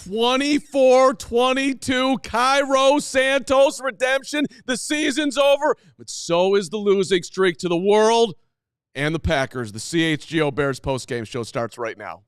24-22, Cairo Santos redemption. The season's over, but so is the losing streak to the world and the Packers. The CHGO Bears postgame show starts right now.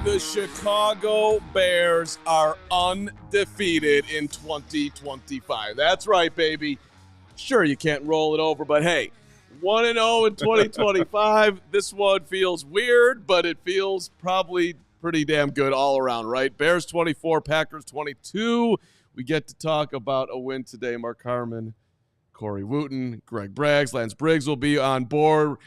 The Chicago Bears are undefeated in 2025. That's right, baby. Sure, you can't roll it over, but hey, 1-0 in 2025. This one feels weird, but it feels probably pretty damn good all around, right? Bears 24, Packers 22. We get to talk about a win today. Mark Carman, Corey Wootton, Greg Braggs, Lance Briggs will be on board.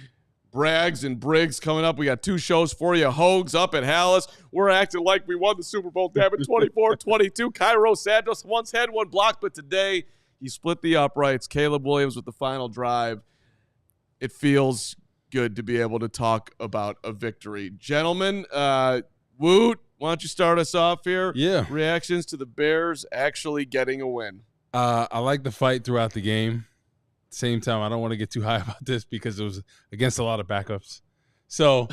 Braggs and Briggs coming up. We got two shows for you. Hoge's up at Hallis. We're acting like we won the Super Bowl. Damn it, 24-22. Cairo Santos once had one block, but today he split the uprights. Caleb Williams with the final drive. It feels good to be able to talk about a victory. Gentlemen, Woot, why don't you start us off here? Yeah. Reactions to the Bears actually getting a win. I like the fight throughout the game. Same time, I don't want to get too high about this because it was against a lot of backups. So,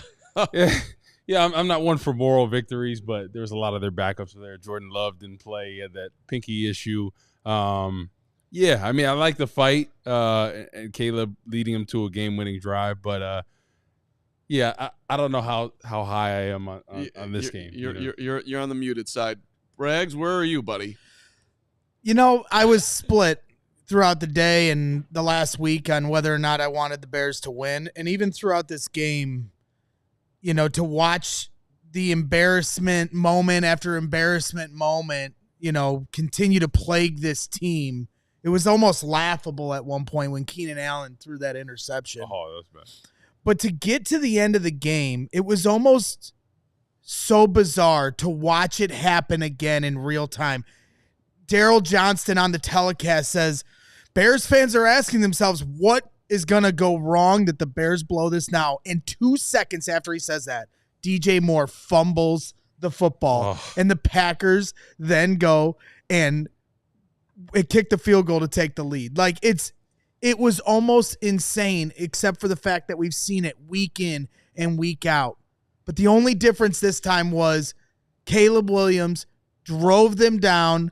yeah, I'm not one for moral victories, but there's a lot of their backups there. Jordan Love didn't play. He had that pinky issue. Yeah, I mean, I like the fight and Caleb leading him to a game-winning drive, but yeah, I don't know how high I am on this game. You're on the muted side. Braggs, where are you, buddy? You know, I was split throughout the day and the last week on whether or not I wanted the Bears to win. And even throughout this game, you know, to watch the embarrassment moment after embarrassment moment, you know, continue to plague this team. It was almost laughable at one point when Keenan Allen threw that interception. Oh, that's bad. But to get to the end of the game, it was almost so bizarre to watch it happen again in real time. Daryl Johnston on the telecast says, Bears fans are asking themselves, what is going to go wrong that the Bears blow this now? And 2 seconds after he says that, DJ Moore fumbles the football. Oh. And the Packers then go and kick the field goal to take the lead. Like, it was almost insane, except for the fact that we've seen it week in and week out. But the only difference this time was Caleb Williams drove them down,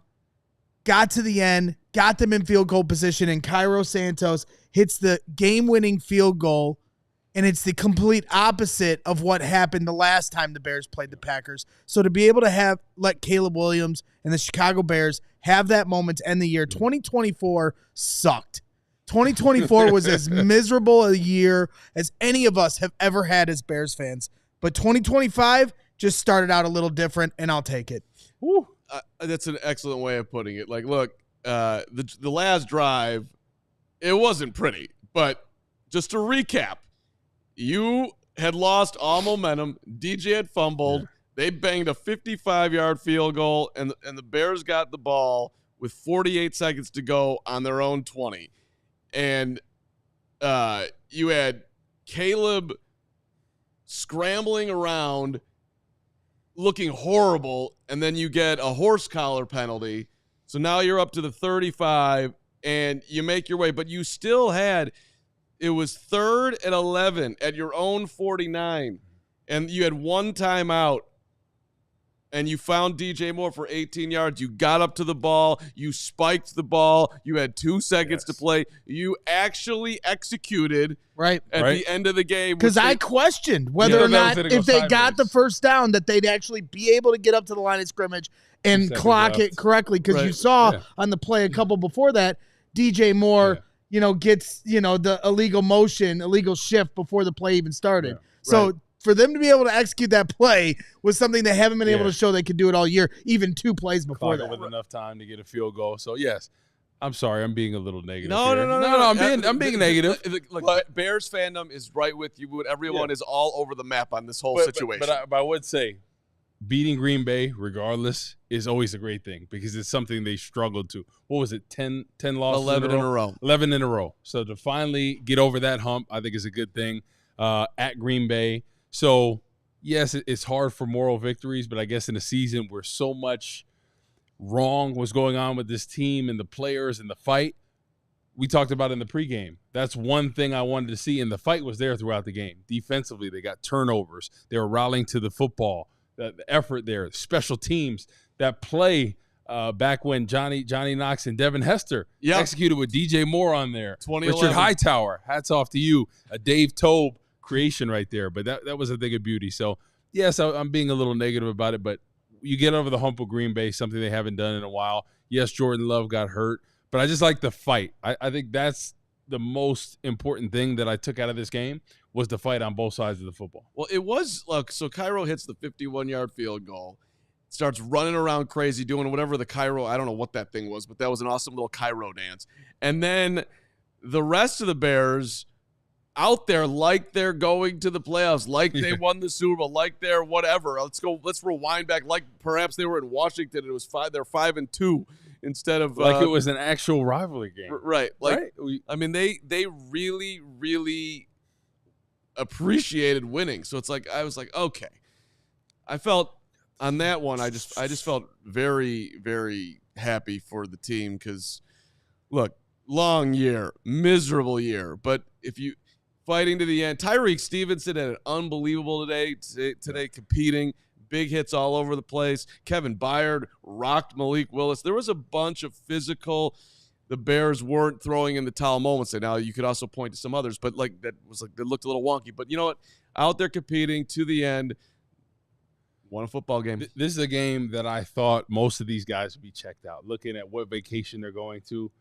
got to the end, got them in field goal position, and Cairo Santos hits the game-winning field goal, and it's the complete opposite of what happened the last time the Bears played the Packers. So to be able to let Caleb Williams and the Chicago Bears have that moment to end the year, 2024 sucked. 2024 was as miserable a year as any of us have ever had as Bears fans. But 2025 just started out a little different, and I'll take it. Woo. That's an excellent way of putting it. Like, look, the last drive, it wasn't pretty. But just to recap, you had lost all momentum. DJ had fumbled. Yeah. They banged a 55-yard field goal, and the Bears got the ball with 48 seconds to go on their own 20. And you had Caleb scrambling around, looking horrible, and then you get a horse collar penalty. So now you're up to the 35, and you make your way. But you still had – it was 3rd and 11 at your own 49, and you had one timeout, and you found DJ Moore for 18 yards. You got up to the ball. You spiked the ball. You had 2 seconds to play. You actually executed at the end of the game. Because I questioned whether or not if they got the first down that they'd actually be able to get up to the line of scrimmage and clock it correctly. Because you saw on the play a couple before that, DJ Moore, gets, the illegal shift before the play even started. So for them to be able to execute that play was something they haven't been able to show they could do it all year, even 2 plays before that. With enough time to get a field goal. So, yes, I'm sorry, I'm being a little negative. No. I'm being negative. Look, Bears fandom is right with you. Everyone is all over the map on this whole situation. But I would say beating Green Bay, regardless, is always a great thing because it's something they struggled to. What was it, 10 losses 11 in a row. 11 in a row. So to finally get over that hump, I think is a good thing at Green Bay. So, yes, it's hard for moral victories, but I guess in a season where so much wrong was going on with this team and the players and the fight, we talked about in the pregame. That's one thing I wanted to see, and the fight was there throughout the game. Defensively, they got turnovers. They were rallying to the football. The effort there, special teams, that play back when Johnny Knox and Devin Hester executed with DJ Moore on there. Richard Hightower, hats off to you. A Dave Tobe creation right there, but that was a thing of beauty. So, yes, I'm being a little negative about it, but you get over the hump of Green Bay, something they haven't done in a while. Yes, Jordan Love got hurt, but I just like the fight. I think that's the most important thing that I took out of this game was the fight on both sides of the football. Well, it was, look, so Cairo hits the 51-yard field goal, starts running around crazy, doing whatever the Cairo, I don't know what that thing was, but that was an awesome little Cairo dance. And then the rest of the Bears out there like they're going to the playoffs, like they won the Super Bowl, like they're whatever. Let's rewind back, like perhaps they were in Washington and it was they're 5-2 instead of like it was an actual rivalry game. Right. Like I mean they really, really appreciated winning. So it's like I was like, okay. I felt on that one, I just felt very, very happy for the team because look, long year, miserable year, but if you fighting to the end. Tyreek Stevenson had an unbelievable today competing. Big hits all over the place. Kevin Byard rocked Malik Willis. There was a bunch of physical. The Bears weren't throwing in the towel moments. And now you could also point to some others, but that looked a little wonky. But you know what? Out there competing to the end. Won a football game. This is a game that I thought most of these guys would be checked out, looking at what vacation they're going to.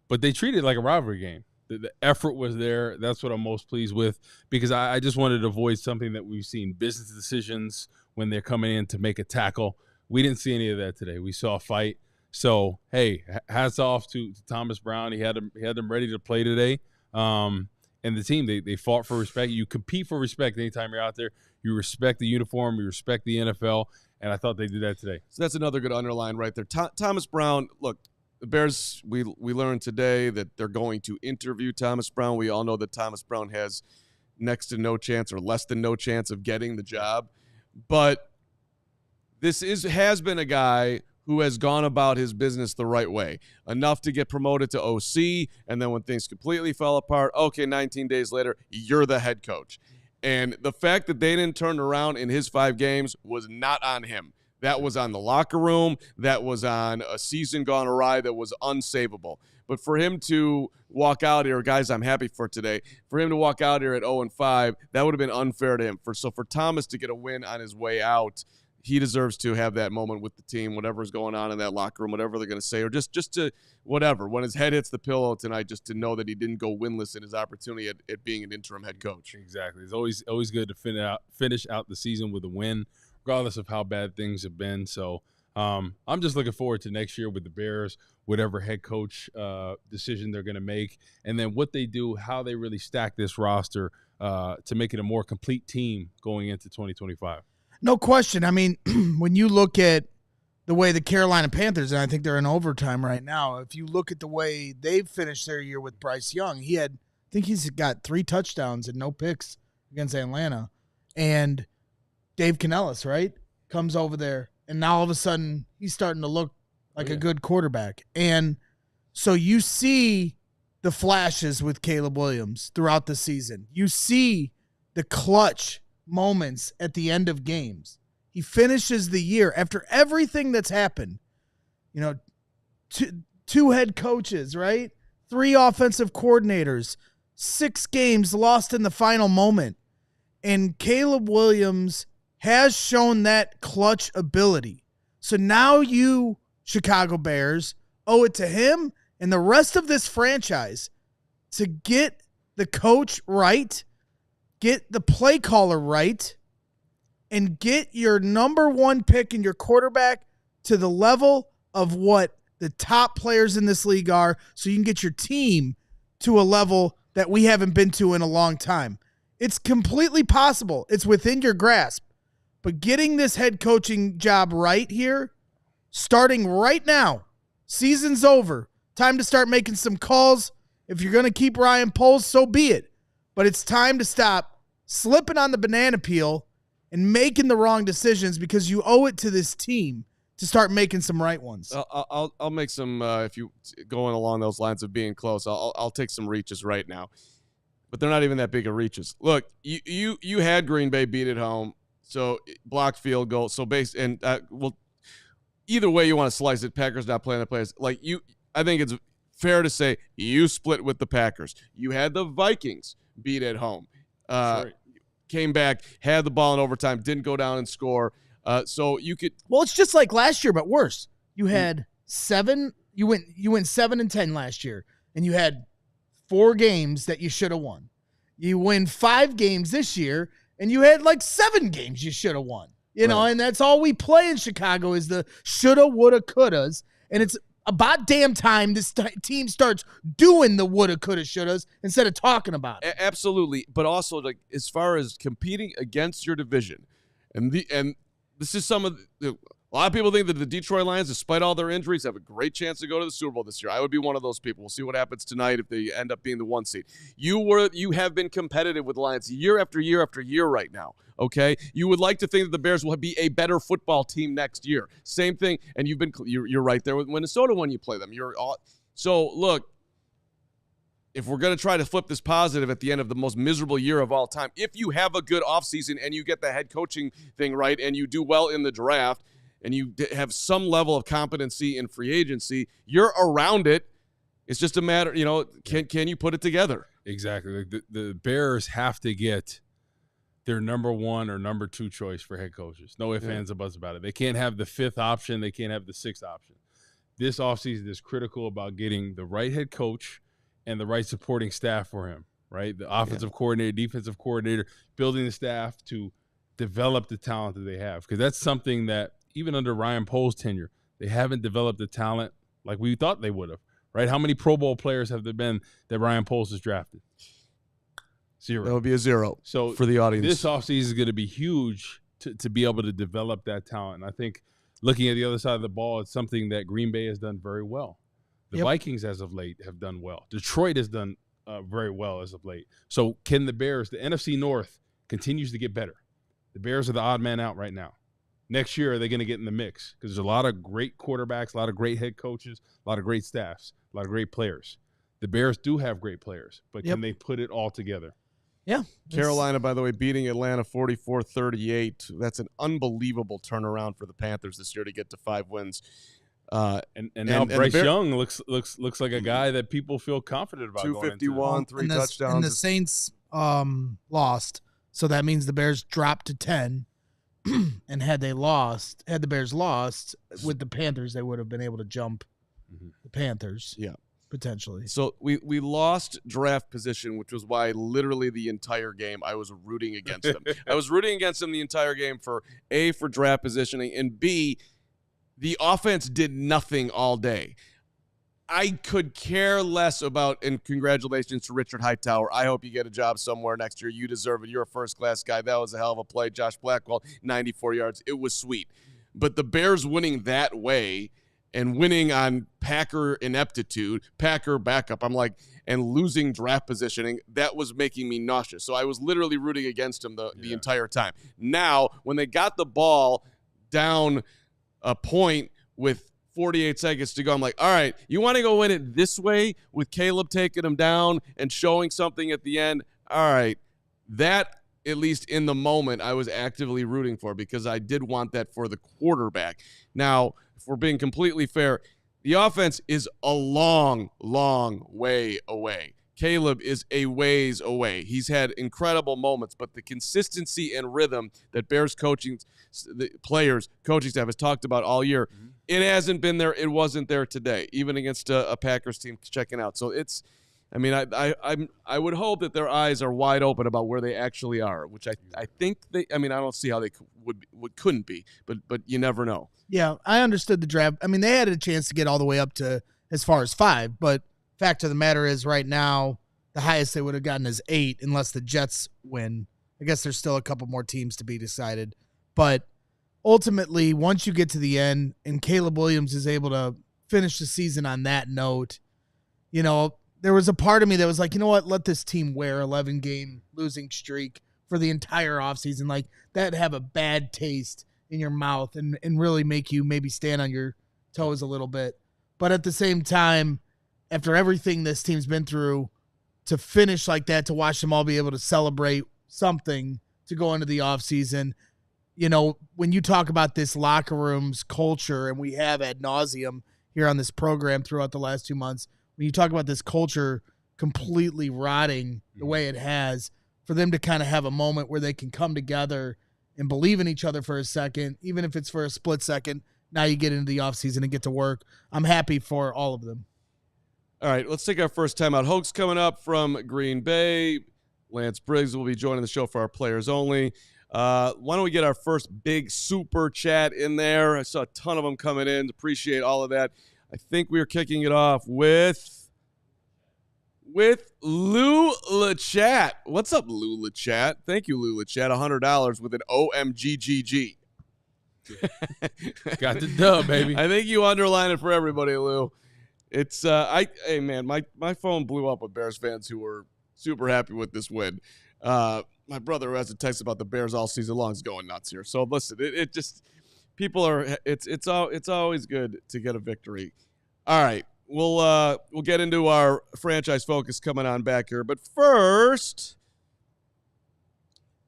But they treated it like a rivalry game. The effort was there. That's what I'm most pleased with because I just wanted to avoid something that we've seen, business decisions when they're coming in to make a tackle. We didn't see any of that today. We saw a fight. So, hey, hats off to Thomas Brown. He had them ready to play today. And the team, they fought for respect. You compete for respect anytime you're out there. You respect the uniform. You respect the NFL. And I thought they did that today. So that's another good underline right there. Thomas Brown, look, the Bears, we learned today that they're going to interview Thomas Brown. We all know that Thomas Brown has next to no chance or less than no chance of getting the job. But this has been a guy who has gone about his business the right way, enough to get promoted to OC, and then when things completely fell apart, okay, 19 days later, you're the head coach. And the fact that they didn't turn around in his 5 games was not on him. That was on the locker room. That was on a season gone awry that was unsavable. But for him to walk out here, guys, I'm happy for today. For him to walk out here at 0-5, that would have been unfair to him. So for Thomas to get a win on his way out, he deserves to have that moment with the team, whatever's going on in that locker room, whatever they're going to say, or just to whatever. When his head hits the pillow tonight, just to know that he didn't go winless in his opportunity at being an interim head coach. Exactly. It's always good to finish out the season with a win, regardless of how bad things have been. So I'm just looking forward to next year with the Bears, whatever head coach decision they're going to make, and then what they do, how they really stack this roster to make it a more complete team going into 2025. No question. I mean, when you look at the way the Carolina Panthers, and I think they're in overtime right now, if you look at the way they've finished their year with Bryce Young, I think he's got 3 touchdowns and no picks against Atlanta. And Dave Canellis, right, comes over there, and now all of a sudden he's starting to look like a good quarterback. And so you see the flashes with Caleb Williams throughout the season. You see the clutch moments at the end of games. He finishes the year after everything that's happened. You know, two head coaches, right? 3 offensive coordinators, 6 games lost in the final moment. And Caleb Williams has shown that clutch ability. So now you, Chicago Bears, owe it to him and the rest of this franchise to get the coach right, get the play caller right, and get your number 1 pick and your quarterback to the level of what the top players in this league are so you can get your team to a level that we haven't been to in a long time. It's completely possible. It's within your grasp. But getting this head coaching job right here, starting right now, season's over. Time to start making some calls. If you're going to keep Ryan Poles, so be it. But it's time to stop slipping on the banana peel and making the wrong decisions because you owe it to this team to start making some right ones. I'll make some, if you going along those lines of being close, I'll take some reaches right now. But they're not even that big of reaches. Look, you had Green Bay beat at home, so blocked field goal. So either way you want to slice it, Packers not playing the players. Like I think it's fair to say you split with the Packers. You had the Vikings beat at home. Right. Came back, had the ball in overtime, didn't go down and score. So you could. Well, it's just like last year, but worse. You had 7. You went 7-10 last year, and you had 4 games that you should have won. You win 5 games this year, and you had like 7 games you should have won. You know, and that's all we play in Chicago is the shoulda, woulda, couldas, and it's about damn time this team starts doing the woulda, coulda, shouldas instead of talking about it. Absolutely, but also like as far as competing against your division, and this is some of the. A lot of people think that the Detroit Lions, despite all their injuries, have a great chance to go to the Super Bowl this year. I would be one of those people. We'll see what happens tonight if they end up being the 1 seed. You have been competitive with the Lions year after year after year right now, okay? You would like to think that the Bears will be a better football team next year. Same thing, and you're right there with Minnesota when you play them. So, look, if we're going to try to flip this positive at the end of the most miserable year of all time, if you have a good offseason and you get the head coaching thing right and you do well in the draft, and you have some level of competency in free agency, you're around it. It's just a matter, can you put it together? Exactly. The Bears have to get their number 1 or number 2 choice for head coaches. No ifs, ands, or buts about it. They can't have the 5th option. They can't have the 6th option. This offseason is critical about getting the right head coach and the right supporting staff for him, right? The offensive coordinator, defensive coordinator, building the staff to develop the talent that they have. Because that's something that even under Ryan Poles' tenure, they haven't developed the talent like we thought they would have, right? How many Pro Bowl players have there been that Ryan Poles has drafted? 0. That would be a 0 so for the audience. This offseason is going to be huge to be able to develop that talent. And I think looking at the other side of the ball, it's something that Green Bay has done very well. The Vikings, as of late, have done well. Detroit has done very well as of late. So can the Bears, the NFC North, continues to get better. The Bears are the odd man out right now. Next year, are they going to get in the mix? Because there's a lot of great quarterbacks, a lot of great head coaches, a lot of great staffs, a lot of great players. The Bears do have great players, but can they put it all together? Yeah. Carolina, by the way, beating Atlanta 44-38. That's an unbelievable turnaround for the Panthers this year to get to 5 wins. And now Bryce Young looks like a guy that people feel confident about. 251, 3 touchdowns. And the Saints lost, so that means the Bears dropped to 10. And had the Bears lost with the Panthers, they would have been able to jump the Panthers. Yeah. Potentially. So we lost draft position, which was why literally the entire game I was rooting against them. I was rooting against them the entire game for draft positioning, and B, the offense did nothing all day. I could care less about, and congratulations to Richard Hightower. I hope you get a job somewhere next year. You deserve it. You're a first-class guy. That was a hell of a play. Josh Blackwell, 94 yards. It was sweet. But the Bears winning that way and winning on Packer ineptitude, Packer backup, and losing draft positioning, that was making me nauseous. So I was literally rooting against them the entire time. Now, when they got the ball down a point with 48 seconds to go, I'm like, all right, you want to go win it this way with Caleb taking him down and showing something at the end? All right, that, at least in the moment, I was actively rooting for because I did want that for the quarterback. Now, if we're being completely fair, the offense is a long, long way away. Caleb is a ways away. He's had incredible moments, but the consistency and rhythm that Bears coaching, the players, coaching staff has talked about all year, it hasn't been there. It wasn't there today, even against a Packers team checking out. So I mean, I would hope that their eyes are wide open about where they actually are, which I think they. I mean, I don't see how they couldn't be, but you never know. Yeah, I understood the draft. I mean, they had a chance to get all the way up to as far as 5, but fact of the matter is, right now, the highest they would have gotten is 8, unless the Jets win. I guess there's still a couple more teams to be decided, but ultimately, once you get to the end and Caleb Williams is able to finish the season on that note, you know, there was a part of me that was like, you know what, let this team wear 11-game losing streak for the entire offseason. Like, that'd have a bad taste in your mouth and really make you maybe stand on your toes a little bit. But at the same time, after everything this team's been through, to finish like that, to watch them all be able to celebrate something to go into the offseason, you know, when you talk about this locker room's culture, and we have ad nauseum here on this program throughout the last 2 months, when you talk about this culture completely rotting the way it has, for them to kind of have a moment where they can come together and believe in each other for a second, even if it's for a split second, now you get into the offseason and get to work. I'm happy for all of them. All right, let's take our first time out. Hoge's coming up from Green Bay. Lance Briggs will be joining the show for our players only. Why don't we get our first big super chat in there? I saw a ton of them coming in. Appreciate all of that. I think we are kicking it off with Lou LaChat. What's up, Lou LaChat? Thank you, Lou LaChat. $100 with an OMGGG. Got the dub, baby. I think you underline it for everybody, Lou. It's hey man, my phone blew up with Bears fans who were super happy with this win. My brother, who has a text about the Bears all season long, is going nuts here. So listen, it just, people are, it's always good to get a victory. All right, we'll get into our franchise focus coming on back here, but first,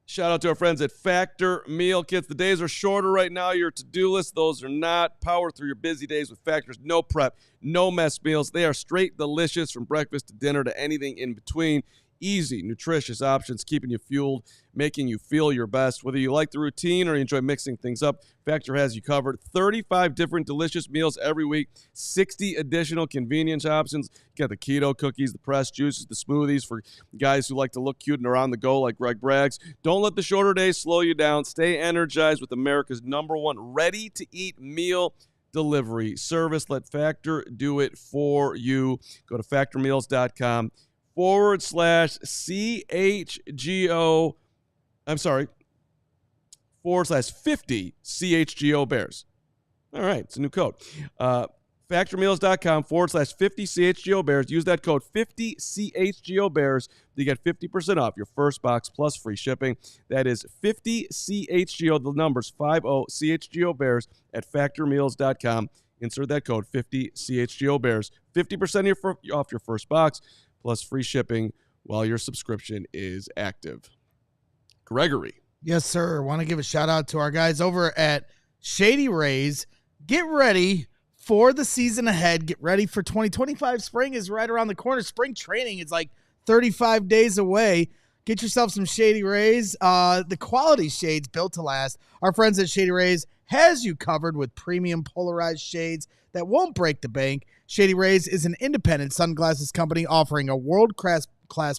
shout out to our friends at Factor Meal Kits. The days are shorter right now. Your to-do list, those are not. Power through your busy days with Factor's no prep, no mess meals. They are straight delicious from breakfast to dinner to anything in between. Easy, nutritious options, keeping you fueled, making you feel your best. Whether you like the routine or you enjoy mixing things up, Factor has you covered. 35 different delicious meals every week, 60 additional convenience options. You got the keto cookies, the pressed juices, the smoothies for guys who like to look cute and are on the go like Greg Braggs. Don't let the shorter days slow you down. Stay energized with America's #1 ready-to-eat meal delivery service. Let Factor do it for you. Go to factormeals.com. /CHGO, /50 CHGO Bears. All right, it's a new code. Factormeals.com /50 CHGO Bears. Use that code 50 CHGO Bears to get 50% off your first box plus free shipping. That is 50 CHGO, the numbers 50 CHGO Bears at factormeals.com. Insert that code 50 CHGO Bears. 50% off your first box plus free shipping while your subscription is active. Gregory. Yes, sir. Want to give a shout out to our guys over at Shady Rays. Get ready for the season ahead. Get ready for 2025. Spring is right around the corner. Spring training is like 35 days away. Get yourself some Shady Rays. The quality shades built to last. Our friends at Shady Rays has you covered with premium polarized shades that won't break the bank. Shady Rays is an independent sunglasses company offering a world-class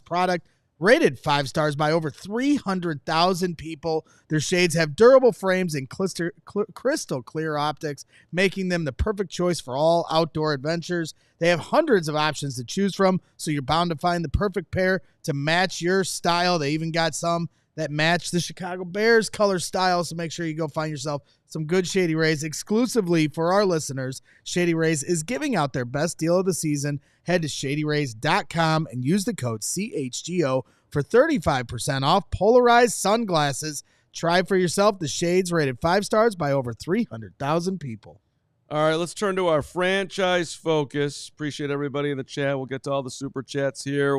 product rated 5 stars by over 300,000 people. Their shades have durable frames and crystal clear optics, making them the perfect choice for all outdoor adventures. They have hundreds of options to choose from, so you're bound to find the perfect pair to match your style. They even got some that match the Chicago Bears color style, so make sure you go find yourself some good Shady Rays. Exclusively for our listeners, Shady Rays is giving out their best deal of the season. Head to shadyrays.com and use the code CHGO for 35% off polarized sunglasses. Try for yourself the shades rated 5 stars by over 300,000 people. All right, let's turn to our franchise focus. Appreciate everybody in the chat. We'll get to all the super chats here.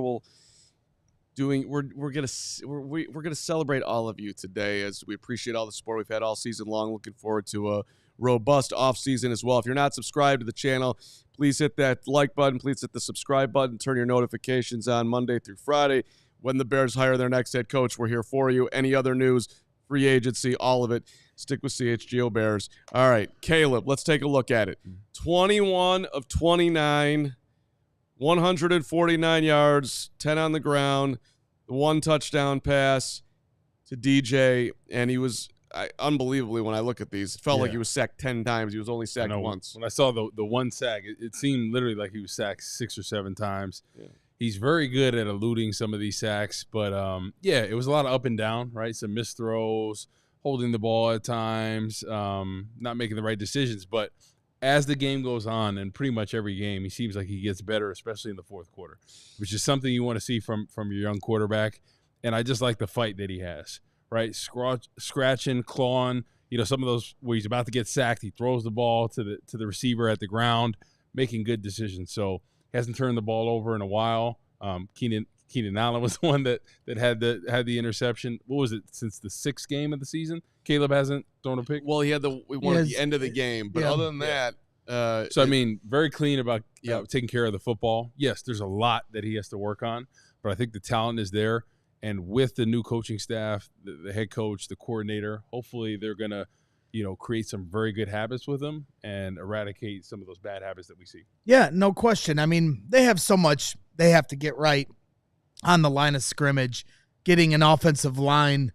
We're gonna celebrate all of you today as we appreciate all the support we've had all season long. Looking forward to a robust off season as well. If you're not subscribed to the channel, please hit that like button. Please hit the subscribe button. Turn your notifications on Monday through Friday. When the Bears hire their next head coach, we're here for you. Any other news, free agency, all of it, stick with CHGO Bears. All right, Caleb, let's take a look at it. 21 of 29. 149 yards, 10 on the ground, 1 touchdown pass to DJ, and he was unbelievably, when I look at these, it felt like he was sacked 10 times. He was only sacked once. When I saw the one sack, it seemed literally like he was sacked 6 or 7 times. Yeah. He's very good at eluding some of these sacks, but it was a lot of up and down, right? Some missed throws, holding the ball at times, not making the right decisions. But as the game goes on, and pretty much every game, he seems like he gets better, especially in the fourth quarter, which is something you want to see from your young quarterback. And I just like the fight that he has, right? Scratching, clawing, some of those where he's about to get sacked, he throws the ball to the receiver at the ground, making good decisions. So he hasn't turned the ball over in a while. Keenan Allen was the one that had the interception. What was it, since the 6th game of the season? Caleb hasn't thrown a pick? Well, he had one at the end of the game. But other than that. So, very clean about taking care of the football. Yes, there's a lot that he has to work on, but I think the talent is there. And with the new coaching staff, the head coach, the coordinator, hopefully they're going to, create some very good habits with him and eradicate some of those bad habits that we see. Yeah, no question. They have so much they have to get right on the line of scrimmage, getting an offensive line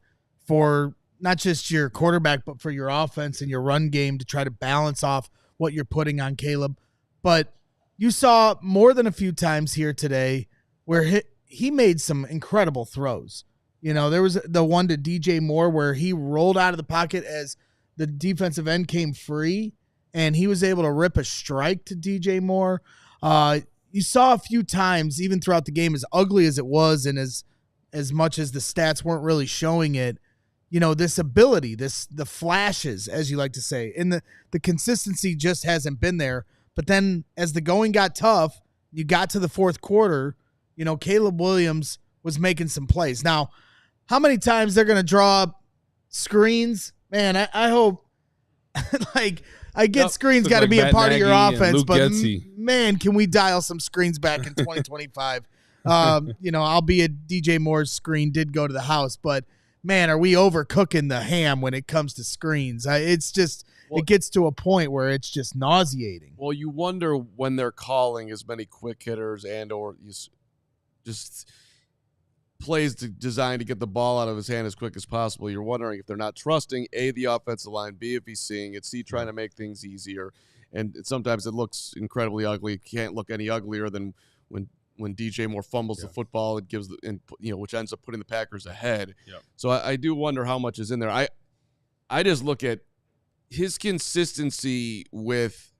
for not just your quarterback, but for your offense and your run game to try to balance off what you're putting on Caleb. But you saw more than a few times here today where he made some incredible throws. There was the one to DJ Moore where he rolled out of the pocket as the defensive end came free, and he was able to rip a strike to DJ Moore. You saw a few times, even throughout the game, as ugly as it was and as much as the stats weren't really showing it, this ability, the flashes, as you like to say, and the consistency just hasn't been there. But then as the going got tough, you got to the fourth quarter, Caleb Williams was making some plays. Now, how many times they're going to draw up screens? Man, I hope, I get screens got to be a part of your offense, but man, can we dial some screens back in 2025? I'll be a DJ Moore's screen did go to the house, but man, are we overcooking the ham when it comes to screens? It's just, it gets to a point where it's just nauseating. Well, you wonder when they're calling as many quick hitters or just plays designed to get the ball out of his hand as quick as possible. You're wondering if they're not trusting A, the offensive line, B, if he's seeing it, C, trying to make things easier. And sometimes it looks incredibly ugly. It can't look any uglier than when DJ Moore fumbles the football. It gives which ends up putting the Packers ahead. Yep. So I do wonder how much is in there. I just look at his consistency with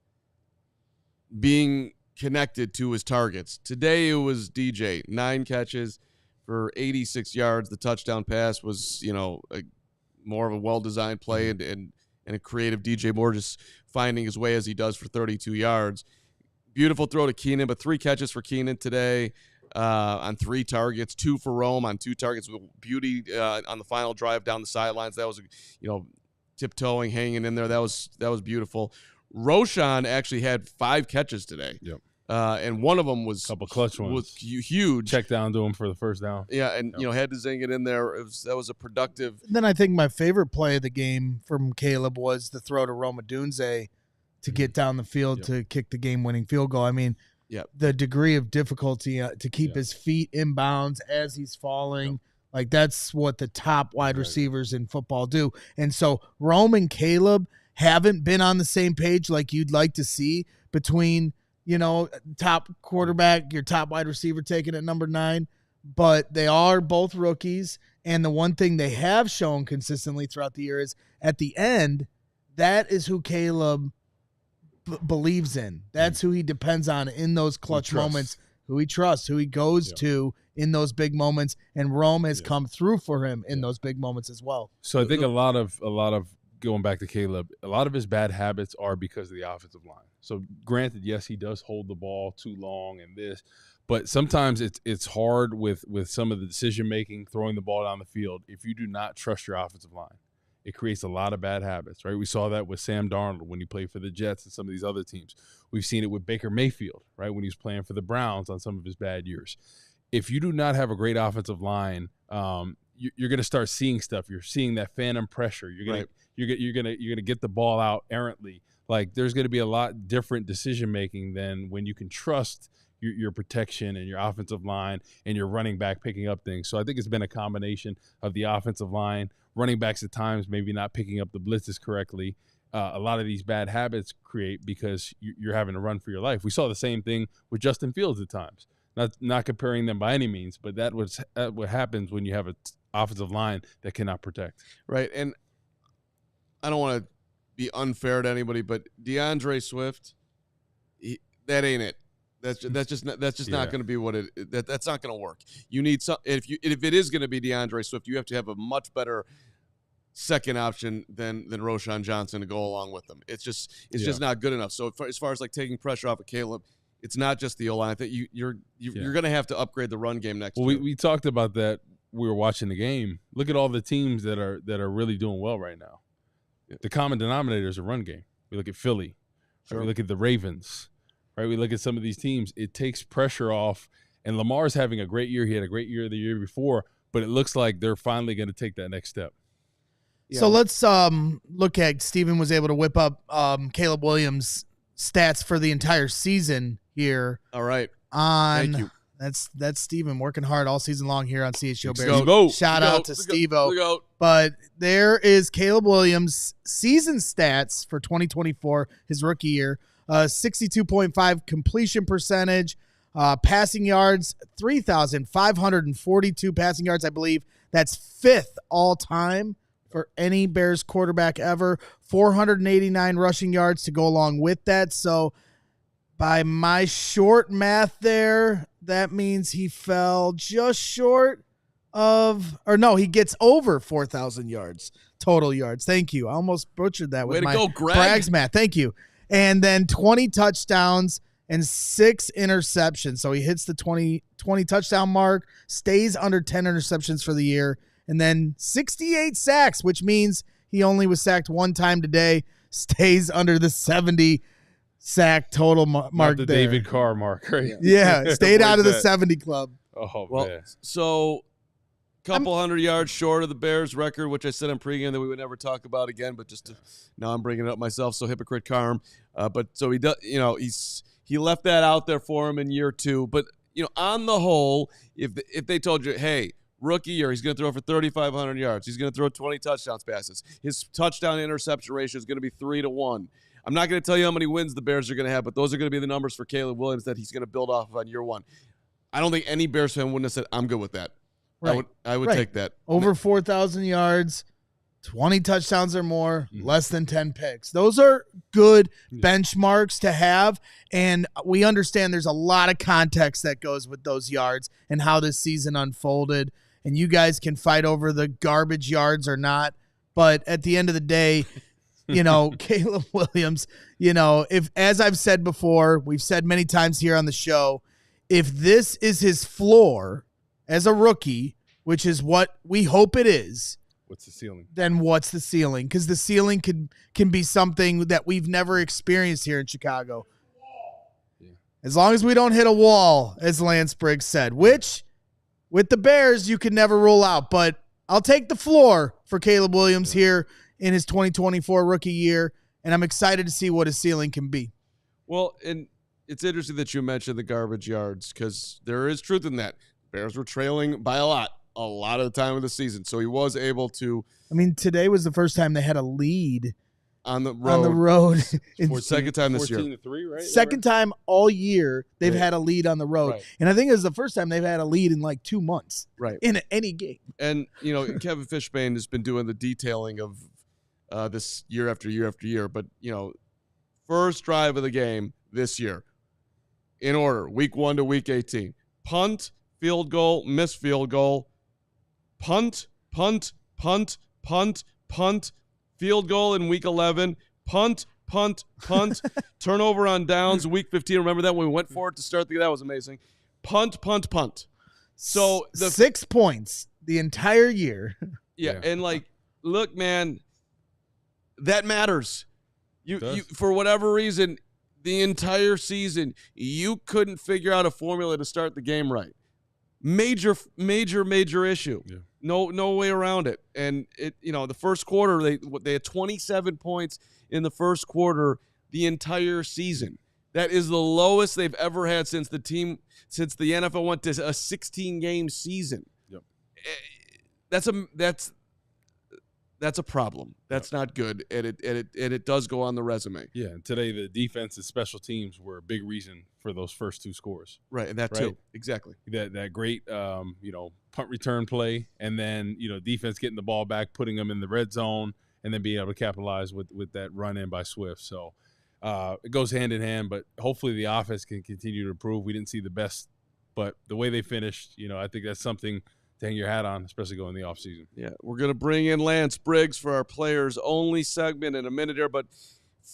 being connected to his targets. Today it was DJ, 9 catches for 86 yards. The touchdown pass was, more of a well-designed play and a creative DJ Moore just finding his way as he does for 32 yards. Beautiful throw to Keenan, but 3 catches for Keenan today on 3 targets, 2 for Rome on 2 targets with beauty on the final drive down the sidelines. That was, tiptoeing, hanging in there. That was beautiful. Roshan actually had 5 catches today. Yep. And one of them was a couple clutch ones. Was huge. Check down to him for the first down. Yeah, and had to zing it in there. That was a productive. Then I think my favorite play of the game from Caleb was the throw to Rome Odunze to get down the field to kick the game-winning field goal. The degree of difficulty to keep his feet in bounds as he's falling. Like, that's what the top wide receivers in football do. And so Rome and Caleb haven't been on the same page like you'd like to see between – top quarterback, your top wide receiver taken at number 9, but they are both rookies. And the one thing they have shown consistently throughout the year is at the end, that is who Caleb believes in. That's who he depends on in those clutch moments, who he trusts, who he goes to in those big moments. And Rome has come through for him in those big moments as well. So I think a lot of going back to Caleb, a lot of his bad habits are because of the offensive line. So granted, yes, he does hold the ball too long and this, but sometimes it's hard with some of the decision-making, throwing the ball down the field. If you do not trust your offensive line, it creates a lot of bad habits, right? We saw that with Sam Darnold when he played for the Jets and some of these other teams. We've seen it with Baker Mayfield, right, when he was playing for the Browns on some of his bad years. If you do not have a great offensive line, you're going to start seeing stuff. You're seeing that phantom pressure. You're gonna get the ball out errantly. Like, there's going to be a lot different decision making than when you can trust your protection and your offensive line and your running back picking up things. So I think it's been a combination of the offensive line, running backs at times maybe not picking up the blitzes correctly. A lot of these bad habits create because you're having to run for your life. We saw the same thing with Justin Fields at times. Not comparing them by any means, but that was what happens when you have an offensive line that cannot protect. Right, and I don't want to be unfair to anybody, but DeAndre Swift, that ain't it. That's just not going to be what that's not going to work. You need some if it is going to be DeAndre Swift, you have to have a much better second option than Roschon Johnson to go along with them. It's just not good enough. So as far as like taking pressure off of Caleb, it's not just the O-line. I think you're going to have to upgrade the run game next. Well, we talked about that. We were watching the game. Look at all the teams that are really doing well right now. Yeah. The common denominator is a run game. We look at Philly. Sure. Right? We look at the Ravens. Right, we look at some of these teams. It takes pressure off, and Lamar's having a great year. He had a great year the year before, but it looks like they're finally going to take that next step. Yeah. So let's look at Steven was able to whip up Caleb Williams' stats for the entire season here. All right. Thank you. That's Steven working hard all season long here on CHGO Bears. Shout out to Steve-O. But there is Caleb Williams' season stats for 2024, his rookie year. 62.5 completion percentage, passing yards, 3,542 passing yards, I believe. That's fifth all time for any Bears quarterback ever. 489 rushing yards to go along with that. So by my short math there, that means he fell just short of, or no, he gets over 4,000 yards, total yards. Thank you. I almost butchered that with my Braggs math. Thank you. And then 20 touchdowns and 6 interceptions. So he hits the 20 touchdown mark, stays under 10 interceptions for the year, and then 68 sacks, which means he only was sacked one time today, stays under the 70 sack total mark. Not the there. David Carr mark, right? Yeah, stayed out of the 70 club. Oh, well, man. So couple hundred yards short of the Bears record, which I said in pregame that we would never talk about again, but now I'm bringing it up myself. So hypocrite Carm, but so he does, he left that out there for him in year 2. But on the whole, if they told you, hey, rookie year, he's going to throw for 3,500 yards, he's going to throw 20 touchdowns passes, his touchdown interception ratio is going to be 3-1. I'm not going to tell you how many wins the Bears are going to have, but those are going to be the numbers for Caleb Williams that he's going to build off of on year 1. I don't think any Bears fan wouldn't have said, I'm good with that. Right. I would take that. Over 4,000 yards, 20 touchdowns or more, less than 10 picks. Those are good benchmarks to have, and we understand there's a lot of context that goes with those yards and how this season unfolded, and you guys can fight over the garbage yards or not, but at the end of the day, Caleb Williams, if, as I've said before, we've said many times here on the show, if this is his floor as a rookie, which is what we hope it is, what's the ceiling? Then what's the ceiling? Because the ceiling can be something that we've never experienced here in Chicago. Yeah. As long as we don't hit a wall, as Lance Briggs said, which with the Bears you can never rule out. But I'll take the floor for Caleb Williams here in his 2024 rookie year, and I'm excited to see what his ceiling can be. Well, and it's interesting that you mentioned the garbage yards because there is truth in that. Bears were trailing by a lot of the time of the season. So he was able to. I mean, today was the first time they had a lead on the road. Second time this year. 14-3, right? Second time all year they've had a lead on the road. Right. And I think it was the first time they've had a lead in like 2 months. Right. In any game. And, Kevin Fishbane has been doing the detailing of this year after year after year. But, first drive of the game this year, in order, week 1 to week 18. Punt, field goal, missed field goal, punt, punt, punt, punt, punt, field goal in week 11, punt, punt, punt, turnover on downs, week 15. Remember that when we went for it to start the game? That was amazing. Punt, punt, punt. So 6 points the entire year. Yeah. And look, man, that matters. You for whatever reason, the entire season, you couldn't figure out a formula to start the game right. Major issue. Yeah. No way around it. And the first quarter they had 27 points in the first quarter the entire season. That is the lowest they've ever had since the NFL went to a 16-game season. Yep. That's a problem. That's not good, and it does go on the resume. Yeah, and today the defense and special teams were a big reason for those first 2 scores. Right, and that too. Exactly. That great punt return play, and then defense getting the ball back, putting them in the red zone, and then being able to capitalize with that run in by Swift. So it goes hand in hand, but hopefully the offense can continue to improve. We didn't see the best, but the way they finished, I think that's something to hang your hat on, especially going in the offseason. Yeah, we're going to bring in Lance Briggs for our players-only segment in a minute here, but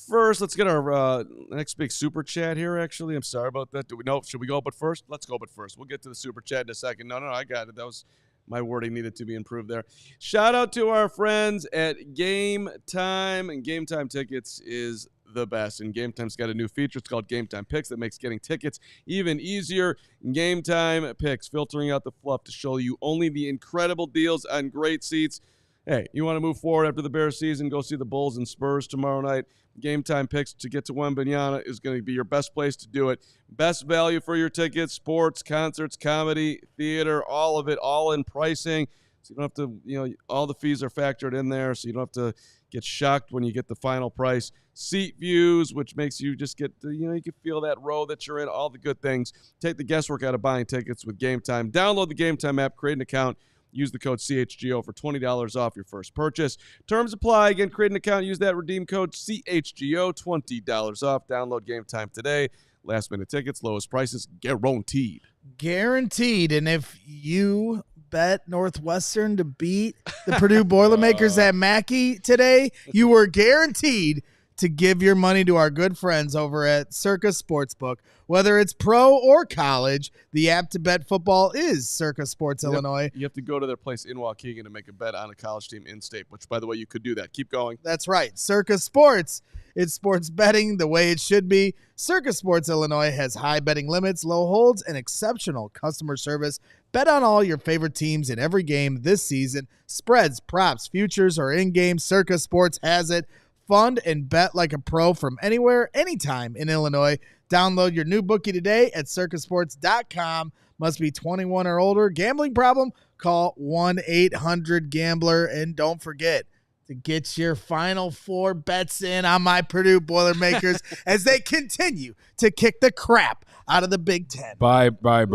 first, let's get our next big super chat here, actually. I'm sorry about that. Should we go but first? Let's go but first. We'll get to the super chat in a second. No, I got it. That was my wording needed to be improved there. Shout out to our friends at Game Time, and Game Time Tickets is the best. And Game Time's got a new feature. It's called Game Time Picks that makes getting tickets even easier. Game Time Picks, filtering out the fluff to show you only the incredible deals on great seats. Hey, you want to move forward after the Bears season, go see the Bulls and Spurs tomorrow night. Game Time Picks to get to Wembanyama is going to be your best place to do it. Best value for your tickets, sports, concerts, comedy, theater, all of it, all in pricing. So you don't have to, all the fees are factored in there, so you don't have to get shocked when you get the final price. Seat views, which makes you just get, you can feel that row that you're in, all the good things. Take the guesswork out of buying tickets with Game Time. Download the Game Time app, create an account. Use the code CHGO for $20 off your first purchase. Terms apply. Again, create an account. Use that redeem code CHGO, $20 off. Download Game Time today. Last-minute tickets, lowest prices, guaranteed. Guaranteed. And if you bet Northwestern to beat the Purdue Boilermakers at Mackey today, you were guaranteed to give your money to our good friends over at Circa Sportsbook. Whether it's pro or college, the app to bet football is Circa Sports Illinois. You have to go to their place in Waukegan to make a bet on a college team in-state, which, by the way, you could do that. Keep going. That's right. Circa Sports. It's sports betting the way it should be. Circa Sports Illinois has high betting limits, low holds, and exceptional customer service. Bet on all your favorite teams in every game this season. Spreads, props, futures, or in-game, Circa Sports has it. Fund and bet like a pro from anywhere, anytime in Illinois. Download your new bookie today at circasports.com. Must be 21 or older. Gambling problem? Call 1-800-GAMBLER. And don't forget to get your Final Four bets in on my Purdue Boilermakers as they continue to kick the crap out of the Big Ten. Bye, Brad.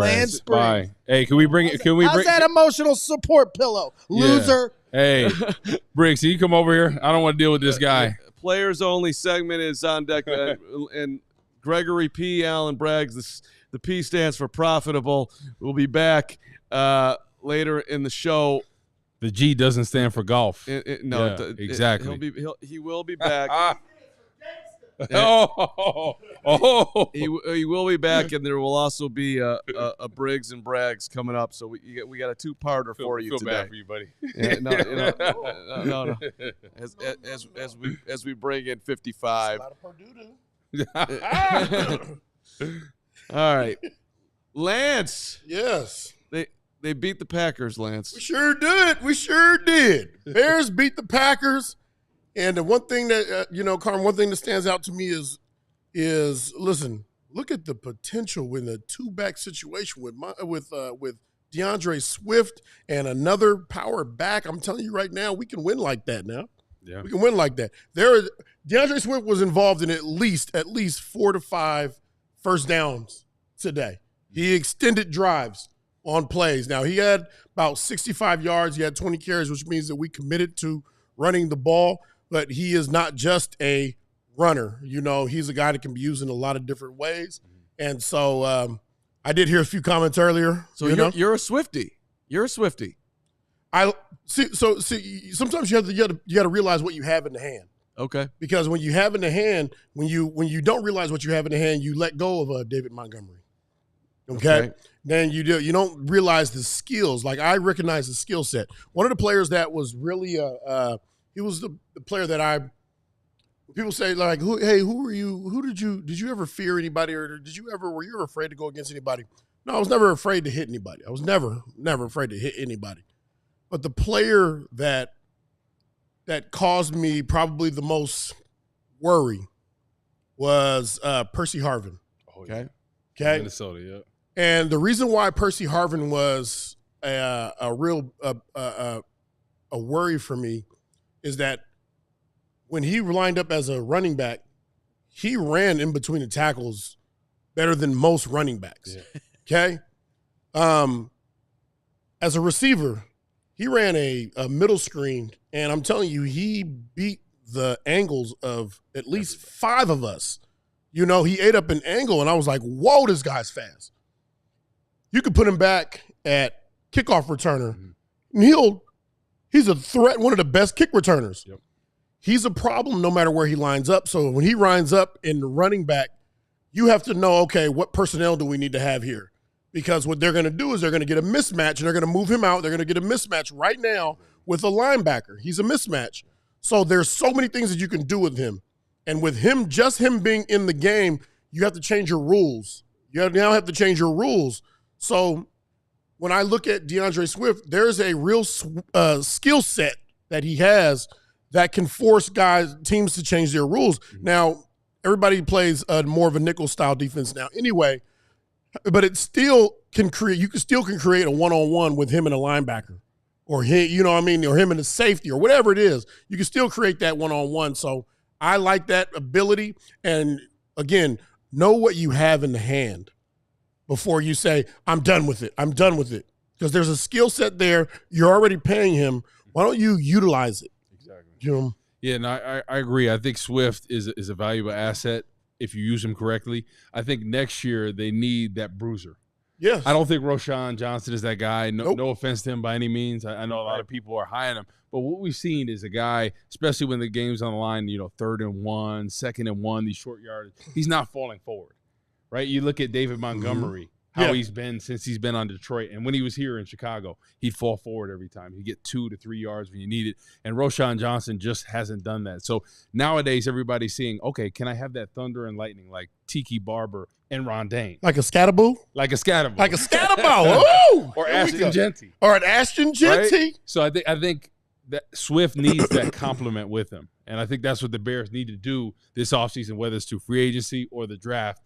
Bye. Hey, can we bring it? How's that emotional support pillow, loser? Hey, Briggs, can you come over here? I don't want to deal with this guy. Players only segment is on deck, and Gregory P. Allen Braggs. The P stands for profitable. We'll be back later in the show. The G doesn't stand for golf. Exactly. He will be back. He will be back, and there will also be a Briggs and Braggs coming up. So we got a two-parter for you today. Feel bad for you, buddy. Yeah, no. As we bring in 55. All right, Lance. Yes. They beat the Packers, Lance. We sure did. Bears beat the Packers. And the one thing that, Carmen, one thing that stands out to me is listen, look at the potential in the two-back situation with DeAndre Swift and another power back. I'm telling you right now, we can win like that now. Yeah. We can win like that. DeAndre Swift was involved in at least 4 to 5 first downs today. He extended drives on plays. Now, he had about 65 yards. He had 20 carries, which means that we committed to running the ball. But he is not just a runner. He's a guy that can be used in a lot of different ways. And so I did hear a few comments earlier. So you're a Swiftie. You're a Swiftie. I see. So sometimes you got to realize what you have in the hand. Okay. Because when you have in the hand, when you don't realize what you have in the hand, you let go of David Montgomery. Okay. Then you don't realize the skills. Like, I recognize the skill set. One of the players that was really he was the player that people say, like, who are you? Did you ever fear anybody, or were you ever afraid to go against anybody? No, I was never afraid to hit anybody. I was never afraid to hit anybody. But the player that caused me probably the most worry was Percy Harvin. Oh, Okay. Okay. Minnesota, yeah. And the reason why Percy Harvin was a real worry for me is that when he lined up as a running back, he ran in between the tackles better than most running backs. Yeah. Okay. As a receiver, he ran a middle screen, and I'm telling you, he beat the angles of at least 5 of us. You know, he ate up an angle, and I was like, whoa, this guy's fast. You could put him back at kickoff returner, and he's a threat, one of the best kick returners. Yep. He's a problem no matter where he lines up. So when he lines up in the running back, you have to know, okay, what personnel do we need to have here? Because what they're going to do is they're going to get a mismatch, and they're going to move him out. They're going to get a mismatch right now with a linebacker. He's a mismatch. So there's so many things that you can do with him. And with him, just him being in the game, you have to change your rules. You now have to change your rules. So when I look at DeAndre Swift, there's a real skill set that he has that can force teams to change their rules. Now, everybody plays more of a nickel-style defense now anyway, but it still can create – you can create a one-on-one with him and a linebacker or him, you know what I mean, or him and a safety or whatever it is. You can still create that one-on-one. So I like that ability. And, again, know what you have in the hand before you say, I'm done with it. I'm done with it. Because there's a skill set there. You're already paying him. Why don't you utilize it? Exactly. You know? Yeah, no, I agree. I think Swift is a valuable asset if you use him correctly. I think next year they need that bruiser. Yes. I don't think Roschon Johnson is that guy. No, Nope. no offense to him by any means. I know a lot of people are high on him. But what we've seen is a guy, especially when the game's on the line, 3rd and 1, 2nd and 1, these short yardage, he's not falling forward, right? You look at David Montgomery, how he's been since he's been on Detroit. And when he was here in Chicago, he'd fall forward every time. He'd get 2 to 3 yards when you need it. And Roschon Johnson just hasn't done that. So nowadays everybody's seeing, okay, can I have that thunder and lightning like Tiki Barber and Rondane? Like a Scatterboo? Like a Scatterboo. Like a Scatterboo. Ooh! Or Ashton Genty. Or an Ashton Genty. Right? So I think that Swift needs that compliment with him. And I think that's what the Bears need to do this offseason, whether it's through free agency or the draft.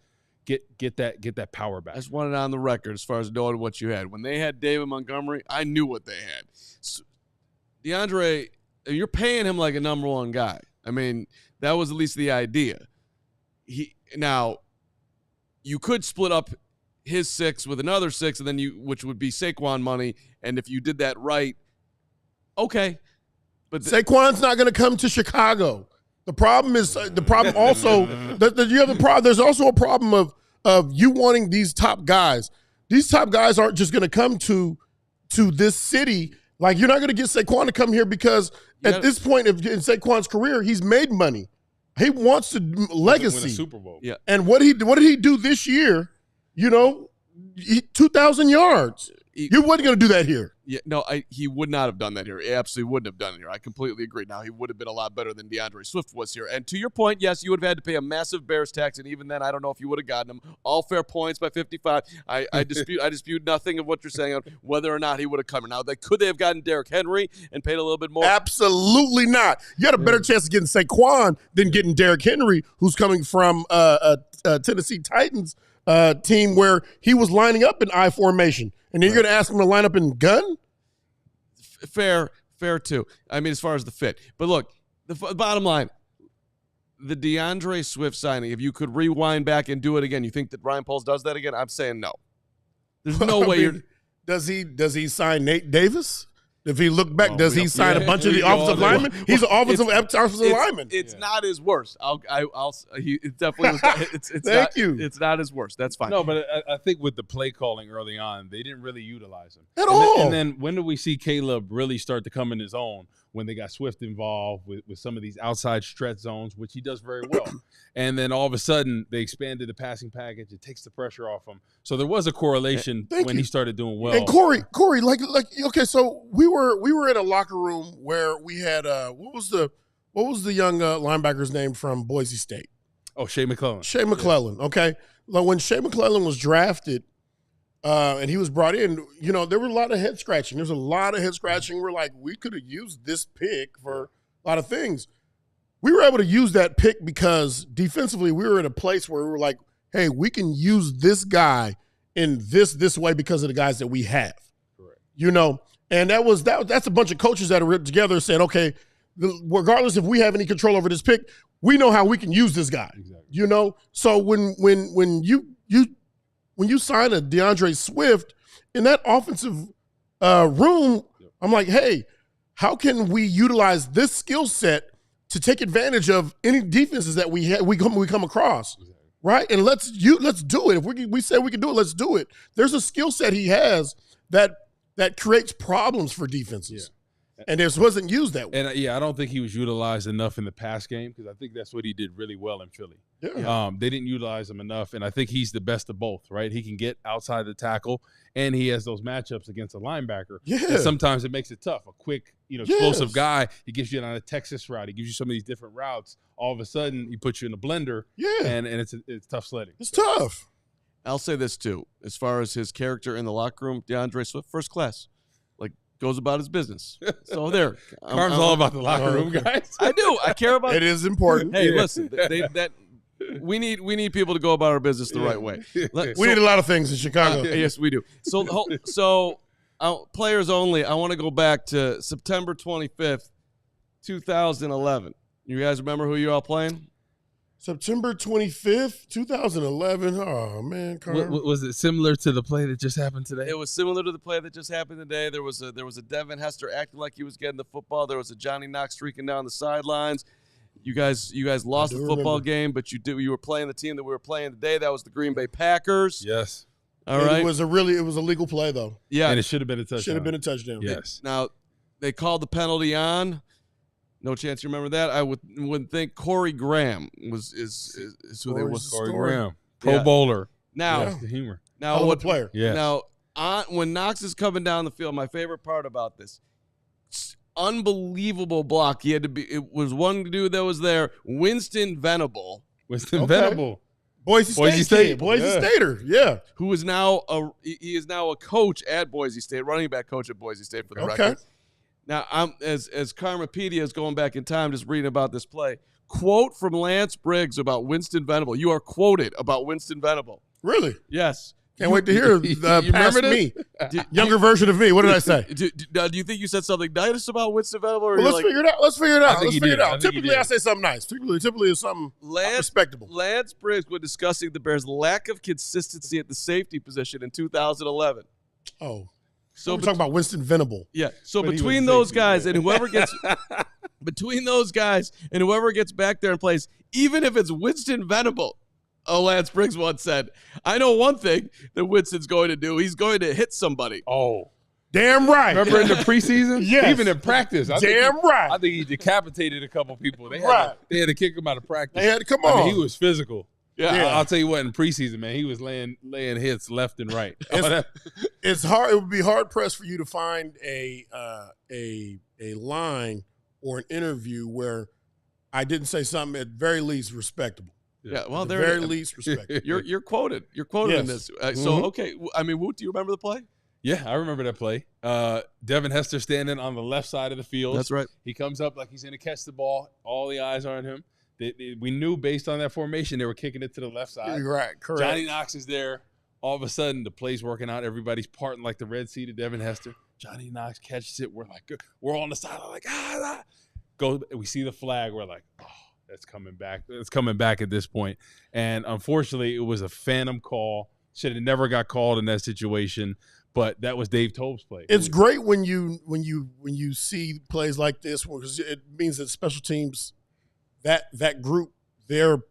Get that power back. I just wanted on the record as far as knowing what you had. When they had David Montgomery, I knew what they had. So, DeAndre, you're paying him like a number 1 guy. I mean, that was at least the idea. Now, you could split up his 6 with another 6, and then which would be Saquon money. And if you did that right, okay. But Saquon's not going to come to Chicago. The problem is also that you have the problem. There's also a problem of you wanting these top guys. These top guys aren't just going to come to this city. Like, you're not going to get Saquon to come here because at this point in Saquon's career, he's made money. He wants to legacy. Win a Super Bowl. Yeah. And what did he do this year? 2,000 yards. You wasn't going to do that here. Yeah, no, he would not have done that here. He absolutely wouldn't have done it here. I completely agree. Now, he would have been a lot better than DeAndre Swift was here. And to your point, yes, you would have had to pay a massive Bears tax, and even then, I don't know if you would have gotten him. All fair points by 55. I dispute nothing of what you're saying on whether or not he would have come here. Now, could they have gotten Derrick Henry and paid a little bit more? Absolutely not. You had a better chance of getting Saquon than getting Derrick Henry, who's coming from Tennessee Titans team where he was lining up in I formation. And then you're going to ask him to line up in gun? Fair too. I mean, as far as the fit. But look, the bottom line, the DeAndre Swift signing, if you could rewind back and do it again, you think that Ryan Poles does that again? I'm saying no. There's no way Does he sign Nate Davis? If he look back, does he sign a bunch of the offensive linemen? He's an offensive lineman. It's not his worst. It definitely was. Thank you. It's not his worst. That's fine. No, but I think with the play calling early on, they didn't really utilize him at all. And then when do we see Caleb really start to come in his own? When they got Swift involved with some of these outside stretch zones, which he does very well. And then all of a sudden, they expanded the passing package. It takes the pressure off him. So there was a correlation when he started doing well. And Corey, okay, so we were in a locker room where we had what was the young linebacker's name from Boise State? Oh, Shea McClellan. Shea McClellan, okay. Like when Shea McClellan was drafted, and he was brought in, there were a lot of head scratching. There's a lot of head scratching. We're like, we could have used this pick for a lot of things. we were able to use that pick because defensively we were in a place where we were like, hey, we can use this guy in this way because of the guys that we have. Correct. You know, and that's a bunch of coaches that are together saying, okay, regardless if we have any control over this pick, we know how we can use this guy. Exactly. You know, so when you sign a DeAndre Swift in that offensive room, I'm like, hey, how can we utilize this skill set to take advantage of any defenses that we come across, right? And let's do it. If we say we can do it, let's do it. There's a skill set he has that creates problems for defenses. Yeah. And this wasn't used that way. And I don't think he was utilized enough in the pass game because I think that's what he did really well in Philly. Yeah. They didn't utilize him enough, and I think he's the best of both, right? He can get outside the tackle, and he has those matchups against a linebacker. Yeah. And sometimes it makes it tough. A quick, explosive guy, he gives you on a Texas route. He gives you some of these different routes. All of a sudden, he puts you in a blender, and it's tough sledding. It's tough. I'll say this, too. As far as his character in the locker room, DeAndre Swift, first class. Goes about his business. So there. Carm's all about the locker room, guys. I do. I care about it. Is important. Hey, listen, we need people to go about our business the right way. We need a lot of things in Chicago. Yes, we do. So players only. I want to go back to September 25th, 2011. You guys remember who you all playing? September 25th, 2011. Oh, man. Was it similar to the play that just happened today? It was similar to the play that just happened today. There was a Devin Hester acting like he was getting the football. There was a Johnny Knox streaking down the sidelines. You guys lost the football game, but you were playing the team that we were playing today. That was the Green Bay Packers. Yes. All right. It was a legal play, though. Yeah. And it should have been a touchdown. Should have been a touchdown. Yes. Now, they called the penalty on. No chance you remember that. I would think Corey Graham is who they was. Corey Graham, Pro Bowler. Now, the humor. Now, what player? Yeah. Now, when Knox is coming down the field, my favorite part about this, unbelievable block. He had to be. It was one dude that was there, Winston Venable. Venable. Boise State. Boise Stater. Yeah. Who is now he is now a coach at Boise State, running back coach at Boise State for the record. Now, I'm as Karmapedia is going back in time, just reading about this play. Quote from Lance Briggs about Winston Venable. You are quoted about Winston Venable. Really? Yes. Can't wait to hear past me. Younger version of me. What did I say? Do you think you said something nice about Winston Venable? Or let's figure it out. Let's figure it out. Typically, I say something nice. Typically, it's something respectable. Lance Briggs was discussing the Bears' lack of consistency at the safety position in 2011. Oh. So we're talking about Winston Venable. Yeah. So between those guys and whoever gets back there and plays, even if it's Winston Venable, Lance Briggs once said, I know one thing that Winston's going to do. He's going to hit somebody. Oh. Damn right. Remember in the preseason? Yes. Even in practice. I think he decapitated a couple people. They had to kick him out of practice. They had to come on. He was physical. Yeah. I'll tell you what, in preseason, man, he was laying hits left and right. It's hard. It would be hard pressed for you to find a line or an interview where I didn't say something at very least respectable. Yeah. Well, at the very least respectable. You're quoted. You're quoted in this. So okay. I mean, Woot, do you remember the play? Yeah, I remember that play. Devin Hester standing on the left side of the field. That's right. He comes up like he's going to catch the ball. All the eyes are on him. We knew based on that formation they were kicking it to the left side. Right, correct. Johnny Knox is there. All of a sudden, the play's working out. Everybody's parting like the Red Sea to Devin Hester. Johnny Knox catches it. We're all on the sideline like, Go. We see the flag. We're like, oh, that's coming back. It's coming back at this point. And unfortunately, it was a phantom call. Should have never got called in that situation. But that was Dave Tobe's play. It's great when you see plays like this because it means that special teams. That group, they're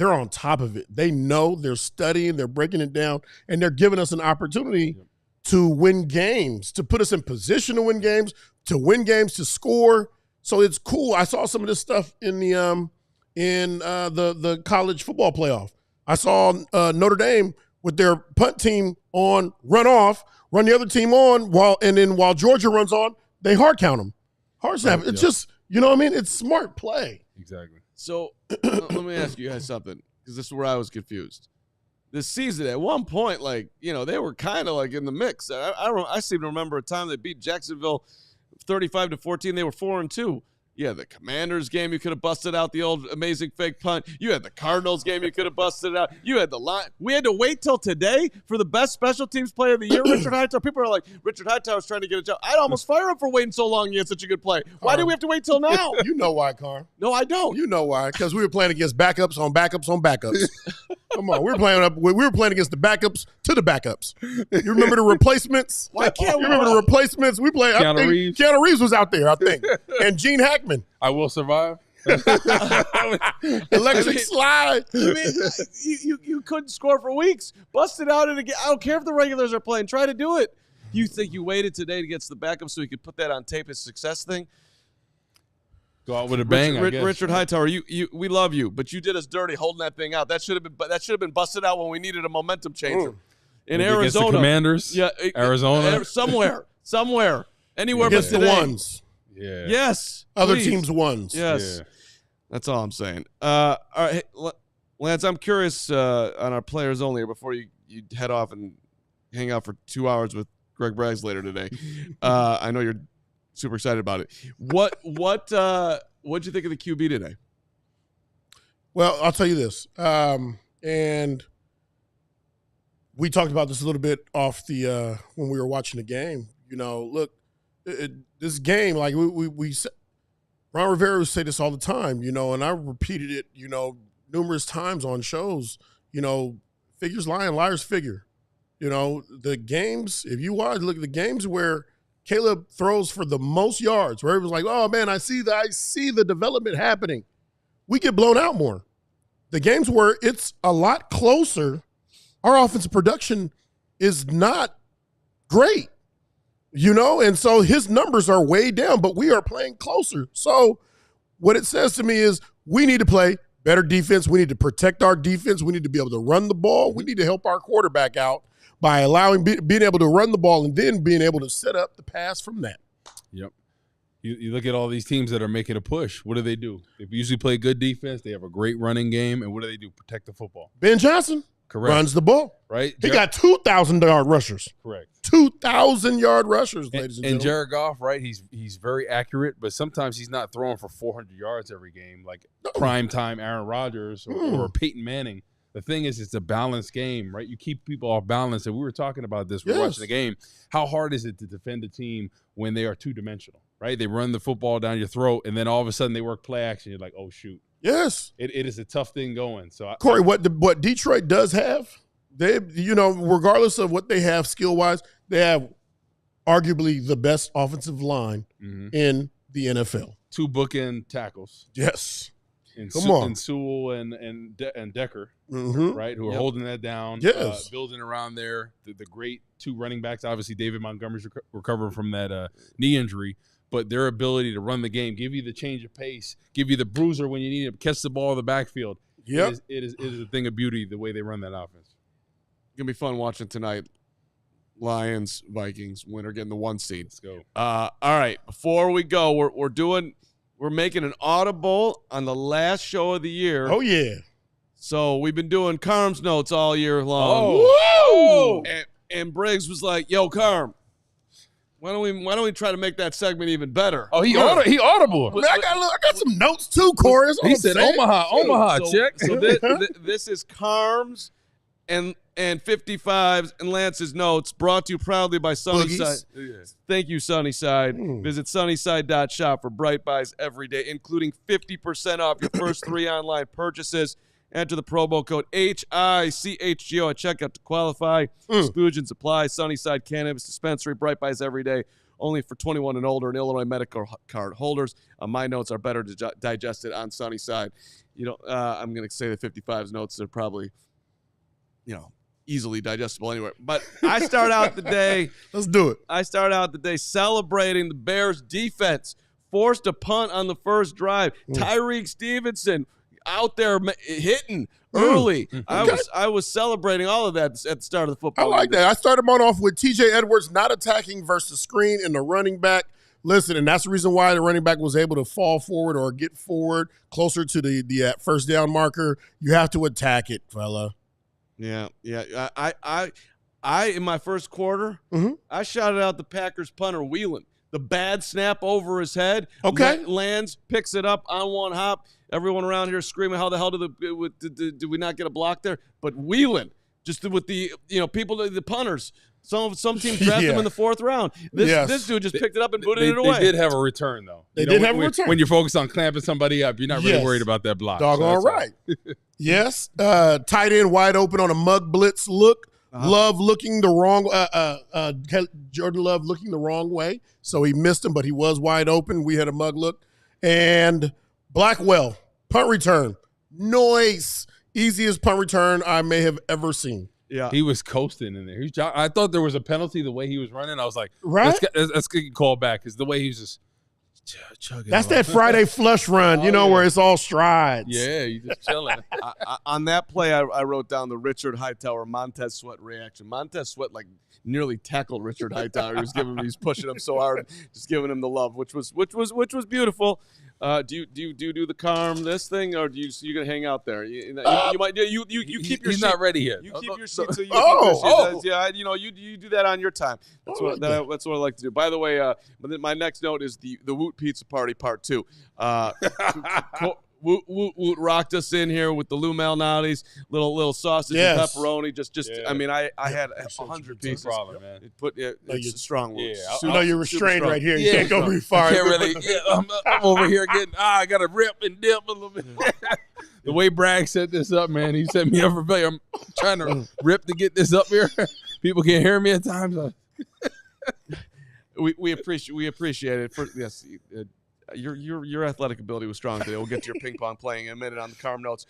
on top of it. They know, they're studying, they're breaking it down, and they're giving us an opportunity to win games, to put us in position to win games, to score. So it's cool. I saw some of this stuff in the college football playoff. I saw Notre Dame with their punt team on run the other team on while Georgia runs on, they hard count them. Hard snap. It's just, you know what I mean? It's smart play. Exactly. So let me ask you guys something, because this is where I was confused. This season, at one point, they were kind of like in the mix. I seem to remember a time they beat Jacksonville 35-14. They were 4-2. You had the Commanders game. You could have busted out the old amazing fake punt. You had the Cardinals game. You could have busted it out. You had the line. We had to wait till today for the best special teams player of the year, Richard Hightower. People are like, Richard Hightower's trying to get a job. I'd almost fire him for waiting so long. He had such a good play. Why do we have to wait till now? You know why, Carm. No, I don't. You know why? Because we were playing against backups on backups on backups. Come on, we were playing against the backups to the backups. You remember the replacements? Why can't we? You remember the replacements? We played. Keanu Reeves. Keanu Reeves was out there, I think, and Gene Hackman. I will survive. Electric slide. I mean, you couldn't score for weeks. Bust it out and again. I don't care if the regulars are playing. Try to do it. You think you waited today to get to the backup so you could put that on tape as success thing? Go out with a bang. I guess. Richard Hightower, we love you, but you did us dirty holding that thing out. That should have been busted out when we needed a momentum changer. In Arizona, the Commanders. Yeah, Arizona. Somewhere, anywhere against but the today. ones. Yeah. Yes. Other please. teams' ones. Yes. Yeah. That's all I'm saying. All right, hey, Lance, I'm curious on our players only before you head off and hang out for 2 hours with Greg Braggs later today. I know you're super excited about it. What'd you think of the QB today? Well, I'll tell you this, and we talked about this a little bit off the when we were watching the game. You know, look, this game, like we said, Ron Rivera would say this all the time, you know, and I repeated it, you know, numerous times on shows. You know, figures lie and liars figure. You know, the games, if you watch, look at the games where Caleb throws for the most yards, where it was like, oh man, I see the development happening. We get blown out more. The games where it's a lot closer, our offensive production is not great. You know, and so his numbers are way down, but we are playing closer. So what it says to me is we need to play better defense. We need to protect our defense. We need to be able to run the ball. We need to help our quarterback out by allowing being able to run the ball and then being able to set up the pass from that. Yep. You look at all these teams that are making a push. What do? They usually play good defense. They have a great running game. And what do? Protect the football. Ben Johnson runs the ball. Right? He got 2,000-yard rushers. Correct. 2,000-yard rushers, ladies and gentlemen. And Jared Goff, right? He's very accurate, but sometimes he's not throwing for 400 yards every game, like prime time Aaron Rodgers or Peyton Manning. The thing is, it's a balanced game, right? You keep people off balance, and we were talking about this. We're watching the game. How hard is it to defend a team when they are two-dimensional, right? They run the football down your throat, and then all of a sudden they work play action. You're like, oh shoot. Yes, it is a tough thing going. So, Corey, what Detroit does have, they, you know, regardless of what they have skill wise, they have arguably the best offensive line in the NFL. 2 bookend tackles. Yes, and Sewell and Decker, right, who are holding that down. Yes, building around there. The great 2 running backs. Obviously, David Montgomery's recovering from that knee injury. But their ability to run the game, give you the change of pace, give you the bruiser when you need it, catch the ball in the backfield. Yep. It is a thing of beauty the way they run that offense. It's going to be fun watching tonight. Lions, Vikings, winner getting the 1 seed. Let's go. All right, before we go, we're making an audible on the last show of the year. Oh, yeah. So we've been doing Carm's notes all year long. Oh. And Briggs was like, yo, Carm, why don't we try to make that segment even better? Oh, he audible. Man, I got some notes too, Corey. He said Omaha, check. So this is Carm's and 55's and Lance's notes, brought to you proudly by Sunnyside. Thank you, Sunnyside. Visit sunnyside.shop for bright buys every day, including 50% off your first 3 online purchases. Enter the promo code HICHGO at checkout to qualify. Exclusions apply. Sunnyside Cannabis Dispensary. Bright buys every day. Only for 21 and older and Illinois medical card holders. My notes are better digested on Sunnyside. You know, I'm going to say the 55's notes are probably, you know, easily digestible anyway. But I start out the day. Let's do it. I start out the day celebrating the Bears defense. Forced a punt on the first drive. Tyreek Stevenson out there hitting early. I was celebrating all of that at the start of the football. I like that. I started on off with TJ Edwards not attacking versus the screen and the running back. Listen, and that's the reason why the running back was able to fall forward or get forward closer to the first down marker. You have to attack it, fella. Yeah. I in my first quarter, I shouted out the Packers punter Whelan. the bad snap over his head. Okay. Lands, picks it up on one hop. Everyone around here screaming, how the hell did we not get a block there? But Whelan, just with the people, the punters. Some teams draft him in the 4th round. This dude just picked it up and booted it away. They did have a return, though. They did have a return. When you're focused on clamping somebody up, you're not really worried about that block. Doggone right. Yes. Tight end wide open on a mug blitz look. Love looking the wrong Jordan Love looking the wrong way. So he missed him, but he was wide open. We had a mug look. And Blackwell, punt return. Nice. Easiest punt return I may have ever seen. Yeah, he was coasting in there. I thought there was a penalty the way he was running. I was like, right? Let's get called back because the way he was just chugging. That's that Friday flush run, where it's all strides. Yeah, you just chilling. On that play, I wrote down the Richard Hightower Montez Sweat reaction. Montez Sweat nearly tackled Richard Hightower. He's pushing him so hard, just giving him the love, which was beautiful. Do you do the Carm this thing, or you gonna hang out there? You might you keep your he's seat. Not ready yet. You keep your seat. So you do that on your time. That's what I like to do. By the way, my next note is the Woot Pizza Party Part 2. Woot rocked us in here with the Lou Malnati's, little sausage and pepperoni. I had 100 pieces. Problem, man. It's a strong word. Yeah, you're restrained right here. You can't go very far. I can't really. I'm over here getting. I got to rip and dip a little bit. The way Bragg set this up, man, he set me up for failure. I'm trying to rip to get this up here. People can't hear me at times. We appreciate it. Your athletic ability was strong today. We'll get to your ping pong playing in a minute on the Carm notes.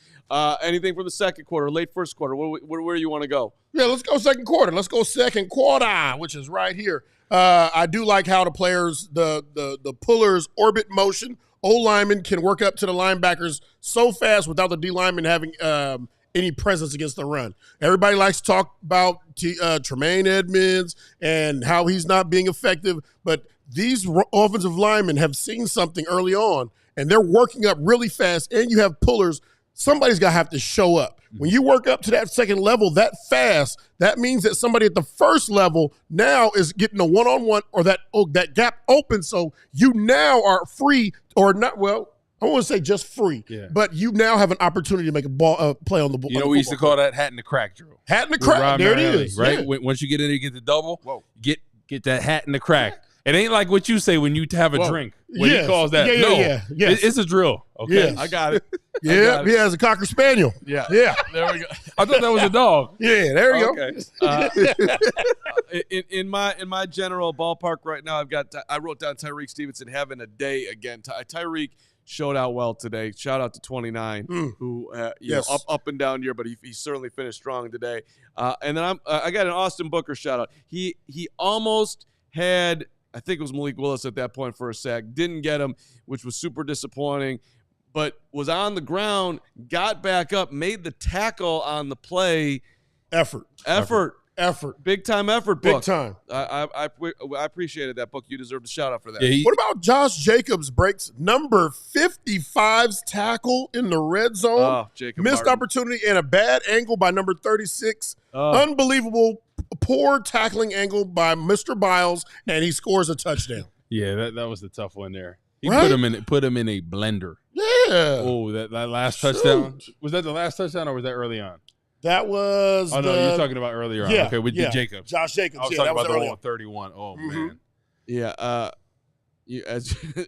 Anything from the second quarter, late first quarter? Where do you want to go? Yeah, let's go second quarter. Let's go second quarter, which is right here. I do like how the players, the pullers orbit motion. O-linemen can work up to the linebackers so fast without the D lineman having any presence against the run. Everybody likes to talk about Tremaine Edmonds and how he's not being effective, but these offensive linemen have seen something early on, and they're working up really fast, and you have pullers. Somebody's got to have to show up. When you work up to that second level that fast, that means that somebody at the first level now is getting a one-on-one or that gap open, so you now are free or not. Well, I don't want to say just free, but you now have an opportunity to make a play on the ball. We used to call that hat in the crack drill. Hat in the crack. There it is. Right? Yeah. Once you get in there, you get the double. Get that hat in the crack. It ain't like what you say when you have a drink. When he calls that. It's a drill. Okay. Yes. I got it. It's a Cocker Spaniel. Yeah. There we go. I thought that was a dog. Yeah, there you go. In my general ballpark right now, I wrote down Tyreek Stevenson having a day again. Tyreek showed out well today. Shout out to 29, who up and down year, but he certainly finished strong today. And then I got an Austin Booker shout out. He almost had, I think it was Malik Willis at that point for a sack. Didn't get him, which was super disappointing, but was on the ground, got back up, made the tackle on the play. Effort. Big time effort, Book. Big time. I appreciated that, Book. You deserve a shout out for that. Yeah, what about Josh Jacobs breaks number 55's tackle in the red zone? Oh, Jacob Missed Martin. Opportunity and a bad angle by number 36. Unbelievable, poor tackling angle by Mr. Biles, and he scores a touchdown. Yeah, that was the tough one there. He Right? put him in a blender. Yeah. Oh, that last touchdown. Was that the last touchdown or was that early on? That was you're talking about earlier on. Yeah, Okay, with Jacobs. Josh Jacobs. I was talking about the one on 31. Oh, man. Yeah,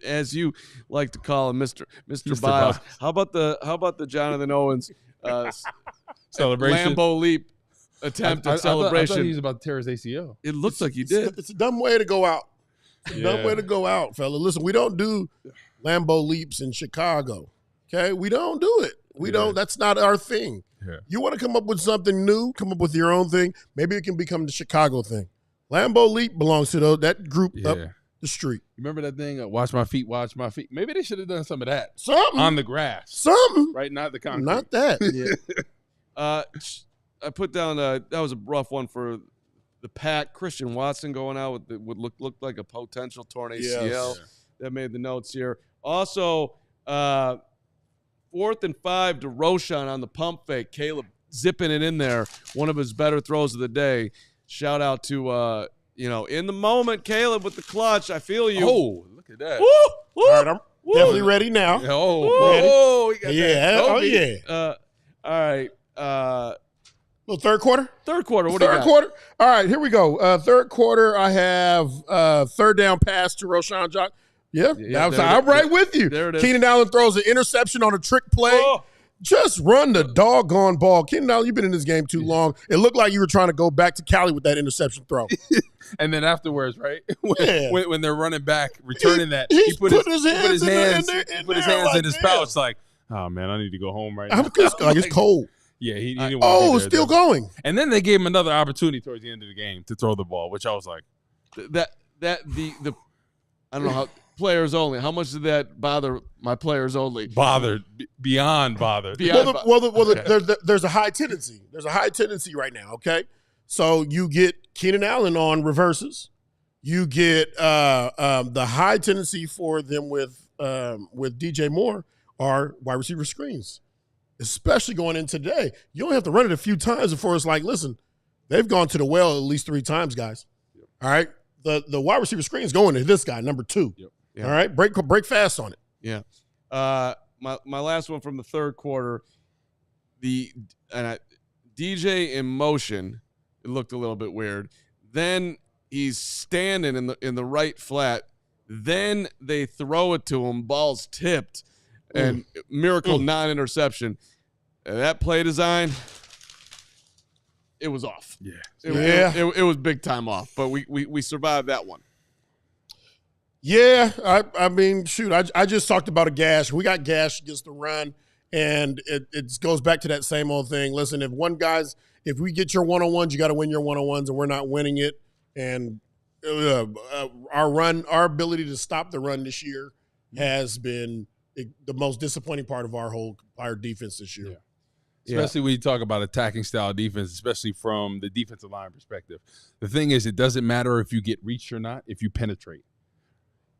as you like to call him, Mr. Biles. How about the Jonathan Owens celebration? Lambeau leap attempt at celebration? I thought he was about to tear his ACL. It looks like he did. It's a dumb way to go out. It's a dumb way to go out, fella. Listen, we don't do Lambeau leaps in Chicago. Okay, we don't do it. We don't. That's not our thing. Yeah. You want to come up with something new, come up with your own thing. Maybe it can become the Chicago thing. Lambeau leap belongs to that group up the street. Remember that thing? Watch my feet, watch my feet. Maybe they should have done some of that. Something on the grass. Something. Right, not the concrete. Not that. I put down that was a rough one for the Pack. Christian Watson going out with would look like a potential torn ACL. Yes. That made the notes here. Also, 4th and 5 to Roshan on the pump fake. Caleb zipping it in there. One of his better throws of the day. Shout out to in the moment, Caleb with the clutch. I feel you. Oh, look at that. Woo, woo, All right, I'm definitely ready now. Oh, we got Yeah. that. Oh, yeah. All right. Little third quarter? Third quarter. What do you got? Third quarter? All right, here we go. Third quarter, I have third down pass to Roshan Jock. I'm right with you. There it is. Keenan Allen throws an interception on a trick play. Oh. Just run the doggone ball. Keenan Allen, you've been in this game too long. It looked like you were trying to go back to Cali with that interception throw. And then afterwards, right? Yeah. when they're running back, returning that, he put his hands in his damn. pouch like, oh, man, I need to go home right now. I'm just like, it's cold. Yeah, he didn't want to be it's there, still though. going. And then they gave him another opportunity towards the end of the game to throw the ball, which I was like, The I don't know how players only. How much did that bother my players only? bothered, beyond bothered. There's a high tendency. There's a high tendency right now, okay? So you get Keenan Allen on reverses. You get the high tendency for them with DJ Moore are wide receiver screens, especially going in today. You only have to run it a few times before it's like, listen, they've gone to the well at least 3 times, guys. Yep. All right? The wide receiver screen is going to this guy, number 2. Yep. Yeah. All right? Break fast on it. Yeah. My last one from the third quarter, DJ in motion, it looked a little bit weird. Then he's standing in the right flat. Then they throw it to him, ball's tipped, and miracle non-interception. And that play design, it was off. Yeah. It was big time off, but we survived that one. Yeah, I mean, shoot, I just talked about a gash. We got gash against the run, and it goes back to that same old thing. Listen, if we get your one-on-ones, you got to win your one-on-ones, and we're not winning it. And our ability to stop the run this year has been the most disappointing part of our defense this year. Yeah. Especially when you talk about attacking style defense, especially from the defensive line perspective. The thing is, it doesn't matter if you get reached or not, if you penetrate.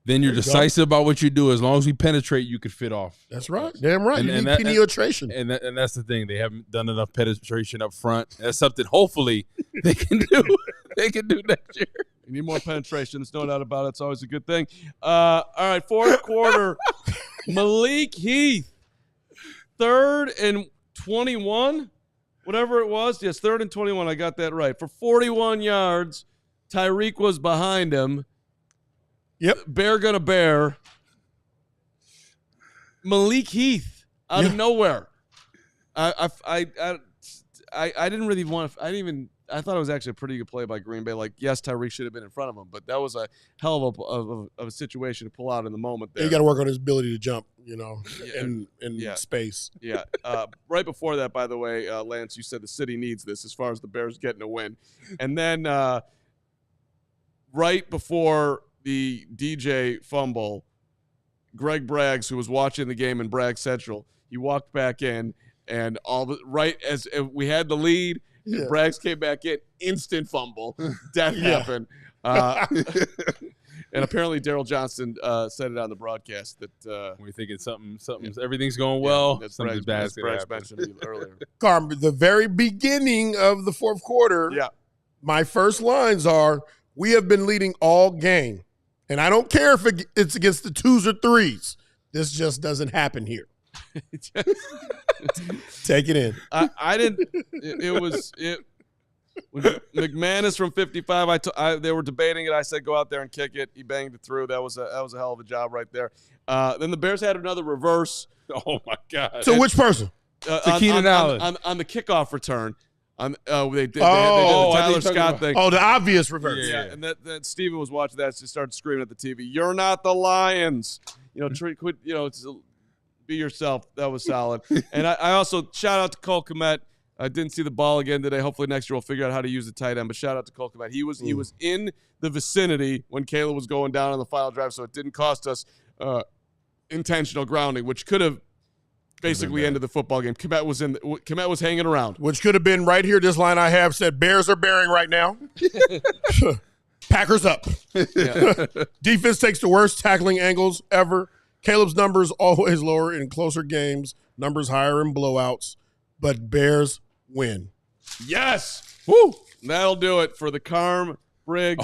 Then you're decisive about what you do. As long as we penetrate, you could fit off. That's right. Damn right. You need penetration. And that's the thing. They haven't done enough penetration up front. That's something hopefully they can do. They can do next year. You need more penetration. There's no doubt about it. It's always a good thing. All right, fourth quarter. Malik Heath, 3rd and 21, whatever it was. Yes, 3rd and 21. I got that right. For 41 yards, Tyreek was behind him. Yep. Bear gonna bear. Malik Heath out of nowhere. I didn't really want to. I thought it was actually a pretty good play by Green Bay. Like, yes, Tyreek should have been in front of him, but that was a hell of a situation to pull out in the moment there. You got to work on his ability to jump, in space. Yeah. Right before that, by the way, Lance, you said the city needs this as far as the Bears getting a win. And then right before the DJ fumble, Greg Braggs, who was watching the game in Bragg Central, he walked back in, and right as we had the lead, Braggs came back in, instant fumble. That happened. And apparently Daryl Johnson said it on the broadcast that we're thinking everything's going well. That's something bad's going to happen. mentioned earlier. Carmen, the very beginning of the fourth quarter, my first lines are, we have been leading all game. And I don't care if it's against the 2s or 3s. This just doesn't happen here. Take it in. I didn't. When McManus from 55, they were debating it. I said, go out there and kick it. He banged it through. That was a hell of a job right there. Then the Bears had another reverse. Oh my God! To which person? To Keenan Allen on the kickoff return. They did the Tyler Scott thing. Oh, the obvious reverse. Yeah. And that Steven was watching that, just started screaming at the TV. You're not the Lions. Quit. Be yourself. That was solid. And I also shout out to Cole Kmet. I didn't see the ball again today. Hopefully next year we'll figure out how to use the tight end. But shout out to Cole Kmet. He was in the vicinity when Kayla was going down on the final drive, so it didn't cost us intentional grounding, which could have basically ended the football game. Kmet was hanging around. Which could have been right here. This line I have said, Bears are bearing right now. Packers up. Defense takes the worst tackling angles ever. Caleb's numbers always lower in closer games. Numbers higher in blowouts. But Bears win. Yes. Woo. That'll do it for the Carm Briggs.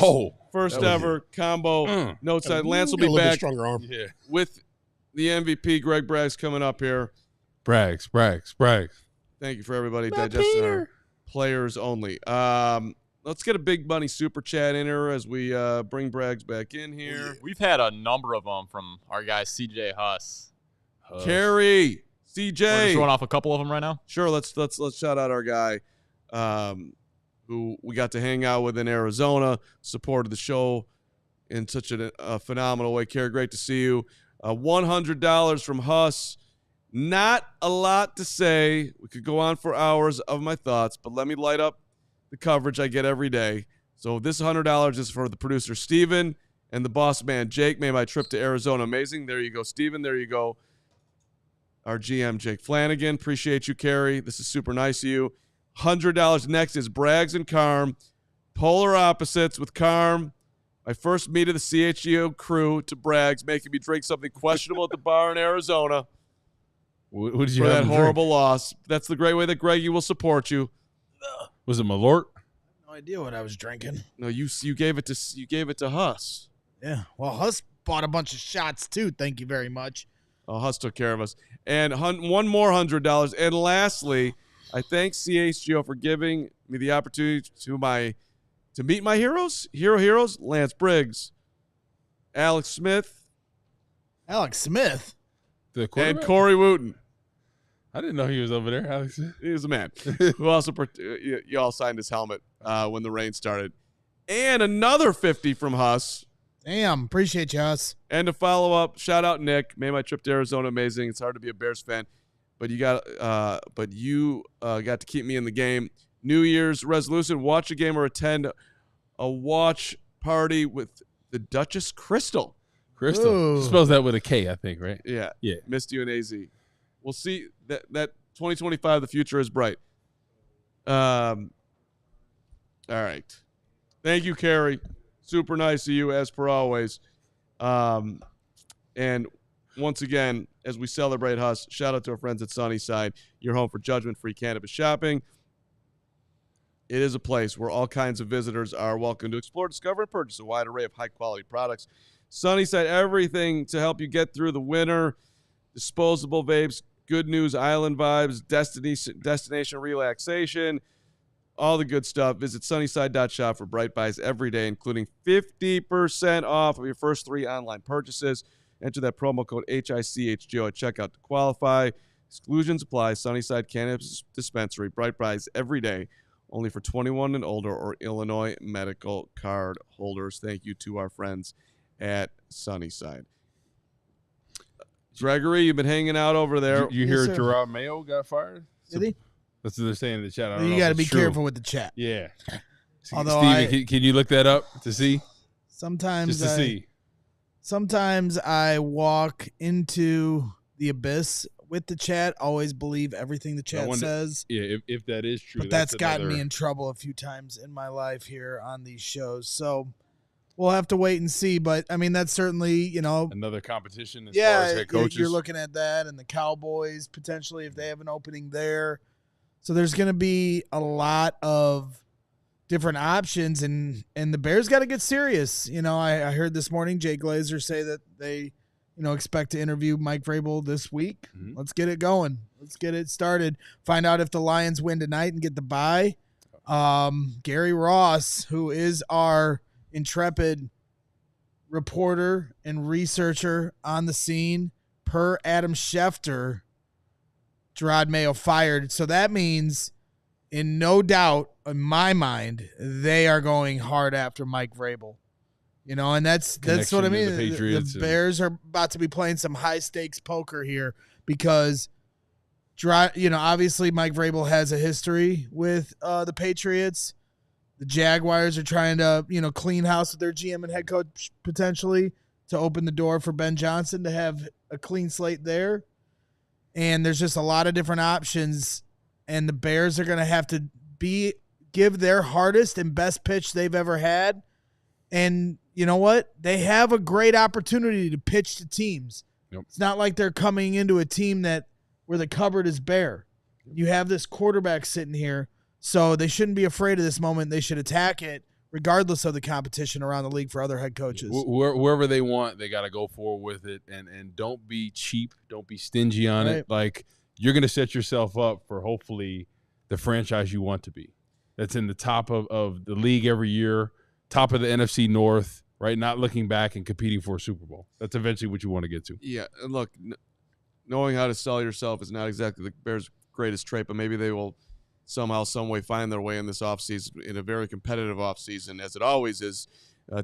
First ever combo note side. Lance will be back stronger arm. with the MVP, Greg Braggs, coming up here. Braggs. Thank you for everybody digesting our players only. Let's get a big money super chat in here as we bring Braggs back in here. We've had a number of them from our guy CJ Huss. Carrie, CJ. Just run off a couple of them right now. Sure, let's shout out our guy who we got to hang out with in Arizona, supported the show in such a phenomenal way. Carrie, great to see you. $100 from Huss. Not a lot to say. We could go on for hours of my thoughts, but let me light up the coverage I get every day. So this $100 is for the producer, Steven, and the boss man, Jake. Made my trip to Arizona amazing. There you go, Steven. There you go. Our GM, Jake Flanagan. Appreciate you, Carrie. This is super nice of you. $100 next is Braggs and Carm. Polar opposites with Carm. My first meet of the CHGO crew to Braggs, making me drink something questionable at the bar in Arizona. What did you for have that horrible loss? That's the great way that Greggy will support you. Was it Malort? No idea what I was drinking. No, you gave it to Huss. Yeah. Well, Huss bought a bunch of shots too. Thank you very much. Oh, Huss took care of us. And one more $100. And lastly, I thank CHGO for giving me the opportunity to meet my heroes. Heroes, Lance Briggs, Alex Smith, The and Corey Wootton. I didn't know he was over there, Alex. He was a man. Who also you all signed his helmet when the rain started. And another 50 from Huss. Damn, appreciate you, Huss. And to follow up, shout out Nick. Made my trip to Arizona amazing. It's hard to be a Bears fan, but you got to keep me in the game. New Year's resolution: watch a game or attend a watch party with the Duchess Crystal. Crystal. She spells that with a K, I think, right? Yeah. Yeah. Missed you in AZ. We'll see that 2025. The future is bright. All right. Thank you, Carrie. Super nice of you, as per always. And once again, as we celebrate Huss, shout out to our friends at Sunnyside, your home for judgment-free cannabis shopping. It is a place where all kinds of visitors are welcome to explore, discover, and purchase a wide array of high-quality products. Sunnyside, everything to help you get through the winter. Disposable vapes, good news, island vibes, destination relaxation, all the good stuff. Visit sunnyside.shop for bright buys every day, including 50% off of your first 3 online purchases. Enter that promo code HICHGO at checkout to qualify. Exclusions apply. Sunnyside Cannabis Dispensary. Bright buys every day, only for 21 and older or Illinois medical card holders. Thank you to our friends at Sunnyside. Gregory, you've been hanging out over there. You hear Gerard Mayo got fired? Did he? That's what they're saying in the chat. I don't know You got to if be it's true. careful with the chat. Yeah. Although Steven, can you look that up to see? Sometimes Just to see. Sometimes I walk into the abyss with the chat. Always believe everything the chat says. Yeah, if that is true. But that's gotten me in trouble a few times in my life here on these shows. So we'll have to wait and see. But, I mean, that's certainly, another competition as far as head coaches. You're looking at that, and the Cowboys potentially if they have an opening there. So there's going to be a lot of different options, and the Bears got to get serious. I heard this morning Jay Glazer say that they, expect to interview Mike Vrabel this week. Mm-hmm. Let's get it going. Let's get it started. Find out if the Lions win tonight and get the bye. Gary Ross, who is our intrepid reporter and researcher on the scene, per Adam Schefter, Gerard Mayo fired. So that means, in no doubt, in my mind, they are going hard after Mike Vrabel. And that's what I mean. The Bears are about to be playing some high-stakes poker here because, obviously Mike Vrabel has a history with the Patriots. The Jaguars are trying to, clean house with their GM and head coach potentially to open the door for Ben Johnson to have a clean slate there. And there's just a lot of different options, and the Bears are going to have to give their hardest and best pitch they've ever had. And you know what? They have a great opportunity to pitch to teams. Yep. It's not like they're coming into a team where the cupboard is bare. You have this quarterback sitting here, so they shouldn't be afraid of this moment. They should attack it regardless of the competition around the league for other head coaches. Wherever they want, they got to go forward with it, and don't be cheap, don't be stingy on it. Like, you're going to set yourself up for hopefully the franchise you want to be. That's in the top of the league every year, top of the NFC North, right? Not looking back and competing for a Super Bowl. That's eventually what you want to get to. Yeah, and look, knowing how to sell yourself is not exactly the Bears' greatest trait, but maybe they will somehow, some way find their way in this offseason, in a very competitive offseason, as it always is,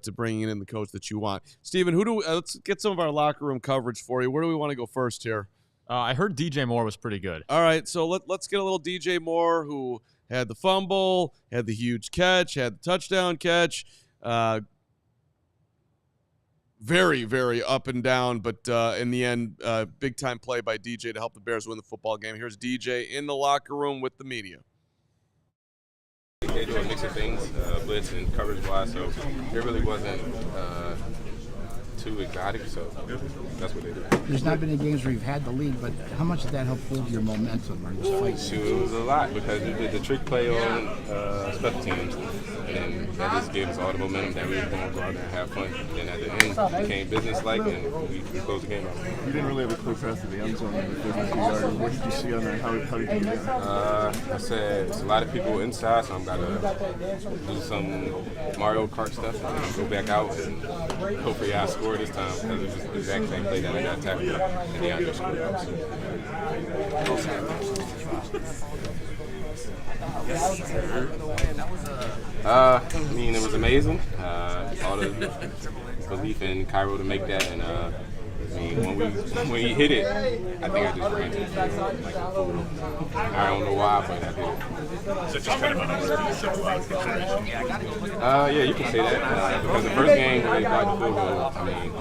to bringing in the coach that you want. Steven, let's get some of our locker room coverage for you. Where do we want to go first here? I heard DJ Moore was pretty good. All right, so let's get a little DJ Moore, who had the fumble, had the huge catch, had the touchdown catch. Very, very up and down, but in the end, big-time play by DJ to help the Bears win the football game. Here's DJ in the locker room with the media. They do a mix of things, blitz and coverage-wise, so it really wasn't too exotic, so that's what they did. There's not been any games where you've had the lead, but how much did that help build your momentum or just fight? Shoot, it was a lot because we did the trick play on special teams, and that just gave us all the momentum that we were going to go out there and have fun. And at the end, it became business-like, and we closed the game out. You didn't really have a clear path to the end zone in the 52-yarder. What did you see on that? How did you do that? I said there's a lot of people inside, so I'm going to do some Mario Kart stuff and then go back out and hopefully I score this time because it was just the exact same play that I got tackled and the other scored. I mean, it was amazing. All the belief in Cairo to make that, and I mean, when he hit it, I think I just ran to the field like a fool. I don't know why, but I did. So just kind of an unacceptable situation. Yeah, you can say that because the first game where they got the field goal, I mean,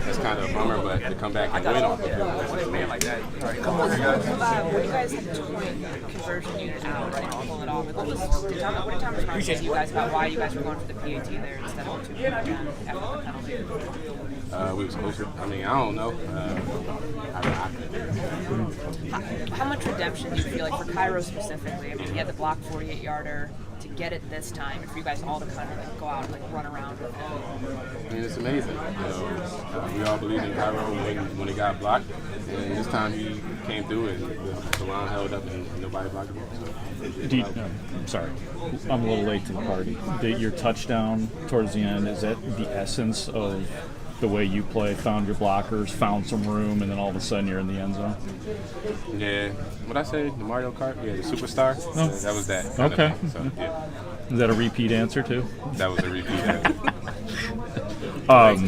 that's kind of a bummer, but to come back and win off the field goal, that's amazing. When you guys had the two-point conversion unit out, right, to pull it off, what did Tom explain to you guys about why you guys were going for the PAT there instead of a two-point again after the penalty? We were supposed to. I mean, I don't know. How much redemption do you feel like for Cairo specifically? I mean, he had the block 48-yarder to get it this time, and for you guys all to kind of like go out and like run around with it. I mean, it's amazing. You know, we all believed in Cairo when it got blocked, and this time he came through and the line held up and nobody blocked the ball. So. I'm sorry, I'm a little late to the party. Your touchdown towards the end, is that the essence of the way you play? Found your blockers, found some room, and then all of a sudden you're in the end zone? Yeah. What I say? The Mario Kart? Yeah, the superstar? Oh. That was that. Okay. So, yeah. Is that a repeat answer, too? That was a repeat answer. Thank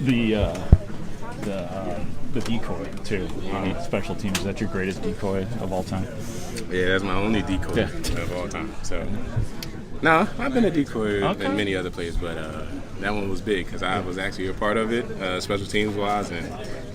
you. The decoy, too. Any special teams, is that your greatest decoy of all time? Yeah, that's my only decoy of all time. So, no, I've been a decoy in many other plays, but that one was big because I was actually a part of it, special teams wise, and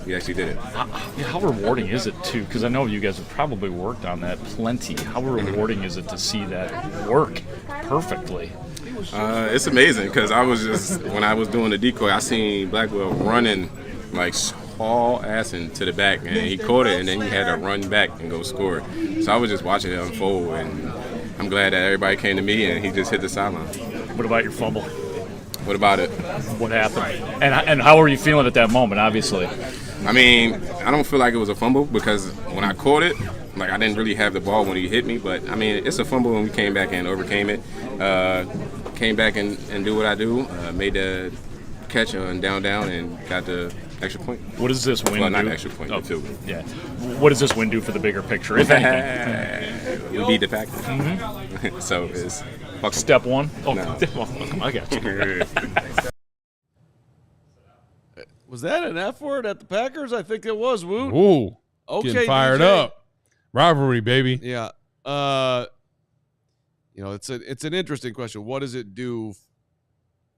we actually did it. How rewarding is it too? Because I know you guys have probably worked on that plenty. How rewarding is it to see that work perfectly? It's amazing because I was just when I was doing the decoy, I seen Blackwell running like haul ass into the back, and he caught it, and then he had to run back and go score. So I was just watching it unfold, and I'm glad that everybody came to me, and he just hit the sideline. What about your fumble? What about it? What happened? And how were you feeling at that moment, obviously? I mean, I don't feel like it was a fumble because when I caught it, like I didn't really have the ball when he hit me. But, I mean, it's a fumble and we came back and overcame it. Came back and do what I do. Made the catch and down and got the extra point. What does this win do? Not the extra point, the field goal. Yeah. What does this win do for the bigger picture, if anything? We beat the Packers. Mm-hmm. So it's step one? Oh, no. I got you. Was that an F word at the Packers? I think it was, Woot. Ooh. Okay, getting fired DJ. up. Rivalry, baby. Yeah. You know, it's an interesting question. What does it do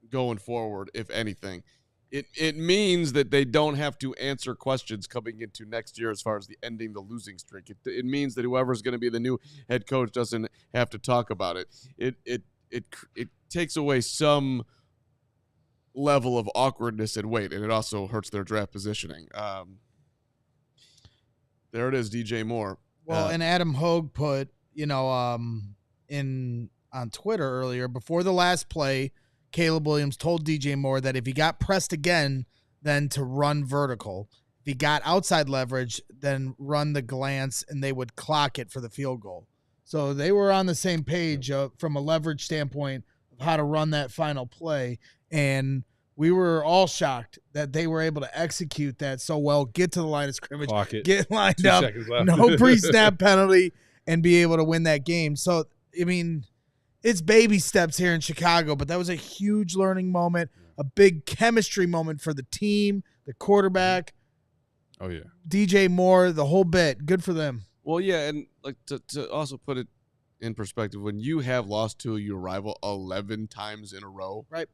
going forward, if anything? It means that they don't have to answer questions coming into next year as far as the ending the losing streak. It means that whoever's going to be the new head coach doesn't have to talk about it. It takes away some level of awkwardness and weight, and it also hurts their draft positioning. There it is, DJ Moore. Well, and Adam Hoge put, in on Twitter earlier. Before the last play, Caleb Williams told DJ Moore that if he got pressed again, then to run vertical. If he got outside leverage, then run the glance, and they would clock it for the field goal. So they were on the same page from a leverage standpoint of how to run that final play, and we were all shocked that they were able to execute that so well, get to the line of scrimmage, get lined 2 up, seconds left. no pre-snap penalty, and be able to win that game. So, I mean, it's baby steps here in Chicago, but that was a huge learning moment, a big chemistry moment for the team, the quarterback. Oh, yeah. DJ Moore, the whole bit. Good for them. Well, yeah, and like to also put it in perspective, when you have lost to your rival 11 times in a row, right?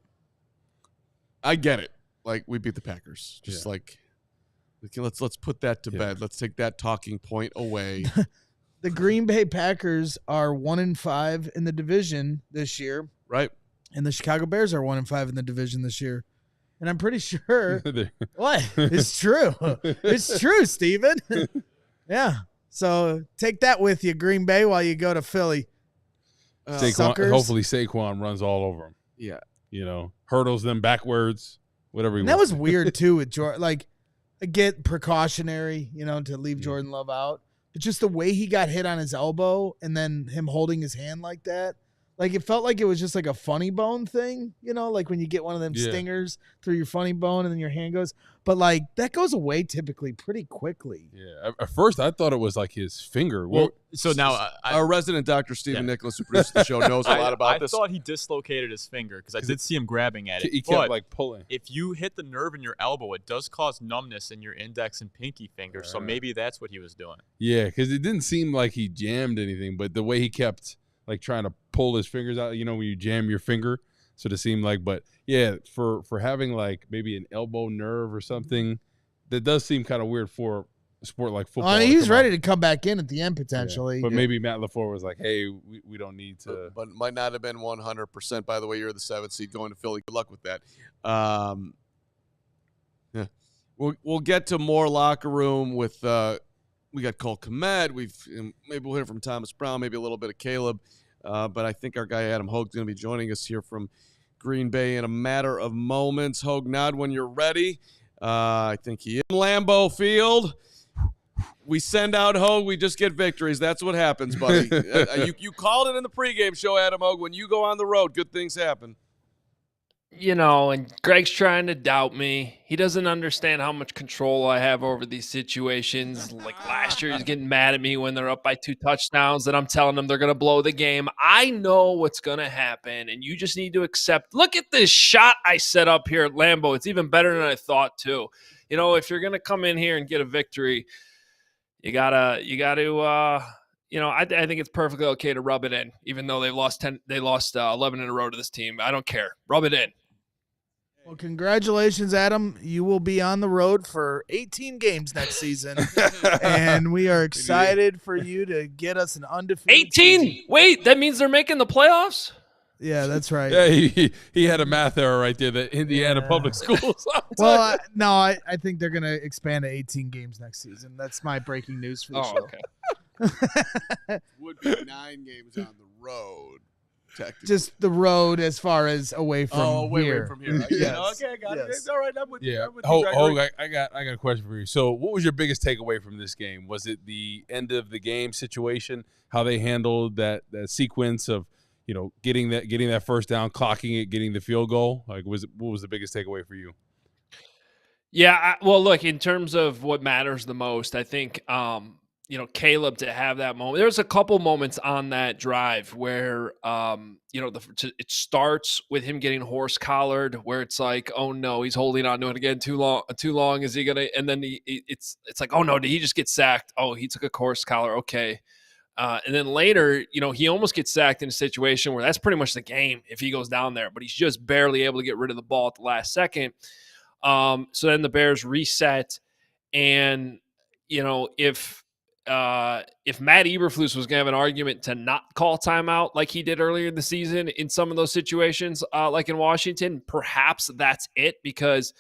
I get it. Like, we beat the Packers. Just like, okay, let's put that to bed. Let's take that talking point away. The Green Bay Packers are 1-5 in the division this year. Right. And the Chicago Bears are 1-5 in the division this year. And I'm pretty sure what? It's true. It's true, Steven. Yeah. So take that with you, Green Bay, while you go to Philly. Hopefully Saquon runs all over them. Yeah. You know, hurdles them backwards, whatever he wants. That was weird, too, with Jordan. Like, I get precautionary, you know, to leave Jordan Love out. But just the way he got hit on his elbow and then him holding his hand like that, like it felt like it was just like a funny bone thing, you know, like when you get one of them stingers through your funny bone and then your hand goes. But like that goes away typically pretty quickly. Yeah. At first, I thought it was like his finger. Well, so now our resident doctor, Stephen Nicholas, who produces the show, knows a lot about this. I thought he dislocated his finger because I did see him grabbing at it. He kept like pulling. If you hit the nerve in your elbow, it does cause numbness in your index and pinky fingers. So maybe that's what he was doing. Yeah, because it didn't seem like he jammed anything, but the way he kept like trying to pull his fingers out, you know, when you jam your finger. So it seemed like, but yeah, for having like maybe an elbow nerve or something, that does seem kind of weird for a sport like football. He's ready to come back in at the end potentially. Yeah. But maybe Matt LaFleur was like, hey, we don't need to. But it might not have been 100%. By the way, you're the 7th seed going to Philly. Good luck with that. Yeah. We'll get to more locker room with we got Cole Kmet. Maybe we'll hear from Thomas Brown, maybe a little bit of Caleb. But I think our guy Adam Hoge is going to be joining us here from Green Bay in a matter of moments. Hoge, nod when you're ready. I think he is in Lambeau Field. We send out Hoge. We just get victories. That's what happens, buddy. You called it in the pregame show, Adam Hoge. When you go on the road, good things happen. You know, and Greg's trying to doubt me. He doesn't understand how much control I have over these situations. Like last year, he's getting mad at me when they're up by 2 touchdowns, and I'm telling them they're going to blow the game. I know what's going to happen, and you just need to accept. Look at this shot I set up here at Lambeau. It's even better than I thought, too. You know, if you're going to come in here and get a victory, you gotta. You know, I think it's perfectly okay to rub it in, even though they lost 11 in a row to this team. I don't care. Rub it in. Well, congratulations, Adam. You will be on the road for 18 games next season, and we are excited for you to get us an undefeated 18? season. Wait, that means they're making the playoffs? Yeah, that's right. Yeah, he had a math error right there, the Indiana Public Schools. Well, no, I think they're going to expand to 18 games next season. That's my breaking news for the show. Okay. Would be 9 games on the road. Just the road as far as away from here. Away from here. Right? Yes. Okay, I got it. Yes. It's all right. I'm with you. Hoge, I got a question for you. So, what was your biggest takeaway from this game? Was it the end of the game situation? How they handled that sequence of, you know, getting that first down, clocking it, getting the field goal? Like, what was the biggest takeaway for you? Yeah, well, look, in terms of what matters the most, I think you know, Caleb to have that moment. There's a couple moments on that drive where, you know, it starts with him getting horse collared, where it's like, oh no, he's holding on to it again too long. Is he gonna? And then it's like, oh no, did he just get sacked? Oh, he took a horse collar. Okay. And then later, you know, he almost gets sacked in a situation where that's pretty much the game if he goes down there, but he's just barely able to get rid of the ball at the last second. So then the Bears reset, and you know, if Matt Eberflus was going to have an argument to not call timeout like he did earlier in the season in some of those situations, like in Washington, perhaps that's it, because,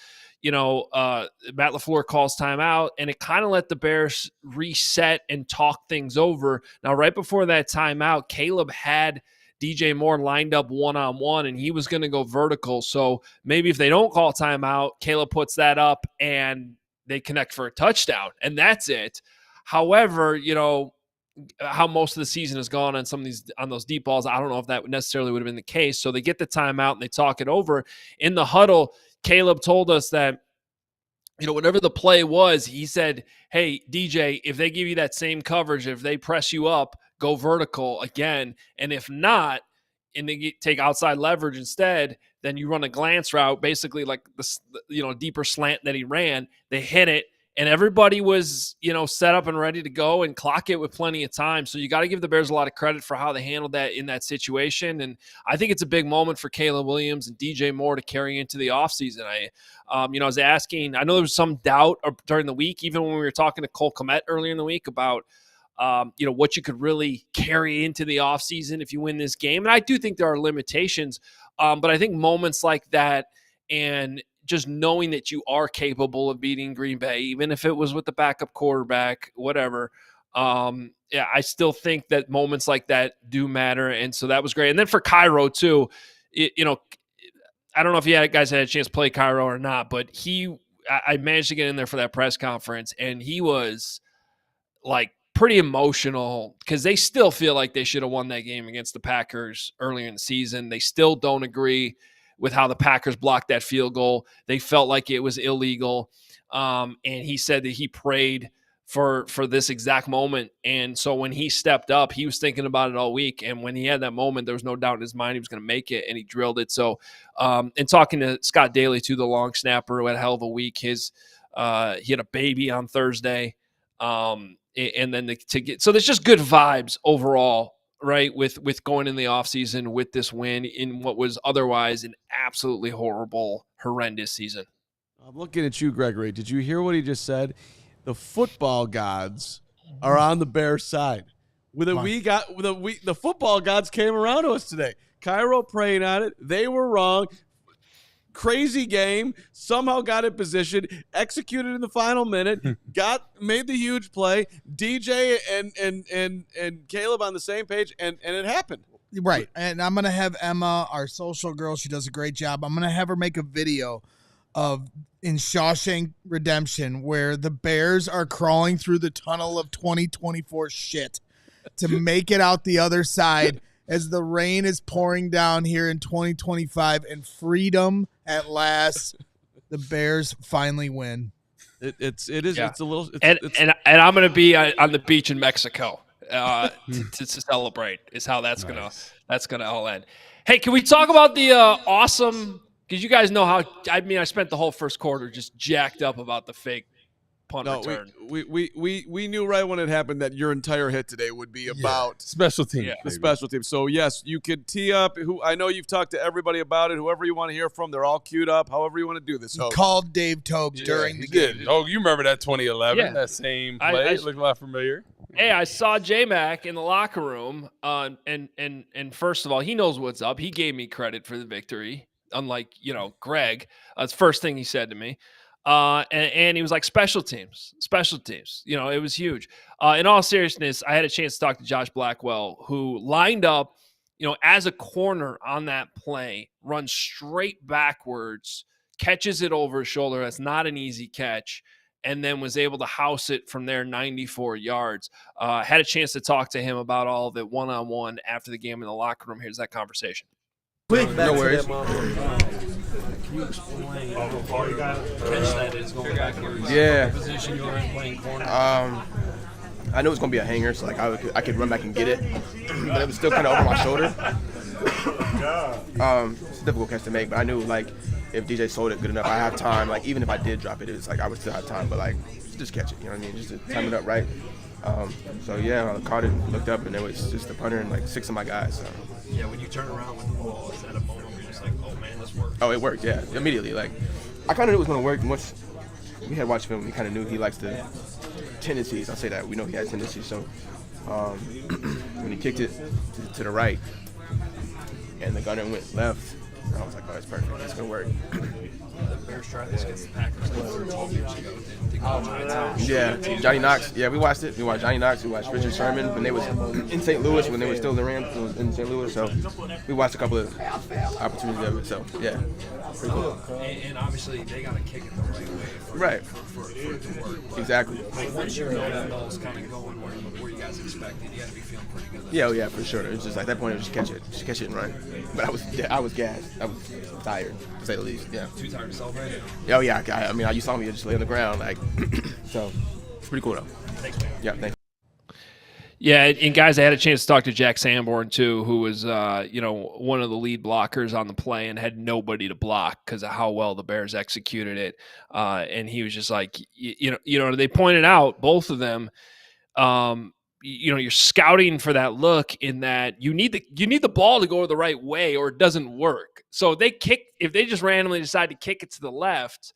you know, Matt LaFleur calls timeout, and it kind of let the Bears reset and talk things over. Now, right before that timeout, Caleb had DJ Moore lined up one-on-one, and he was going to go vertical. So maybe if they don't call timeout, Caleb puts that up, and they connect for a touchdown, and that's it. However, you know, how most of the season has gone on some of these, on those deep balls, I don't know if that necessarily would have been the case. So they get the timeout and they talk it over. In the huddle, Caleb told us that, you know, whatever the play was, he said, hey, DJ, if they give you that same coverage, if they press you up, go vertical again. And if not, and they take outside leverage instead, then you run a glance route, basically like the, you know, deeper slant that he ran. They hit it, and everybody was, you know, set up and ready to go and clock it with plenty of time. So you got to give the Bears a lot of credit for how they handled that in that situation. And I think it's a big moment for Caleb Williams and DJ Moore to carry into the offseason. You know, I was asking, I know there was some doubt during the week, even when we were talking to Cole Kmet earlier in the week about, you know, what you could really carry into the offseason if you win this game. And I do think there are limitations, but I think moments like that and just knowing that you are capable of beating Green Bay, even if it was with the backup quarterback, whatever. Yeah, I still think that moments like that do matter. And so that was great. And then for Cairo too, you know, I don't know if you guys had a chance to play Cairo or not, but I managed to get in there for that press conference, and he was like pretty emotional because they still feel like they should have won that game against the Packers earlier in the season. They still don't agree with how the Packers blocked that field goal. They felt like it was illegal. And he said that he prayed for this exact moment. And so when he stepped up, he was thinking about it all week. And when he had that moment, there was no doubt in his mind he was going to make it, and he drilled it. So, and talking to Scott Daly too, the long snapper, who had a hell of a week. He had a baby on Thursday. And then so there's just good vibes overall, right, with going in the offseason with this win in what was otherwise an absolutely horrendous season. I'm looking at you, Gregory. Did you hear what he just said? The football gods are on the Bears side. The football gods came around to us today. Cairo praying on it. They were wrong. Crazy game. Somehow got in position, executed in the final minute, made the huge play. DJ and Caleb on the same page, and it happened. Right. And I'm gonna have Emma, our social girl, she does a great job. I'm gonna have her make a video of in Shawshank Redemption where the Bears are crawling through the tunnel of 2024 shit to make it out the other side as the rain is pouring down here in 2025 and freedom at last. The Bears finally win. It's a little. And I'm going to be on the beach in Mexico to celebrate. Is how that's gonna all end. Hey, can we talk about the awesome? Because you guys know how. I mean, I spent the whole first quarter just jacked up about the fake punt return. We knew right when it happened that your entire hit today would be about special teams. The special teams. So yes, you could tee up. I know you've talked to everybody about it. Whoever you want to hear from, they're all queued up. However you want to do this. You called Dave Tobes during the game. Oh, you remember that 2011? That same play. It looked a lot familiar. Hey, I saw J-Mac in the locker room, and first of all, he knows what's up. He gave me credit for the victory, unlike Greg. That's the first thing he said to me. And he was like, special teams. It was huge. In all seriousness, I had a chance to talk to Josh Blackwell, who lined up, as a corner on that play, runs straight backwards, catches it over his shoulder. That's not an easy catch. And then was able to house it from there 94 yards. Had a chance to talk to him about all of it one-on-one after the game in the locker room. Here's that conversation. No worries. Can you explain how far you got to catch that is going backwards? Yeah. The position you were in playing corner? I knew it was going to be a hanger, so I could run back and get it. But it was still kind of over my shoulder. It's a difficult catch to make, but I knew, if DJ sold it good enough, I have time. Even if I did drop it, it's I would still have time, but, just catch it, you know what I mean? Just to time it up right. I caught it, looked up, and it was just the punter and, 6 of my guys. So. Yeah, when you turn around with the ball, is that a moment where you're just like, oh, man, this worked? Oh, it worked, yeah, immediately. I kind of knew it was going to work. Once we had watched film, we kind of knew he likes the tendencies. I'll say that. We know he has tendencies. So when he kicked it to the right and the gunner went left, I was like, oh, that's perfect. It's going to work. The Bears tried this against the Packers 12 years ago. Didn't call Johnny Knox. Yeah, Johnny Knox. Yeah, we watched it. We watched Johnny Knox. We watched Richard Sherman when they was in St. Louis, when they were still the Rams in St. Louis. So we watched a couple of opportunities of it. So yeah, pretty cool. And obviously they got to kick it the right way. Right. For it to work. Exactly. Like once you know that ball's kind of going where you guys expected, you got to be feeling pretty good. Yeah, for sure. It's just like that point, just catch it and run. But I was gassed. I was tired, to say the least. Yeah. Too tired to celebrate? Oh yeah. I mean, you saw me just lay on the ground, like. So it's pretty cool though. Thanks, man. Yeah, thanks. Yeah, and guys, I had a chance to talk to Jack Sanborn too, who was one of the lead blockers on the play and had nobody to block because of how well the Bears executed it. And he was just like, they pointed out, both of them, you're scouting for that look in that you need the ball to go the right way or it doesn't work. So if they just randomly decide to kick it to the left,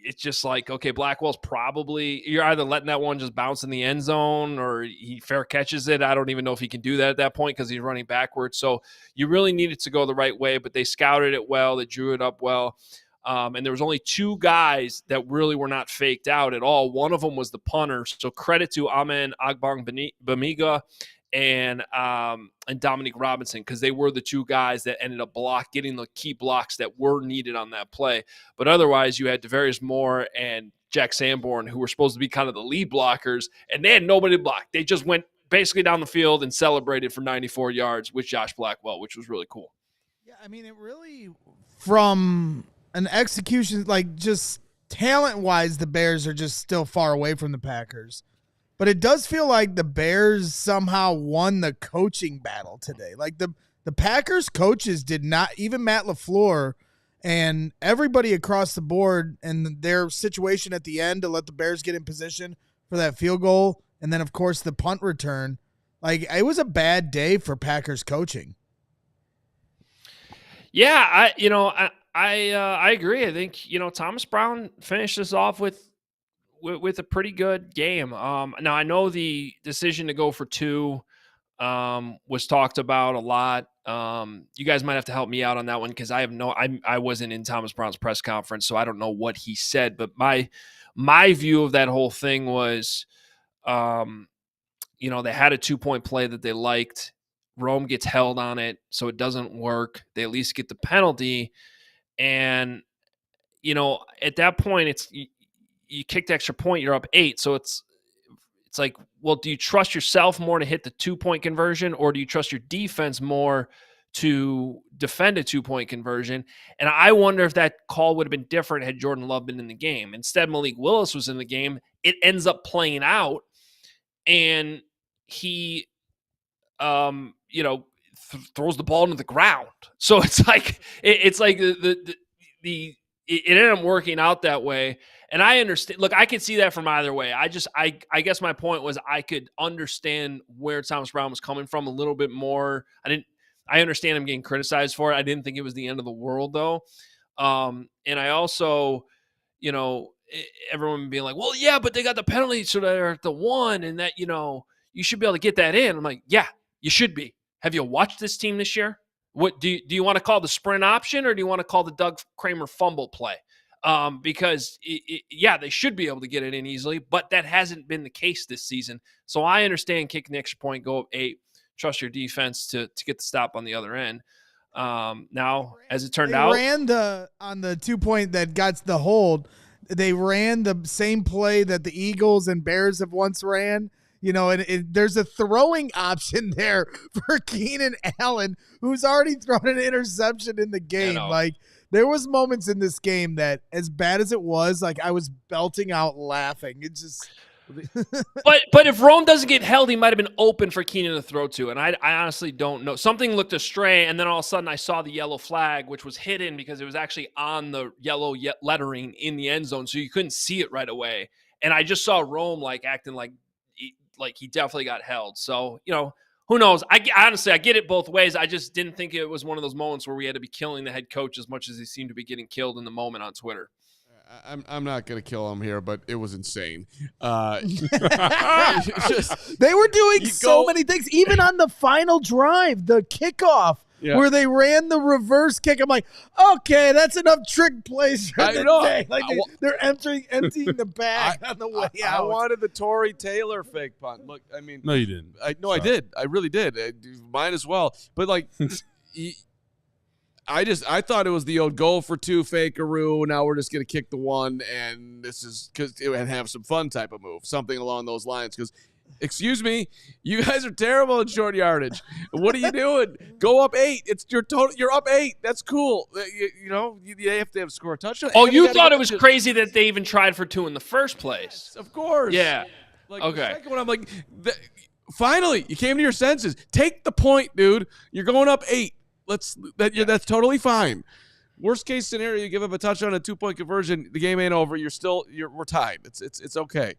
it's just like, okay, Blackwell's you're either letting that one just bounce in the end zone or he fair catches it. I don't even know if he can do that at that point because he's running backwards. So you really need it to go the right way, but they scouted it well. They drew it up well. And there was only two guys that really were not faked out at all. One of them was the punter. So credit to Amen Agbang-Bamiga and Dominique Robinson, because they were the two guys that ended up getting the key blocks that were needed on that play. But otherwise, you had DeVarius Moore and Jack Sanborn, who were supposed to be kind of the lead blockers, and they had nobody to block. They just went basically down the field and celebrated for 94 yards with Josh Blackwell, which was really cool. Yeah, I mean, it really, from an execution, like just talent-wise, the Bears are just still far away from the Packers. But it does feel like the Bears somehow won the coaching battle today. Like the Packers coaches did not, even Matt LaFleur and everybody across the board, and their situation at the end to let the Bears get in position for that field goal, and then, of course, the punt return. Like, it was a bad day for Packers coaching. Yeah, I agree. I think, Thomas Brown finished this off with a pretty good game. Now I know the decision to go for two was talked about a lot. You guys might have to help me out on that one because I wasn't in Thomas Brown's press conference, so I don't know what he said. But my view of that whole thing was, they had a 2-point play that they liked. Rome gets held on it, so it doesn't work. They at least get the penalty, and at that point, you kick the extra point, you're up 8. So it's like, well, do you trust yourself more to hit the 2-point conversion, or do you trust your defense more to defend a 2-point conversion? And I wonder if that call would have been different had Jordan Love been in the game. Instead, Malik Willis was in the game. It ends up playing out, and he, throws the ball into the ground. So it's like it ended up working out that way. And I understand. Look, I could see that from either way. I guess my point was I could understand where Thomas Brown was coming from a little bit more. I understand him getting criticized for it. I didn't think it was the end of the world, though. And I also, everyone being like, well, yeah, but they got the penalty, so they're at the 1, and that, you should be able to get that in. I'm like, yeah, you should be. Have you watched this team this year? What do you want to call the sprint option, or do you want to call the Doug Kramer fumble play? Because they should be able to get it in easily, but that hasn't been the case this season. So I understand kicking the extra point, go up 8, trust your defense to get the stop on the other end. Now, as it turned out, ran on the 2-point that got the hold. They ran the same play that the Eagles and Bears have once ran. There's a throwing option there for Keenan Allen, who's already thrown an interception in the game. Like, there was moments in this game that, as bad as it was, like, I was belting out laughing. It's just but if Rome doesn't get held, he might have been open for Keenan to throw to, and I honestly don't know. Something looked astray, and then all of a sudden I saw the yellow flag, which was hidden because it was actually on the yellow lettering in the end zone, so you couldn't see it right away. And I just saw Rome acting like he definitely got held. So, who knows? I get it both ways. I just didn't think it was one of those moments where we had to be killing the head coach as much as he seemed to be getting killed in the moment on Twitter. I'm not going to kill him here, but it was insane. They were doing so many things. Even on the final drive, the kickoff, where they ran the reverse kick. I'm like, okay, that's enough trick plays for the day. Like they're emptying the bag on the way out. I wanted the Torrey Taylor fake punt. Look, I mean, no, you didn't. I did. I really did. Mine as well. But like, I thought it was the old goal for two fakeroo. Now we're just gonna kick the one, and this is because it would have some fun type of move, something along those lines. Because, excuse me, you guys are terrible in short yardage. What are you doing? Go up 8. It's your total. You're up 8. That's cool. You have to score a touchdown. Oh, you thought it was crazy that they even tried for 2 in the first place? Of course. Yeah. Like, okay. The second one, I'm like, finally, you came to your senses. Take the point, dude. You're going up 8. That's totally fine. Worst case scenario, you give up a touchdown, a 2-point conversion. The game ain't over. We're tied. It's okay.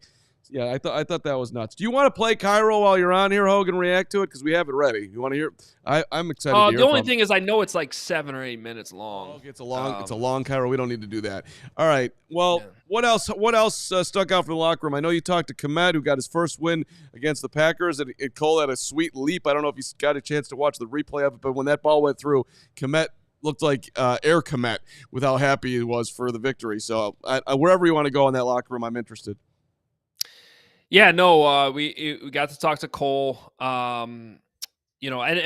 Yeah, I thought that was nuts. Do you want to play Cairo while you're on here, Hoge, and react to it? Because we have it ready. You want to hear? I'm excited to hear. The only thing is, I know it's like 7 or 8 minutes long. Okay, it's a long Cairo. We don't need to do that. All right. Well, what else? What else stuck out from the locker room? I know you talked to Komet, who got his first win against the Packers, and Cole had a sweet leap. I don't know if you got a chance to watch the replay of it, but when that ball went through, Komet looked like Air Komet with how happy he was for the victory. So wherever you want to go in that locker room, I'm interested. Yeah, no, we got to talk to Cole. And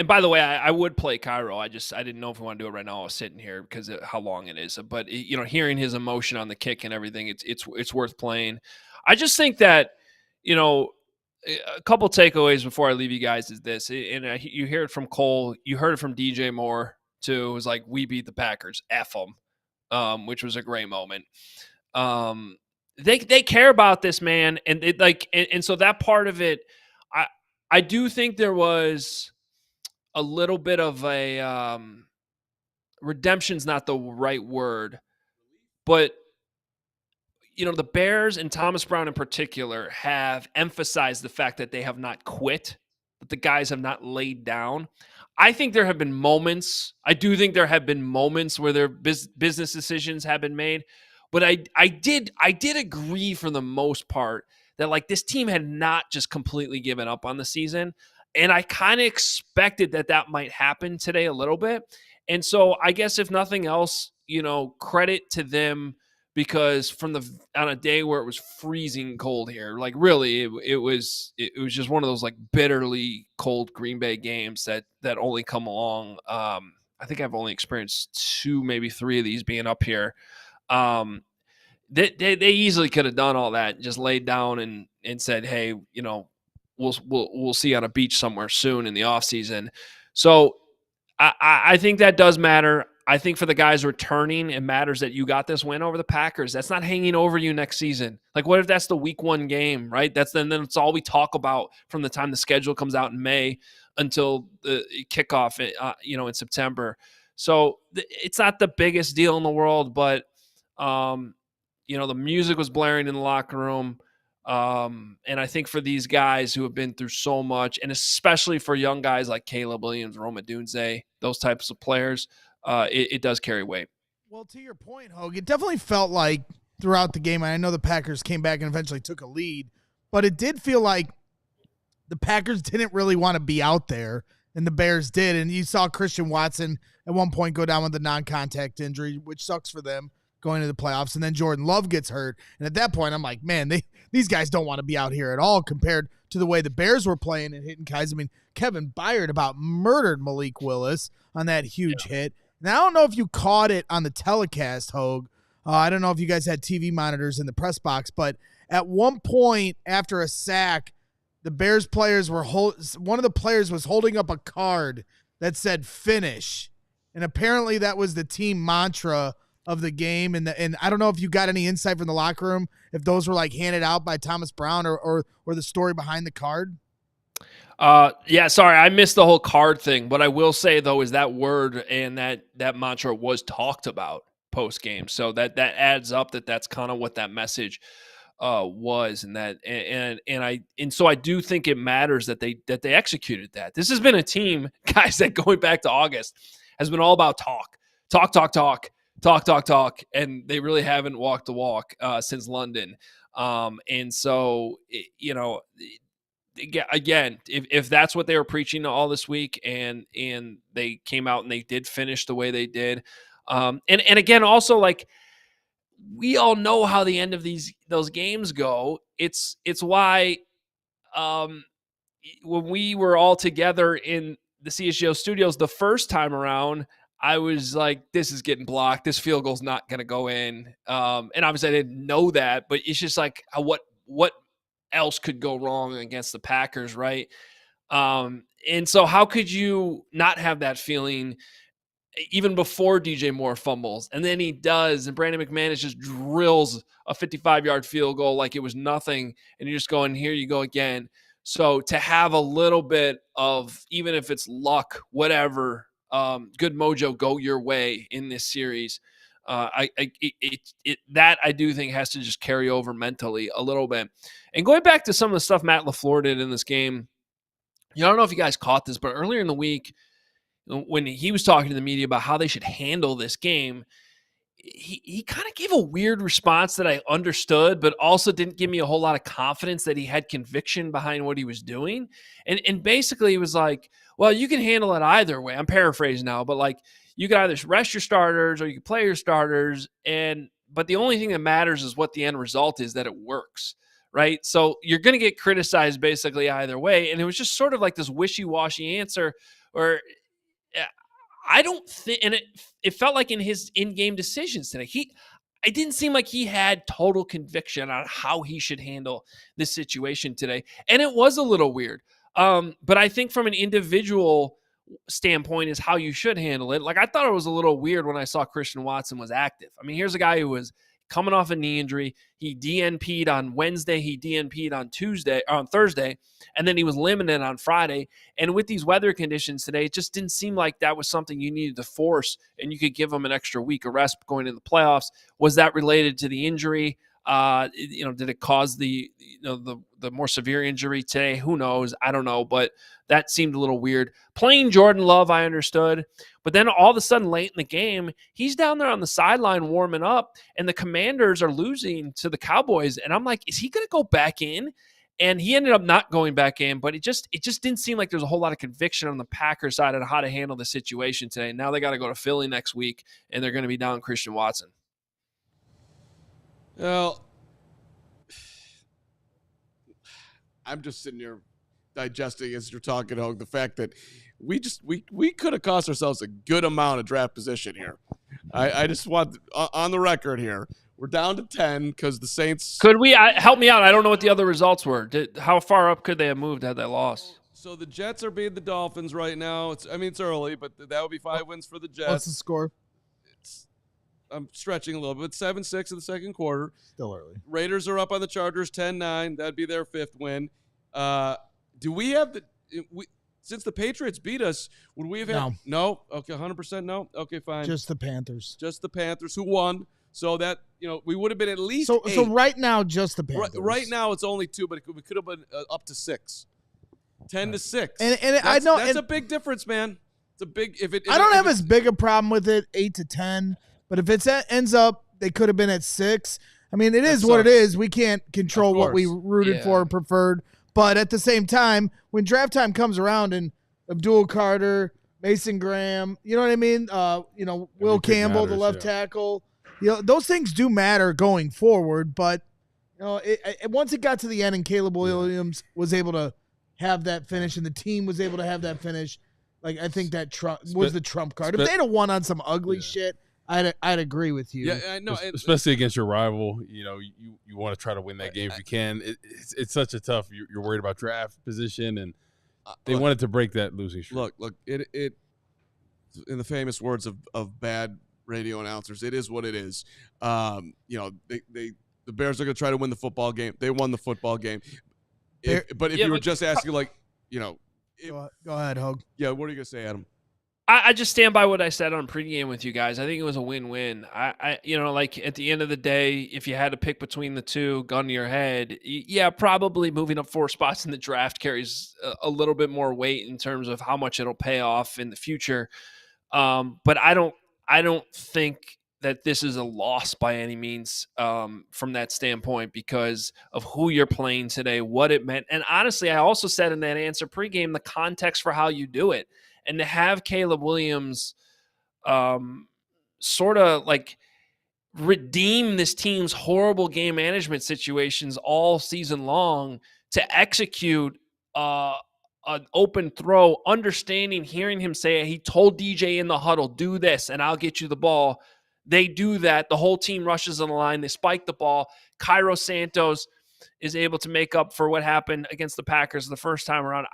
by the way, I would play Cairo. I didn't know if we want to do it right now. I was sitting here because of how long it is. But hearing his emotion on the kick and everything, it's worth playing. I just think that a couple takeaways before I leave you guys is this, and you hear it from Cole, you heard it from DJ Moore too. It was like, we beat the Packers, F them, which was a great moment. They care about this, man, and and so that part of it, I do think there was a little bit of a redemption's not the right word, but the Bears and Thomas Brown in particular have emphasized the fact that they have not quit, that the guys have not laid down. I think there have been moments. I do think there have been moments where their business decisions have been made. But I did agree for the most part that like this team had not just completely given up on the season. And I kind of expected that might happen today a little bit. And so I guess if nothing else, credit to them, because on a day where it was freezing cold here, like really it was just one of those like bitterly cold Green Bay games that only come along. I think I've only experienced 2, maybe 3 of these being up here. They easily could have done all that, just laid down and said, hey, we'll see on a beach somewhere soon in the off season. So I think that does matter. I think for the guys returning, it matters that you got this win over the Packers. That's not hanging over you next season. Like, what if that's the week 1 game, right? Then it's all we talk about from the time the schedule comes out in May until the kickoff, in September. So it's not the biggest deal in the world, but the music was blaring in the locker room. And I think for these guys who have been through so much, and especially for young guys like Caleb Williams, Rome Odunze, those types of players, it does carry weight. Well, to your point, Hoge, it definitely felt like throughout the game, and I know the Packers came back and eventually took a lead, but it did feel like the Packers didn't really want to be out there, and the Bears did. And you saw Christian Watson at one point go down with a non-contact injury, which sucks for them going to the playoffs. And then Jordan Love gets hurt. And at that point, I'm like, man, these guys don't want to be out here at all compared to the way the Bears were playing and hitting guys. I mean, Kevin Byard about murdered Malik Willis on that huge hit. Now, I don't know if you caught it on the telecast, Hoge. I don't know if you guys had TV monitors in the press box, but at one point after a sack, the Bears players were one of the players was holding up a card that said finish. And apparently that was the team mantra of the game. And I don't know if you got any insight from the locker room, if those were like handed out by Thomas Brown or the story behind the card. Yeah, sorry, I missed the whole card thing. What I will say though is that word and that mantra was talked about post game. So that adds up that's kind of what that message was, and so I do think it matters that they executed that. This has been a team, guys, that going back to August has been all about talk, and they really haven't walked the walk since London. And so again, if that's what they were preaching all this week, and they came out and they did finish the way they did, and again, also, like, we all know how the end of those games go. It's why when we were all together in the CHGO studios the first time around, I was like, this is getting blocked. This field goal's not going to go in. And obviously I didn't know that, but it's just like, what else could go wrong against the Packers, right? And so how could you not have that feeling even before DJ Moore fumbles? And then he does, and Brandon McManus just drills a 55-yard field goal like it was nothing, and you're just going, here you go again. So to have a little bit of, even if it's luck, whatever, good mojo go your way in this series, that I do think has to just carry over mentally a little bit. And going back to some of the stuff Matt LaFleur did in this game, I don't know if you guys caught this, but earlier in the week, when he was talking to the media about how they should handle this game, he kind of gave a weird response that I understood, but also didn't give me a whole lot of confidence that he had conviction behind what he was doing. And basically he was like, well, you can handle it either way. I'm paraphrasing now, but like, you can either rest your starters or you can play your starters. But the only thing that matters is what the end result is, that it works. Right. So you're going to get criticized basically either way. And it was just sort of like this wishy-washy answer, or I don't think, and it felt like in his in-game decisions today, it didn't seem like he had total conviction on how he should handle this situation today. And it was a little weird. But I think from an individual standpoint is how you should handle it. Like, I thought it was a little weird when I saw Christian Watson was active. I mean, here's a guy who was coming off a knee injury. He DNP'd on Wednesday. He DNP'd on Thursday, and then he was limited on Friday. And with these weather conditions today, it just didn't seem like that was something you needed to force, and you could give him an extra week of rest going into the playoffs. Was that related to the injury? Did it cause the more severe injury today? Who knows? I don't know, but that seemed a little weird. Playing Jordan Love, I understood, but then all of a sudden late in the game, he's down there on the sideline warming up, and the Commanders are losing to the Cowboys, and I'm like, is he going to go back in? And he ended up not going back in, but it just didn't seem like there's a whole lot of conviction on the Packers side on how to handle the situation today. Now they got to go to Philly next week, and they're going to be down Christian Watson. Well, I'm just sitting here digesting as you're talking, Hoge, the fact that we could have cost ourselves a good amount of draft position here. I just want on the record here, we're down to 10 because the Saints. Could we help me out? I don't know what the other results were. How far up could they have moved had they lost? So the Jets are beating the Dolphins right now. It's early, but that would be 5 wins for the Jets. What's the score? I'm stretching a little bit. 7-6 in the second quarter. Still early. Raiders are up on the Chargers 10-9. That'd be their 5th win. Do we have since the Patriots beat us, would we have had no? Okay, 100% no. Okay, fine. Just the Panthers. Just the Panthers who won. So that, we would have been at least so 8. So right now, just the Panthers. Right now it's only 2, but we could have been up to 6. 10-6. And I know that's a big difference, man. It's a big I don't have as big a problem with it 8-10. But if it ends up, they could have been at 6. I mean, it is what it is. We can't control what we rooted for and preferred. But at the same time, when draft time comes around and Abdul Carter, Mason Graham, you know what I mean? Will Campbell, the left tackle, those things do matter going forward. But once it got to the end and Caleb Williams was able to have that finish and the team was able to have that finish, like I think that was the trump card. If they'd have won on some ugly shit, I'd agree with you. Yeah, I know. Especially against your rival, you want to try to win that game if you can. It's such a tough. You're worried about draft position, and they wanted to break that losing streak. Look. It in the famous words of bad radio announcers, it is what it is. The Bears are going to try to win the football game. They won the football game. But if you were just asking, go ahead, Hoge. Yeah, what are you going to say, Adam? I just stand by what I said on pregame with you guys. I think it was a win-win. At the end of the day, if you had to pick between the two, gun to your head, probably moving up 4 spots in the draft carries a little bit more weight in terms of how much it'll pay off in the future. But I don't think that this is a loss by any means from that standpoint because of who you're playing today, what it meant. And honestly, I also said in that answer pregame the context for how you do it. And to have Caleb Williams sort of like redeem this team's horrible game management situations all season long to execute an open throw, understanding, hearing him say, he told DJ in the huddle, do this and I'll get you the ball. They do that. The whole team rushes on the line. They spike the ball. Cairo Santos is able to make up for what happened against the Packers the first time around.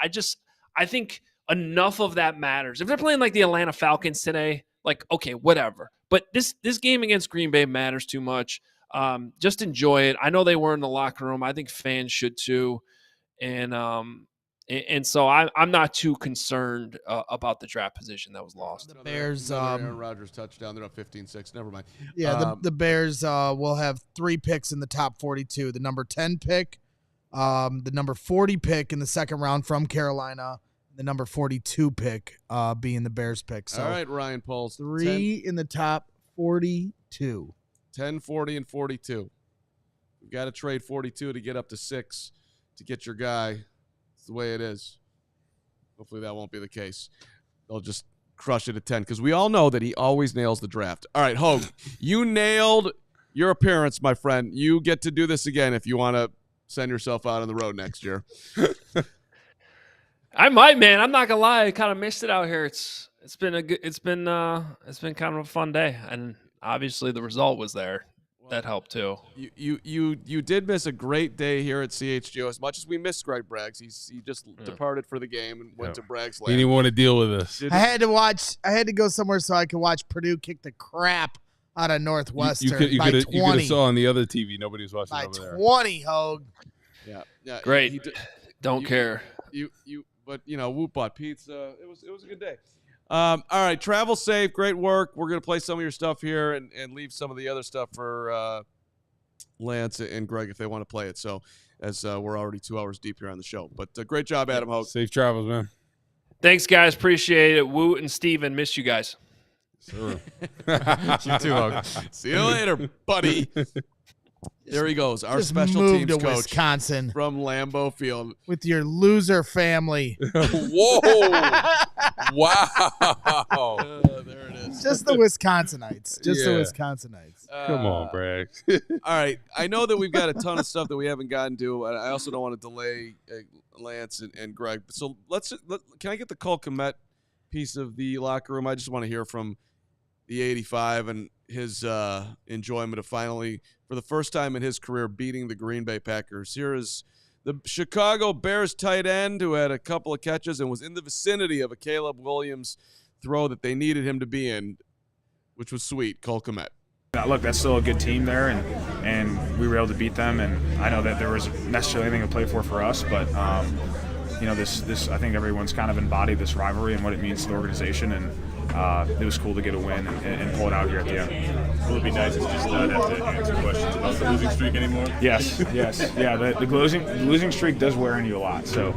I think enough of that matters. If they're playing like the Atlanta Falcons today, like, okay, whatever. But this game against Green Bay matters too much. Just enjoy it. I know they were in the locker room. I think fans should too. And so I'm not too concerned about the draft position that was lost. The Bears, Aaron Rodgers touchdown. They're up 15-6. Never mind. Yeah, the Bears will have 3 picks in the top 42. The number 10 pick, the number 40 pick in the second round from Carolina, the number 42 pick being the Bears pick. So all right, Ryan Poles. 3 in the top 42. 10, 40, and 42. We've got to trade 42 to get up to 6 to get your guy. It's the way it is. Hopefully that won't be the case. They'll just crush it at 10 because we all know that he always nails the draft. All right, Hoge, you nailed your appearance, my friend. You get to do this again if you want to send yourself out on the road next year. I might, man. I'm not gonna lie. I kind of missed it out here. It's been kind of a fun day, and obviously the result was there. That helped too. You did miss a great day here at CHGO. As much as we miss Greg Braggs, he just departed for the game and went to Braggs land. He didn't want to deal with us. I had to go somewhere so I could watch Purdue kick the crap out of Northwestern. You could have saw on the other TV. Nobody was watching by over there. 20, Hogue. Yeah. Great. Don't care. But Woot bought pizza. It was a good day. All right, travel safe. Great work. We're going to play some of your stuff here and leave some of the other stuff for Lance and Greg if they want to play it. So as we're already 2 hours deep here on the show. But great job, Adam Hogue. Safe travels, man. Thanks, guys. Appreciate it. Woot and Steven, miss you guys. Sure. You too, Hogue. See you later, buddy. There he goes, our Just special move teams to coach Wisconsin from Lambeau Field. with your loser family. Whoa. Wow. There it is. Just the Wisconsinites. The Wisconsinites. Come on, Braggs. All right. I know that we've got a ton of stuff that we haven't gotten to. And I also don't want to delay Lance and Greg. So can I get the Cole Kmet piece of the locker room? I just want to hear from the 85 and his enjoyment of finally, for the first time in his career, beating the Green Bay Packers. Here is the Chicago Bears tight end who had a couple of catches and was in the vicinity of a Caleb Williams throw that they needed him to be in, which was sweet. Cole Kmet. Look, that's still a good team there, and we were able to beat them. And I know that there wasn't necessarily anything to play for us, but this I think everyone's kind of embodied this rivalry and what it means to the organization, and it was cool to get a win and pull it out here at the end. Will it be nice to just not have to answer questions about the losing streak anymore? Yes. Yeah, the losing streak does wear on you a lot, so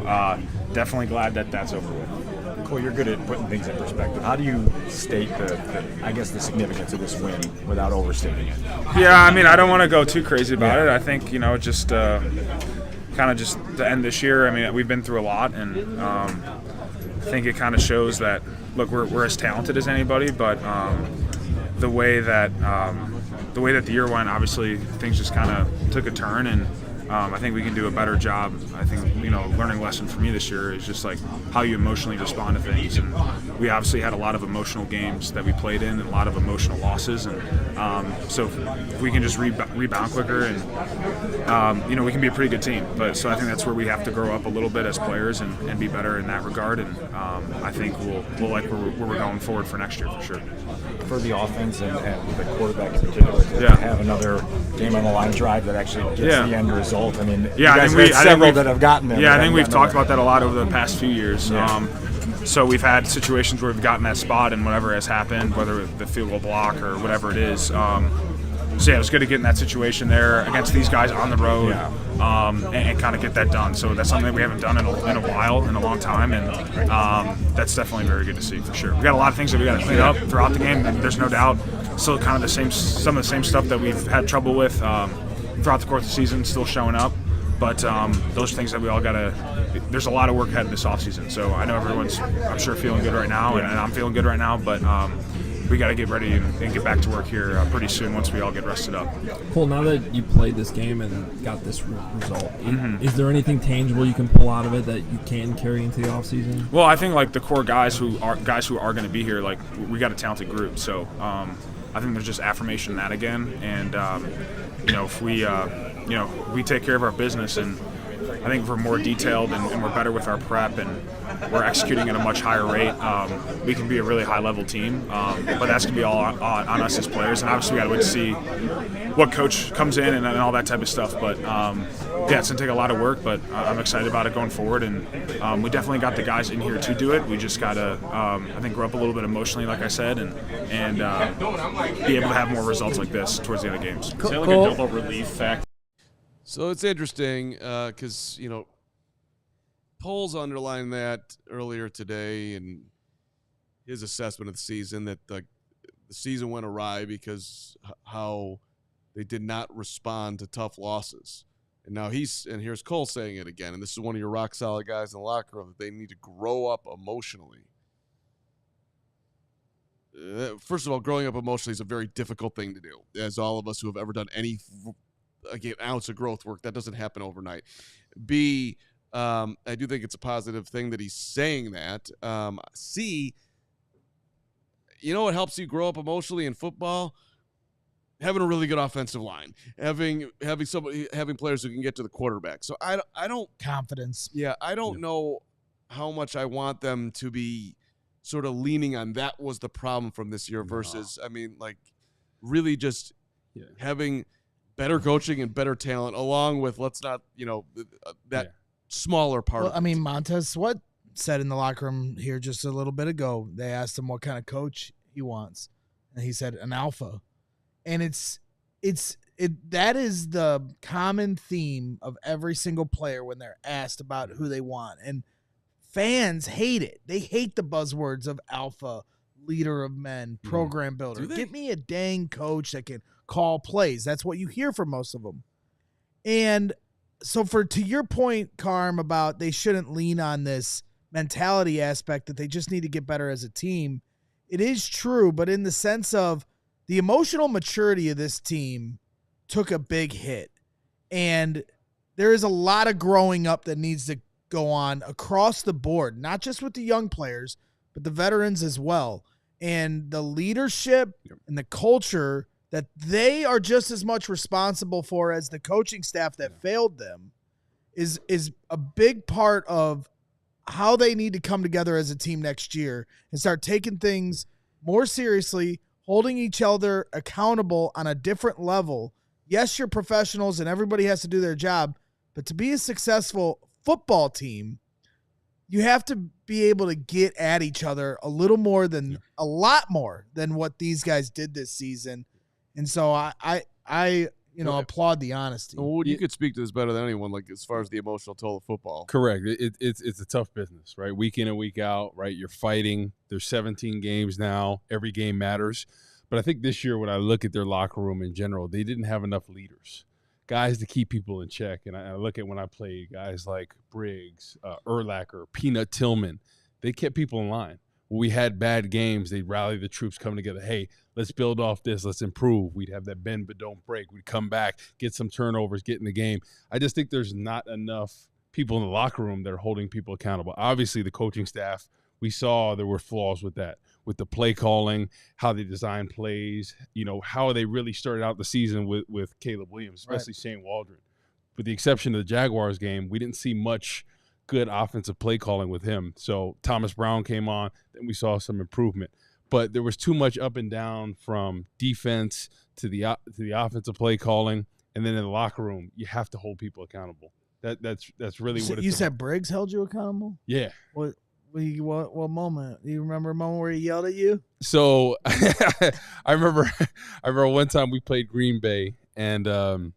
definitely glad that that's over with. Cole, you're good at putting things in perspective. How do you state the significance of this win without overstating it? Yeah, I mean, I don't want to go too crazy about it. I think, just kind of just to end this year. I mean, we've been through a lot, and I think it kind of shows that, look, we're as talented as anybody, but the way that the year went, obviously things just kind of took a turn, and I think we can do a better job. I think, learning lesson for me this year is just like how you emotionally respond to things. And we obviously had a lot of emotional games that we played in and a lot of emotional losses. And so if we can just rebound quicker and, we can be a pretty good team. So I think that's where we have to grow up a little bit as players and be better in that regard. And I think we'll like where we're going forward for next year for sure. For the offense and the quarterback in particular, to have another game on the line drive that actually gets the end result. I mean, I think several that have gotten there. Yeah, I think we've talked about that a lot over the past few years. Yeah. So we've had situations where we've gotten that spot and whatever has happened, whether the field goal block or whatever it is. So yeah, it was good to get in that situation there against these guys on the road, and kind of get that done. So that's something that we haven't done in a long time, and that's definitely very good to see for sure. We got a lot of things that we got to clean up throughout the game. There's no doubt. still kind of some of the same stuff that we've had trouble with throughout the course of the season, still showing up. But those are things that we all got to – there's a lot of work ahead of this offseason. So I know everyone's, I'm sure, feeling good right now, and I'm feeling good right now. But we got to get ready and get back to work here pretty soon once we all get rested up. Cole, now that you played this game and got this result, is there anything tangible you can pull out of it that you can carry into the offseason? Well, I think, like, the core guys who are going to be here, like, we got a talented group. So I think there's just affirmation in that again. And, if we take care of our business, and I think if we're more detailed and we're better with our prep and we're executing at a much higher rate, we can be a really high-level team. But that's going to be all on us as players. And obviously we got to wait to see what coach comes in and all that type of stuff. But, it's going to take a lot of work, but I'm excited about it going forward. And we definitely got the guys in here to do it. We just got to, I think, grow up a little bit emotionally, like I said, and be able to have more results like this towards the end of games. Is that like a double relief factor? So it's interesting because, polls underlined that earlier today and his assessment of the season that the season went awry because how they did not respond to tough losses. And now here's Cole saying it again, and this is one of your rock solid guys in the locker room, that they need to grow up emotionally. First of all, growing up emotionally is a very difficult thing to do. As all of us who have ever done any ounce of growth work, that doesn't happen overnight. B, I do think it's a positive thing that he's saying that. C, what helps you grow up emotionally in football? Having a really good offensive line, having players who can get to the quarterback. So I don't confidence. Yeah, I don't know how much I want them to be sort of leaning on that was the problem from this year versus, really just having better coaching and better talent, along with smaller part of it. Montez Sweat said in the locker room here just a little bit ago, they asked him what kind of coach he wants, and he said an alpha. And that is the common theme of every single player when they're asked about who they want. And fans hate it. They hate the buzzwords of alpha, leader of men, program builder. Get me a dang coach that can call plays. That's what you hear from most of them. And so to your point, Carm, about they shouldn't lean on this mentality aspect that they just need to get better as a team, it is true, but in the sense of the emotional maturity of this team took a big hit. And there is a lot of growing up that needs to go on across the board, not just with the young players, but the veterans as well. And the leadership and the culture that they are just as much responsible for as the coaching staff that failed them is a big part of how they need to come together as a team next year and start taking things more seriously, holding each other accountable on a different level. Yes, you're professionals and everybody has to do their job, but to be a successful football team, you have to be able to get at each other a lot more than what these guys did this season. And so I applaud the honesty. Well, you could speak to this better than anyone, like as far as the emotional toll of football. Correct. It's a tough business, right? Week in and week out, right? You're fighting. There's 17 games now. Every game matters. But I think this year, when I look at their locker room in general, they didn't have enough leaders, guys to keep people in check. And I look at when I play guys like Briggs, Urlacher, Peanut Tillman, they kept people in line. When we had bad games, they'd rally the troops, come together. Hey, let's build off this. Let's improve. We'd have that bend but don't break. We'd come back, get some turnovers, get in the game. I just think there's not enough people in the locker room that are holding people accountable. Obviously, the coaching staff, we saw there were flaws with that, with the play calling, how they design plays, how they really started out the season with Caleb Williams, especially Shane Waldron. With the exception of the Jaguars game, we didn't see much good offensive play calling with him. So Thomas Brown came on, then we saw some improvement. But there was too much up and down from defense to the offensive play calling, and then in the locker room, you have to hold people accountable. That's really what it's you said. Briggs held you accountable? Yeah. What moment? Do you remember a moment where he yelled at you? So I remember one time we played Green Bay, and the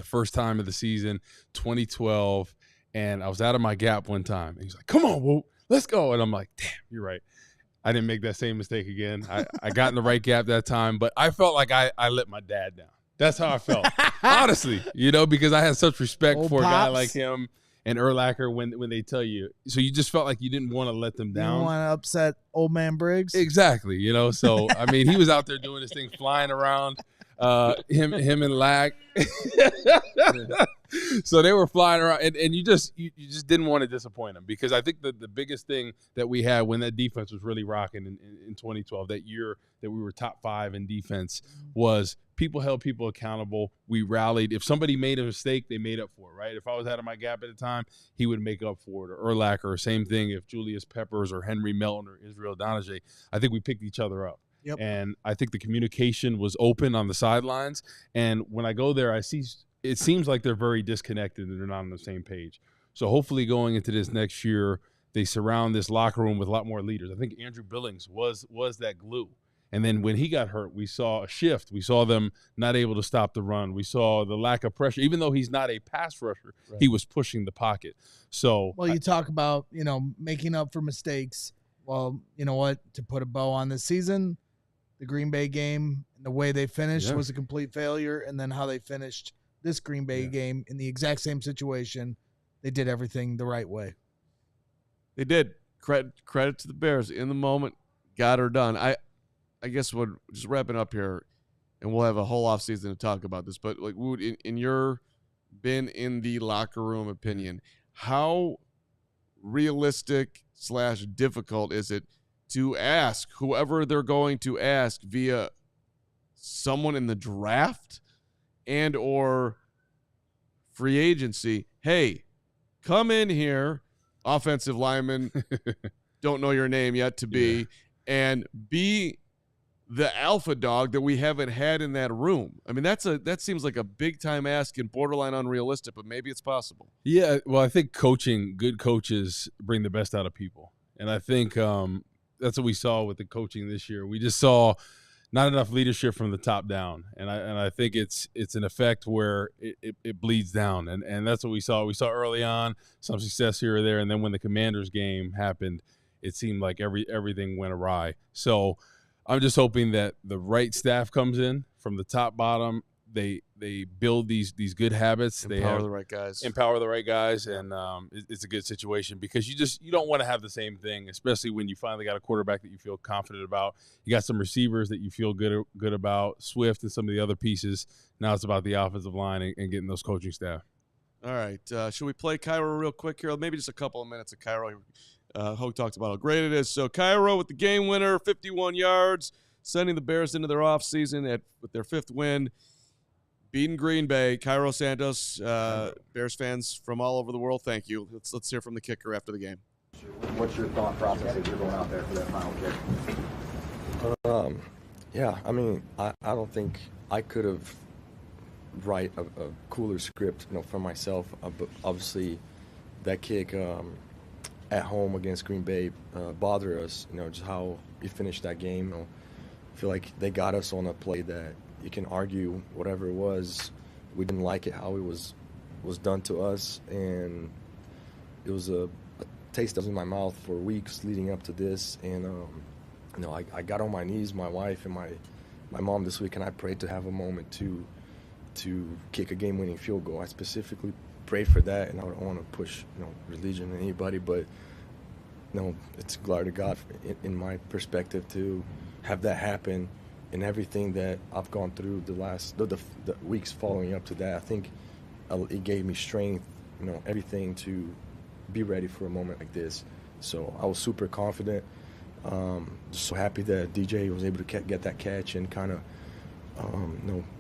first time of the season, 2012, and I was out of my gap one time. And he's like, "Come on, Woot, let's go." And I'm like, "Damn, you're right." I didn't make that same mistake again. I got in the right gap that time, but I felt like I let my dad down. That's how I felt, honestly, because I had such respect for a guy like him and Urlacher when they tell you. So you just felt like you didn't want to let them down. You don't want to upset old man Briggs? Exactly, So, I mean, he was out there doing this thing, flying around, him and Lack. So they were flying around, and you just didn't want to disappoint them, because I think the biggest thing that we had when that defense was really rocking in 2012, that year that we were top 5 in defense, was people held people accountable. We rallied. If somebody made a mistake, they made up for it, right? If I was out of my gap at the time, he would make up for it. Or Urlacher, same thing. If Julius Peppers or Henry Melton or Israel Donajay, I think we picked each other up. Yep. And I think the communication was open on the sidelines. And when I go there, I see it seems like they're very disconnected and they're not on the same page. So hopefully going into this next year, they surround this locker room with a lot more leaders. I think Andrew Billings was that glue. And then when he got hurt, we saw a shift. We saw them not able to stop the run. We saw the lack of pressure. Even though he's not a pass rusher, right, he was pushing the pocket. So, well, you talk about, making up for mistakes. Well, you know what? To put a bow on this season, the Green Bay game, the way they finished was a complete failure. And then how they finished this Green Bay game in the exact same situation, they did everything the right way. They did. Credit to the Bears. In the moment, got her done. I guess we're just wrapping up here, and we'll have a whole offseason to talk about this. But, like, Woot, in your been in the locker room opinion, how realistic / difficult is it to ask whoever they're going to ask via someone in the draft and or free agency, hey, come in here, offensive lineman, don't know your name yet to be, and be the alpha dog that we haven't had in that room? I mean, that seems like a big time ask and borderline unrealistic, but maybe it's possible. Yeah, well, I think good coaches bring the best out of people. And I think that's what we saw with the coaching this year. We just saw not enough leadership from the top down. And I think it's an effect where it bleeds down. And that's what we saw. We saw early on some success here or there. And then when the Commanders game happened, it seemed like everything went awry. So I'm just hoping that the right staff comes in from the top bottom. They build these good habits. Empower the right guys. Empower the right guys, and it's a good situation, because you don't want to have the same thing, especially when you finally got a quarterback that you feel confident about. You got some receivers that you feel good about, Swift and some of the other pieces. Now it's about the offensive line and getting those coaching staff. All right. Should we play Cairo real quick here? Maybe just a couple of minutes of Cairo. Hoge talked about how great it is. So Cairo with the game winner, 51 yards, sending the Bears into their offseason with their 5th win, beating Green Bay. Cairo Santos, Bears fans from all over the world, thank you. Let's hear from the kicker after the game. What's your thought process as you're going out there for that final kick? Yeah, I mean, I don't think I could have write a cooler script, for myself. But obviously, that kick at home against Green Bay bothered us. Just how we finished that game. I feel like they got us on a play that you can argue whatever it was. We didn't like it how it was done to us, and it was a taste that was in my mouth for weeks leading up to this. And I got on my knees, my wife and my mom this week, and I prayed to have a moment to kick a game-winning field goal. I specifically prayed for that, and I don't want to push religion on anybody, but it's glory to God in my perspective to have that happen. And everything that I've gone through the weeks following up to that, I think it gave me strength, everything to be ready for a moment like this. So I was super confident. Just so happy that DJ was able to get that catch and kind of,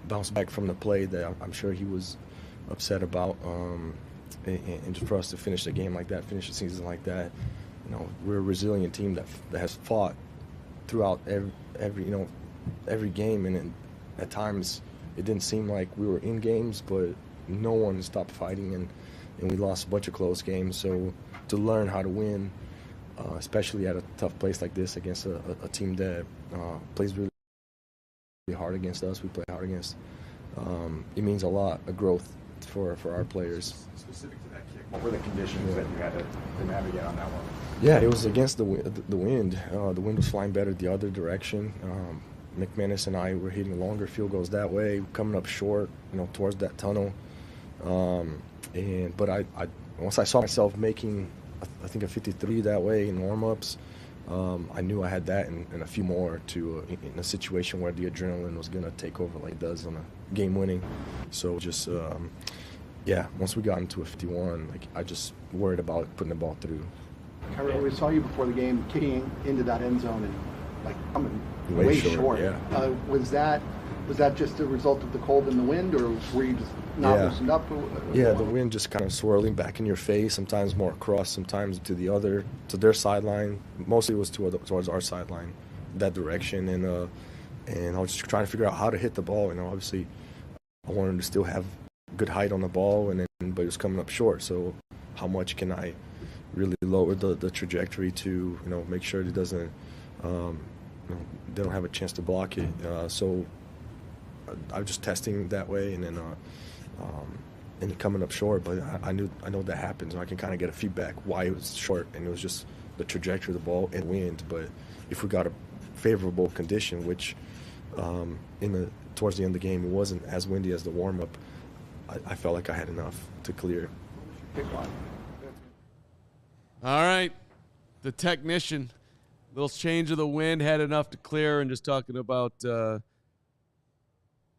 bounce back from the play that I'm sure he was upset about. And just for us to finish the game like that, finish the season like that, we're a resilient team that has fought throughout every game, and at times it didn't seem like we were in games, but no one stopped fighting, and we lost a bunch of close games. So to learn how to win, especially at a tough place like this against a team that plays really hard against us, we play hard against, it means a lot, a growth for our players. Specific to that kick, what were the conditions that you had to navigate on that one? Yeah, it was against the wind. The wind was flying better the other direction. McManus and I were hitting longer field goals that way, coming up short, towards that tunnel. But I once I saw myself making, I think, a 53 that way in warm-ups, I knew I had that and a few more to in a situation where the adrenaline was going to take over like it does on a game-winning. So just, once we got into a 51, I just worried about putting the ball through. Cairo, we saw you before the game kicking into that end zone and coming Way short. Yeah. Was that just a result of the cold and the wind, or were you just not loosened up? Yeah, the wind just kind of swirling back in your face, sometimes more across, sometimes to their sideline. Mostly it was towards our sideline, that direction, and I was just trying to figure out how to hit the ball. Obviously, I wanted to still have good height on the ball, but it was coming up short. So, how much can I really lower the trajectory to make sure it doesn't they don't have a chance to block it. So I was just testing that way, and then and coming up short. But I know that happens, and I can kind of get a feedback why it was short, and it was just the trajectory of the ball and wind. But if we got a favorable condition, which towards the end of the game it wasn't as windy as the warm up, I felt like I had enough to clear. All right, the technician. Little change of the wind, had enough to clear, and just talking about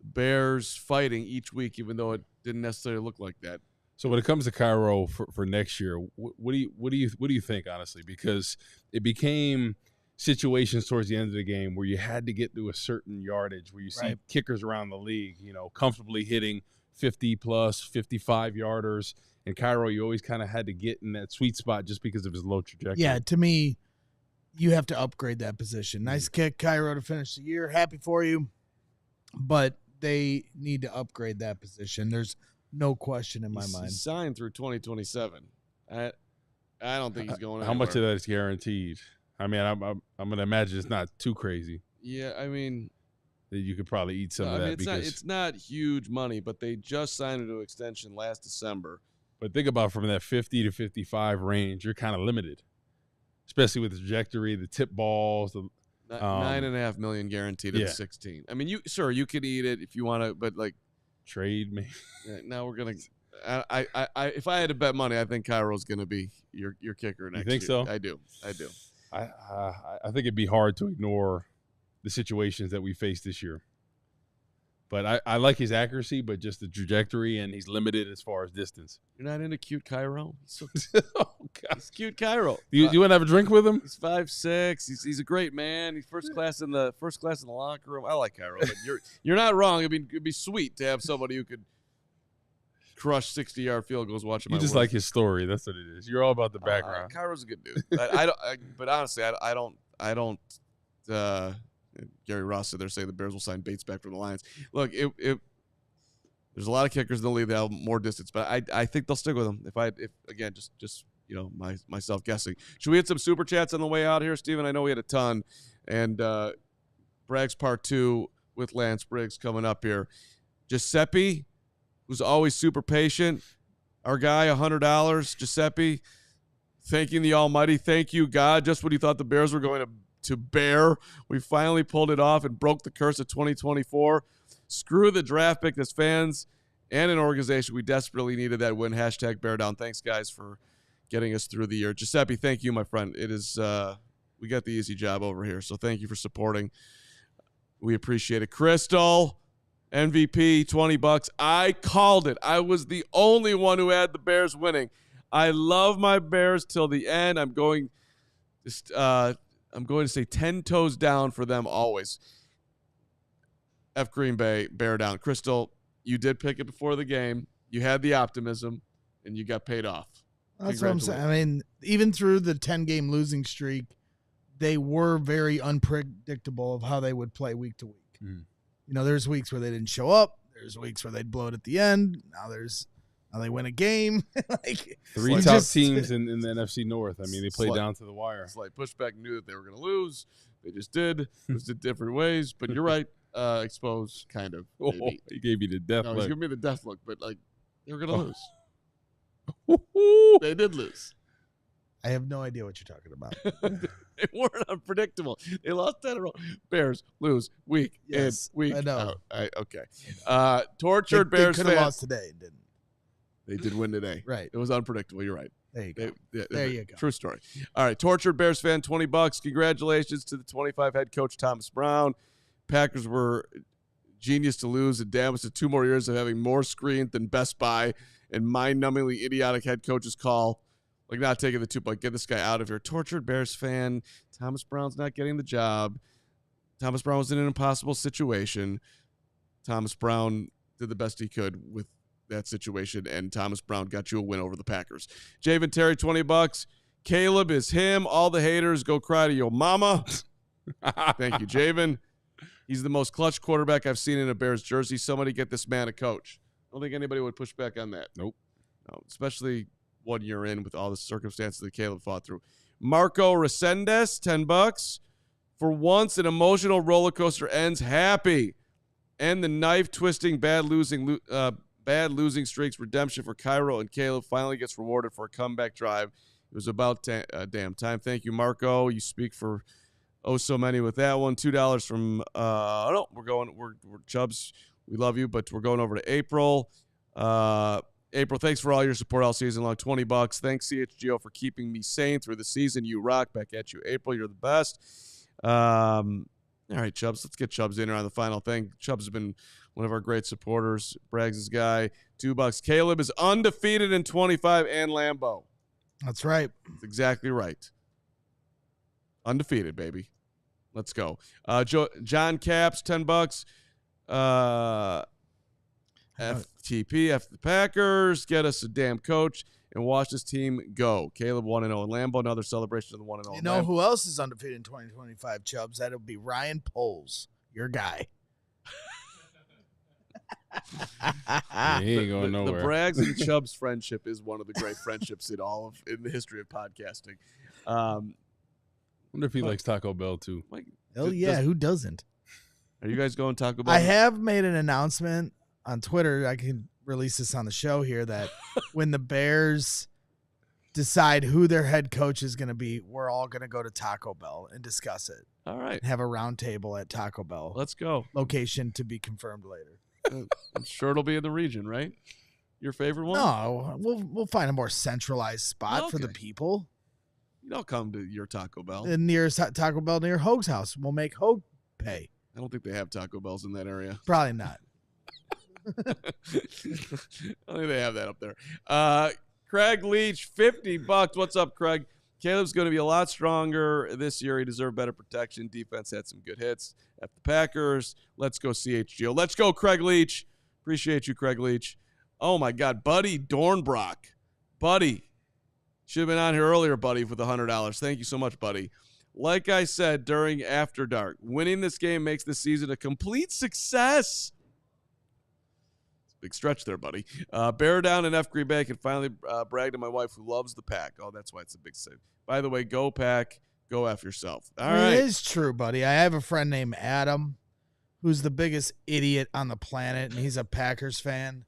Bears fighting each week, even though it didn't necessarily look like that. So when it comes to Cairo for next year, what do you think, honestly? Because it became situations towards the end of the game where you had to get to a certain yardage, where you see kickers around the league, comfortably hitting 50-plus, 55-yarders. And Cairo, you always kind of had to get in that sweet spot just because of his low trajectory. Yeah, to me, you have to upgrade that position. Nice kick, Cairo, to finish the year. Happy for you. But they need to upgrade that position. There's no question in my mind. He's signed through 2027. I don't think he's going anywhere. How much of that is guaranteed? I mean, I'm going to imagine it's not too crazy. Yeah, I mean, that you could probably eat some of that. It's not huge money, but they just signed into an extension last December. But think about from that 50 to 55 range, you're kind of limited, especially with the trajectory, the tip balls. $9.5 million guaranteed at 16. I mean, you could eat it if you want to, but trade me. Now we're gonna. If I had to bet money, I think Cairo's gonna be your kicker next year. You think so? I do. I think it'd be hard to ignore the situations that we faced this year. But I like his accuracy, but just the trajectory, and he's limited as far as distance. You're not into cute Cairo? Oh, God. He's cute Cairo. You want to have a drink with him? He's 5'6". He's a great man. He's first class in the locker room. I like Cairo, but you're not wrong. I mean, it'd be sweet to have somebody who could crush 60-yard field goals watching. You just like his story. That's what it is. You're all about the background. Cairo's a good dude. But honestly, I don't. Gary Ross said they're saying the Bears will sign Bates back from the Lions. Look, there's a lot of kickers in the league that have more distance, but I think they'll stick with him. If again, just myself guessing. Should we hit some super chats on the way out here, Steven? I know we had a ton, and Bragg's part 2 with Lance Briggs coming up here. Giuseppe, who's always super patient, our guy, $100. Giuseppe, thanking the Almighty. Thank you, God. Just when you thought the Bears were going to bear, we finally pulled it off and broke the curse of 2024. Screw the draft pick. As fans and an organization, we desperately needed that win. #Bear down. Thanks, guys, for getting us through the year. Giuseppe, thank you, my friend. It is we got the easy job over here, so thank you for supporting. We appreciate it. Crystal, MVP, $20. I called it. I was the only one who had the Bears winning. I love my Bears till the end. I'm going to say 10 toes down for them always. F Green Bay, bear down. Crystal, you did pick it before the game. You had the optimism, and you got paid off. That's what I'm saying. I mean, even through the 10-game losing streak, they were very unpredictable of how they would play week to week. There's weeks where they didn't show up. There's weeks where they'd blow it at the end. Now they win a game. Three top teams in the NFC North. I mean, they played down to the wire. It's like pushback, knew that they were going to lose. They just did. It was in different ways. But you're right. Exposed, kind of. He gave you the death look. He's giving me the death look. But, They were going to lose. They did lose. I have no idea what you're talking about. They weren't unpredictable. They lost 10 in a row. Bears lose week in, week I know. out. Okay. Tortured Bears They could have fan. lost today, didn't They did win today. Right. It was unpredictable. You're right. There you go. There you go. True story. All right. Tortured Bears fan, $20. Congratulations to the 25 head coach, Thomas Brown. Packers were genius to lose and damage to 2 more years of having more screen than Best Buy and mind-numbingly idiotic head coach's call. Like, not taking the 2 point. Get this guy out of here. Tortured Bears fan. Thomas Brown's not getting the job. Thomas Brown was in an impossible situation. Thomas Brown did the best he could with that situation, and Thomas Brown got you a win over the Packers. Javen Terry, $20. Caleb is him. All the haters go cry to your mama. Thank you, Javen. He's the most clutch quarterback I've seen in a Bears jersey. Somebody get this man a coach. I don't think anybody would push back on that. Nope. No, especially 1 year in with all the circumstances that Caleb fought through. Marco Resendez, $10. For once, an emotional roller coaster ends happy. And the knife-twisting, bad losing streaks redemption for Cairo and Caleb finally gets rewarded for a comeback drive. It was about damn time. Thank you, Marco. You speak for so many with that one. $2 from we're Chubbs. We love you, but we're going over to April. April, thanks for all your support all season long. $20. Thanks, CHGO, for keeping me sane through the season. You rock. Back at you, April. You're the best. All right, Chubbs. Let's get Chubbs in here on the final thing. Chubbs has been one of our great supporters. Braggs' guy. $2. Caleb is undefeated in 25 and Lambeau. That's right. That's exactly right. Undefeated, baby. Let's go. John Caps, $10. FTP, F the Packers. Get us a damn coach and watch this team go. Caleb 1-0 in Lambeau. Another celebration of the 1-0. You know who else is undefeated in 2025, Chubbs? That'll be Ryan Poles, your guy. He ain't going nowhere. The Braggs and Chubbs friendship is one of the great friendships in the history of podcasting. Wonder if he likes Taco Bell too. Hell yeah, who doesn't? Are you guys going Taco Bell? I have made an announcement on Twitter. I can release this on the show here that when the Bears decide who their head coach is going to be, we're all going to go to Taco Bell and discuss it. All right. Have a round table at Taco Bell. Let's go. Location to be confirmed later. I'm sure it'll be in the region, right? Your favorite one? No, we'll find a more centralized spot for the people. You don't come to your Taco Bell. The nearest Taco Bell near Hoge's house. We'll make Hoge pay. I don't think they have Taco Bells in that area. Probably not. I don't think they have that up there. Craig Leach, $50. What's up, Craig? Caleb's going to be a lot stronger this year. He deserved better protection. Defense had some good hits at the Packers. Let's go CHGO. Let's go, Craig Leach. Appreciate you, Craig Leach. Oh, my God. Buddy Dornbrock. Buddy. Should have been on here earlier, buddy, with $100. Thank you so much, buddy. Like I said during After Dark, winning this game makes this season a complete success. Big stretch there, buddy. Bear down and F Green Bay can finally brag to my wife who loves the Pack. Oh, that's why it's a big save. By the way, go Pack. Go F yourself. All right. It is true, buddy. I have a friend named Adam who's the biggest idiot on the planet, and he's a Packers fan.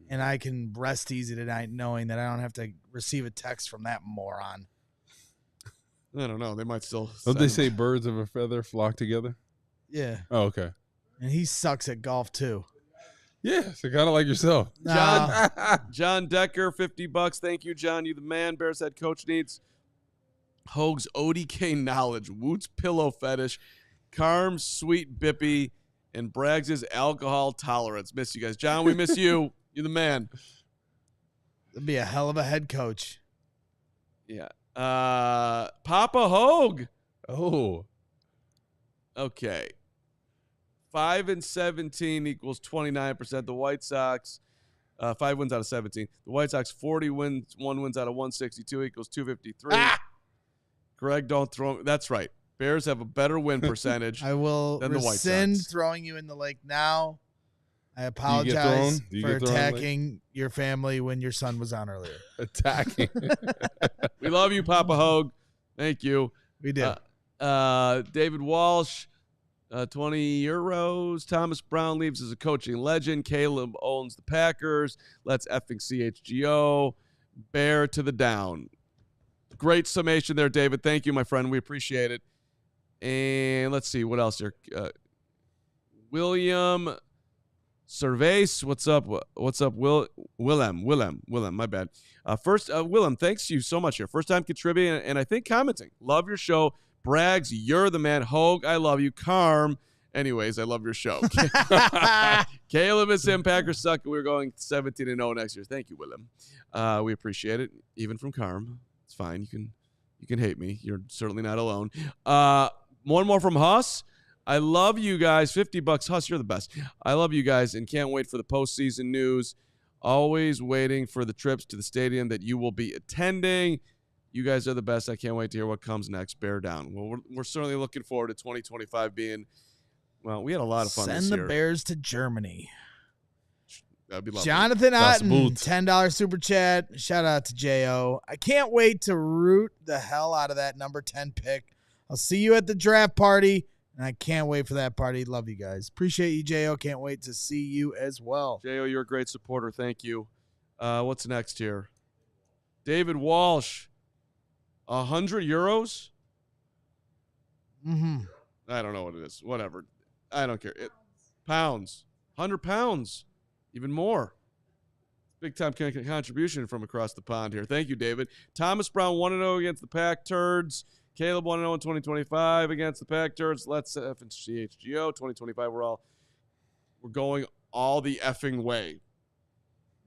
And I can rest easy tonight knowing that I don't have to receive a text from that moron. I don't know. They might still. Don't they say birds of a feather flock together? Yeah. Oh, okay. And he sucks at golf, too. Yeah, so kind of like yourself. John Decker, $50. Thank you, John. You the man. Bears head coach needs Hoge's ODK knowledge, Woot's pillow fetish, Carm's sweet bippy, and Braggs' alcohol tolerance. Miss you guys. John, we miss you. You're the man. That'd be a hell of a head coach. Yeah. Papa Hoge. Oh. Okay. 5-17 equals 29%. The White Sox, 5 wins out of 17. The White Sox 40 wins, 1 wins out of 162 equals 253. Greg, don't throw. That's right. Bears have a better win percentage. I will than the White rescind Sox. throwing you in the lake now. I apologize for thrown, attacking your family when your son was on earlier. Attacking. We love you, Papa Hoge. Thank you. We do. David Walsh. 20 euros. Thomas Brown leaves as a coaching legend. Caleb owns the Packers. Let's effing CHGO. Bear to the down. Great summation there, David. Thank you, my friend. We appreciate it. And let's see what else here. William Cervase, what's up? What's up, Willem? My bad. Willem, thanks you so much here. First time contributing and I think commenting. Love your show. Braggs, you're the man. Hoge, I love you. Carm, anyways, I love your show. Caleb is him. Packers suck. We're going 17-0 next year. Thank you, Willem. We appreciate it, even from Carm. It's fine. You can hate me. You're certainly not alone. One more from Huss. I love you guys. $50, Huss, you're the best. I love you guys and can't wait for the postseason news. Always waiting for the trips to the stadium that you will be attending. You guys are the best. I can't wait to hear what comes next. Bear down. Well, we're certainly looking forward to 2025 being, well, we had a lot of fun this year. Send the Bears to Germany. That'd be lovely. Jonathan Otten, $10 super chat. Shout out to J.O. I can't wait to root the hell out of that number 10 pick. I'll see you at the draft party, and I can't wait for that party. Love you guys. Appreciate you, J.O. Can't wait to see you as well. J.O., you're a great supporter. Thank you. What's next here? David Walsh. 100 euros? Mm-hmm. I don't know what it is. Whatever. I don't care. Pounds. 100 pounds. Even more. Big time contribution from across the pond here. Thank you, David. Thomas Brown 1-0 against the Pack Turds. Caleb 1-0 in 2025 against the Pack Turds. Let's F and CHGO 2025. We're going all the effing way.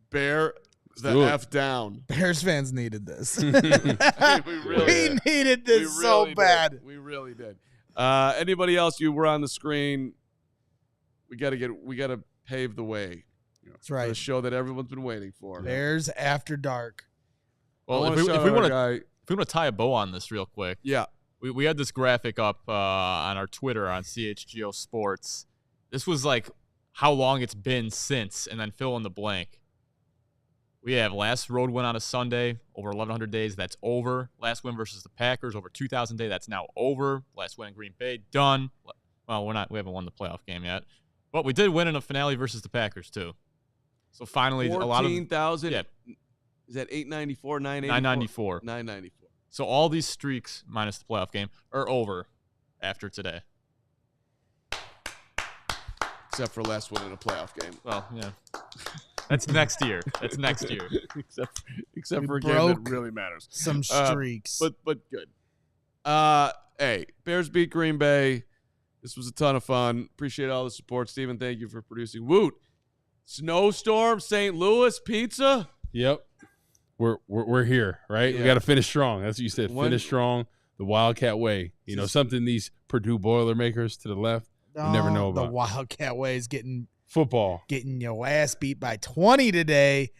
Bear the F down. Bears fans needed this. we needed this so bad. We really did. Anybody else you were on the screen? We gotta pave the way. That's right. The show that everyone's been waiting for. Bears After Dark. Well, if we want to tie a bow on this real quick, yeah, we had this graphic up on our Twitter on CHGO Sports. This was like how long it's been since, and then fill in the blank. We have last road win on a Sunday, over 1,100 days. That's over. Last win versus the Packers, over 2,000 days. That's now over. Last win in Green Bay, done. Well, we haven't won the playoff game yet, but we did win in a finale versus the Packers too. So finally, 14,000. Yeah. Is that 894, 994? 994. So all these streaks minus the playoff game are over after today. Except for last win in a playoff game. Well, yeah. That's next year. That's next year. Except for a game that really matters. Some streaks. But good. Hey, Bears beat Green Bay. This was a ton of fun. Appreciate all the support. Steven, thank you for producing. Woot. Snowstorm, St. Louis, pizza. Yep. We're here, right? Yeah. We got to finish strong. That's what you said. Finish strong the Wildcat way. You know, something these Purdue Boilermakers to the left, you never know about. The Wildcat way is getting your ass beat by 20 today.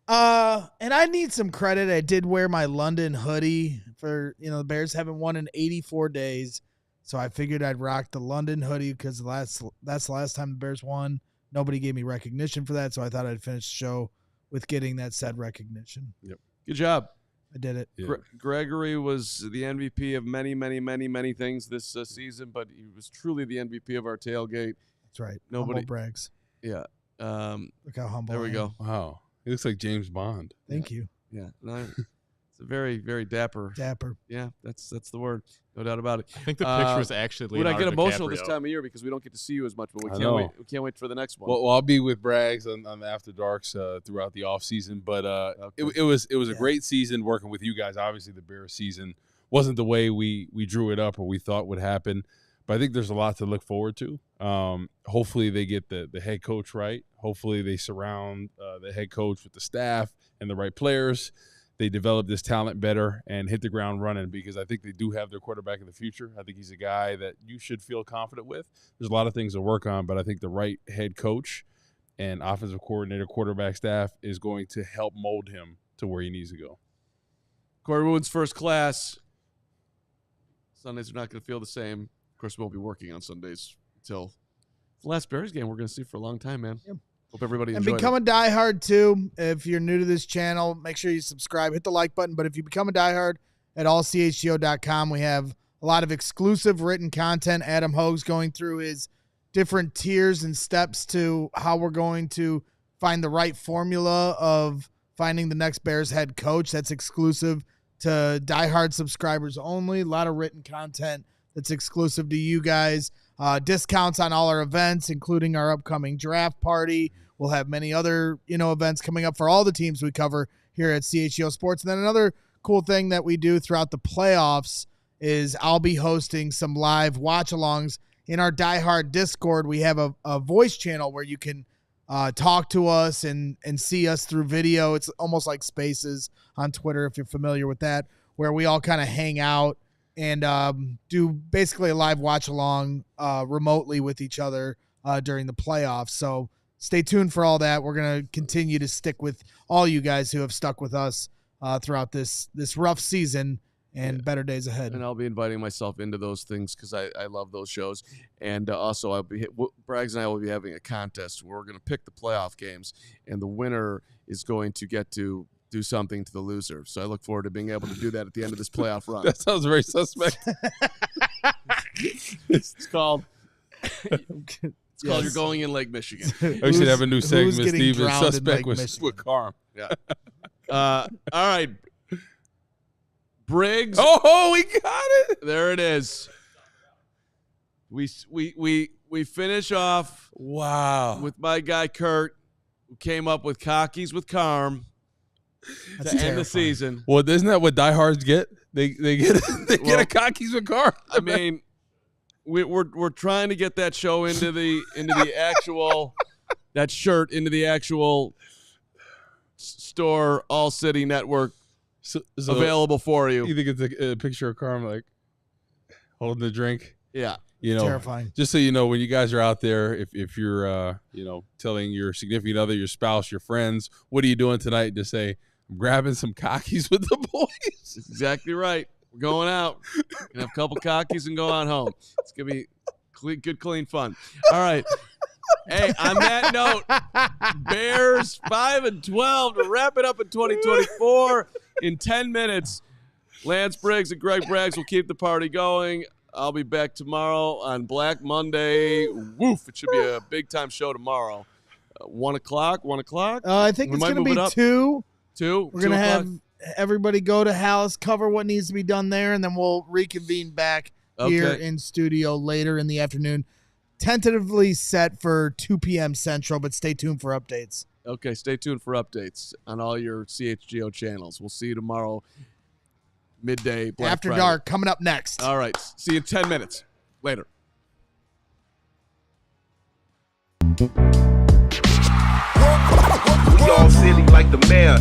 And I need some credit. I did wear my London hoodie for, the Bears haven't won in 84 days. So I figured I'd rock the London hoodie because that's the last time the Bears won. Nobody gave me recognition for that, so I thought I'd finish the show with getting that said recognition. Yep. Good job. I did it. Yeah. Gregory was the MVP of many, many, many, many things this season, but he was truly the MVP of our tailgate. That's right. Nobody humble brags. Yeah. Look how humble There we go. Wow. He looks like James Bond. Thank you. Yeah. No, it's a very, very dapper. Dapper. Yeah, that's the word. No doubt about it. I think the picture was actually Leonardo. I get emotional DiCaprio. this time of year because we don't get to see you as much, but we can't wait for the next one. Well, I'll be with Braggs on the After Darks throughout the off season, but it was a great season working with you guys. Obviously, the Bears season wasn't the way we drew it up or we thought would happen, but I think there's a lot to look forward to. Hopefully, they get the head coach right. Hopefully, they surround the head coach with the staff and the right players. They develop this talent better and hit the ground running because I think they do have their quarterback of the future. I think he's a guy that you should feel confident with. There's a lot of things to work on, but I think the right head coach and offensive coordinator, quarterback staff is going to help mold him to where he needs to go. Corey Wootton's first class. Sundays are not going to feel the same. Of course, we won't be working on Sundays until the last Bears game we're going to see for a long time, man. Yep. Hope everybody enjoyed it. And become a diehard, too. If you're new to this channel, make sure you subscribe. Hit the like button. But if you become a diehard at allchgo.com, we have a lot of exclusive written content. Adam Hoge's going through his different tiers and steps to how we're going to find the right formula of finding the next Bears head coach. That's exclusive to diehard subscribers only. A lot of written content that's exclusive to you guys. Discounts on all our events, including our upcoming draft party. We'll have many other, events coming up for all the teams we cover here at CHGO Sports. And then another cool thing that we do throughout the playoffs is I'll be hosting some live watch-alongs in our diehard Discord. We have a voice channel where you can talk to us and see us through video. It's almost like Spaces on Twitter, if you're familiar with that, where we all kind of hang out and do basically a live watch-along remotely with each other during the playoffs. So stay tuned for all that. We're going to continue to stick with all you guys who have stuck with us throughout this rough season and better days ahead. And I'll be inviting myself into those things because I love those shows. And also, Braggs and I will be having a contest where we're going to pick the playoff games, and the winner is going to get to do something to the loser. So I look forward to being able to do that at the end of this playoff run. That sounds very suspect. It's called You're Going in Lake Michigan. We should have a new segment, Steve. drowned in Suspect Lake with Carm. Yeah. All right. Briggs. Oh, we got it. There it is. We finish off. Wow. With my guy Kurt, who came up with Cockies with Carm to end the season. Well, isn't that what diehards get? They get a Cockies with Carm. I mean, we're trying to get that show into the actual that shirt into the actual store, All City Network. So available for you. You think it's a picture of Carm like holding the drink? Yeah. Terrifying. Just so you know, when you guys are out there, if you're telling your significant other, your spouse, your friends, what are you doing tonight? Just say, I'm grabbing some Cockies with the boys. That's exactly right. We're going out. Gonna have a couple Cockies and go on home. It's gonna be good, clean fun. All right. Hey, on that note, Bears 5-12 to wrap it up in 2024. In 10 minutes, Lance Briggs and Greg Braggs will keep the party going. I'll be back tomorrow on Black Monday. Woof! It should be a big-time show tomorrow. 1 o'clock? I think it's going to be 2. 2? We're going to have everybody go to Hallis, cover what needs to be done there, and then we'll reconvene back here in studio later in the afternoon. Tentatively set for 2 p.m. Central, but stay tuned for updates. Okay, stay tuned for updates on all your CHGO channels. We'll see you tomorrow, midday, Black After Friday. Dark, coming up next. All right, see you in 10 minutes. Later. We all silly like the mayor.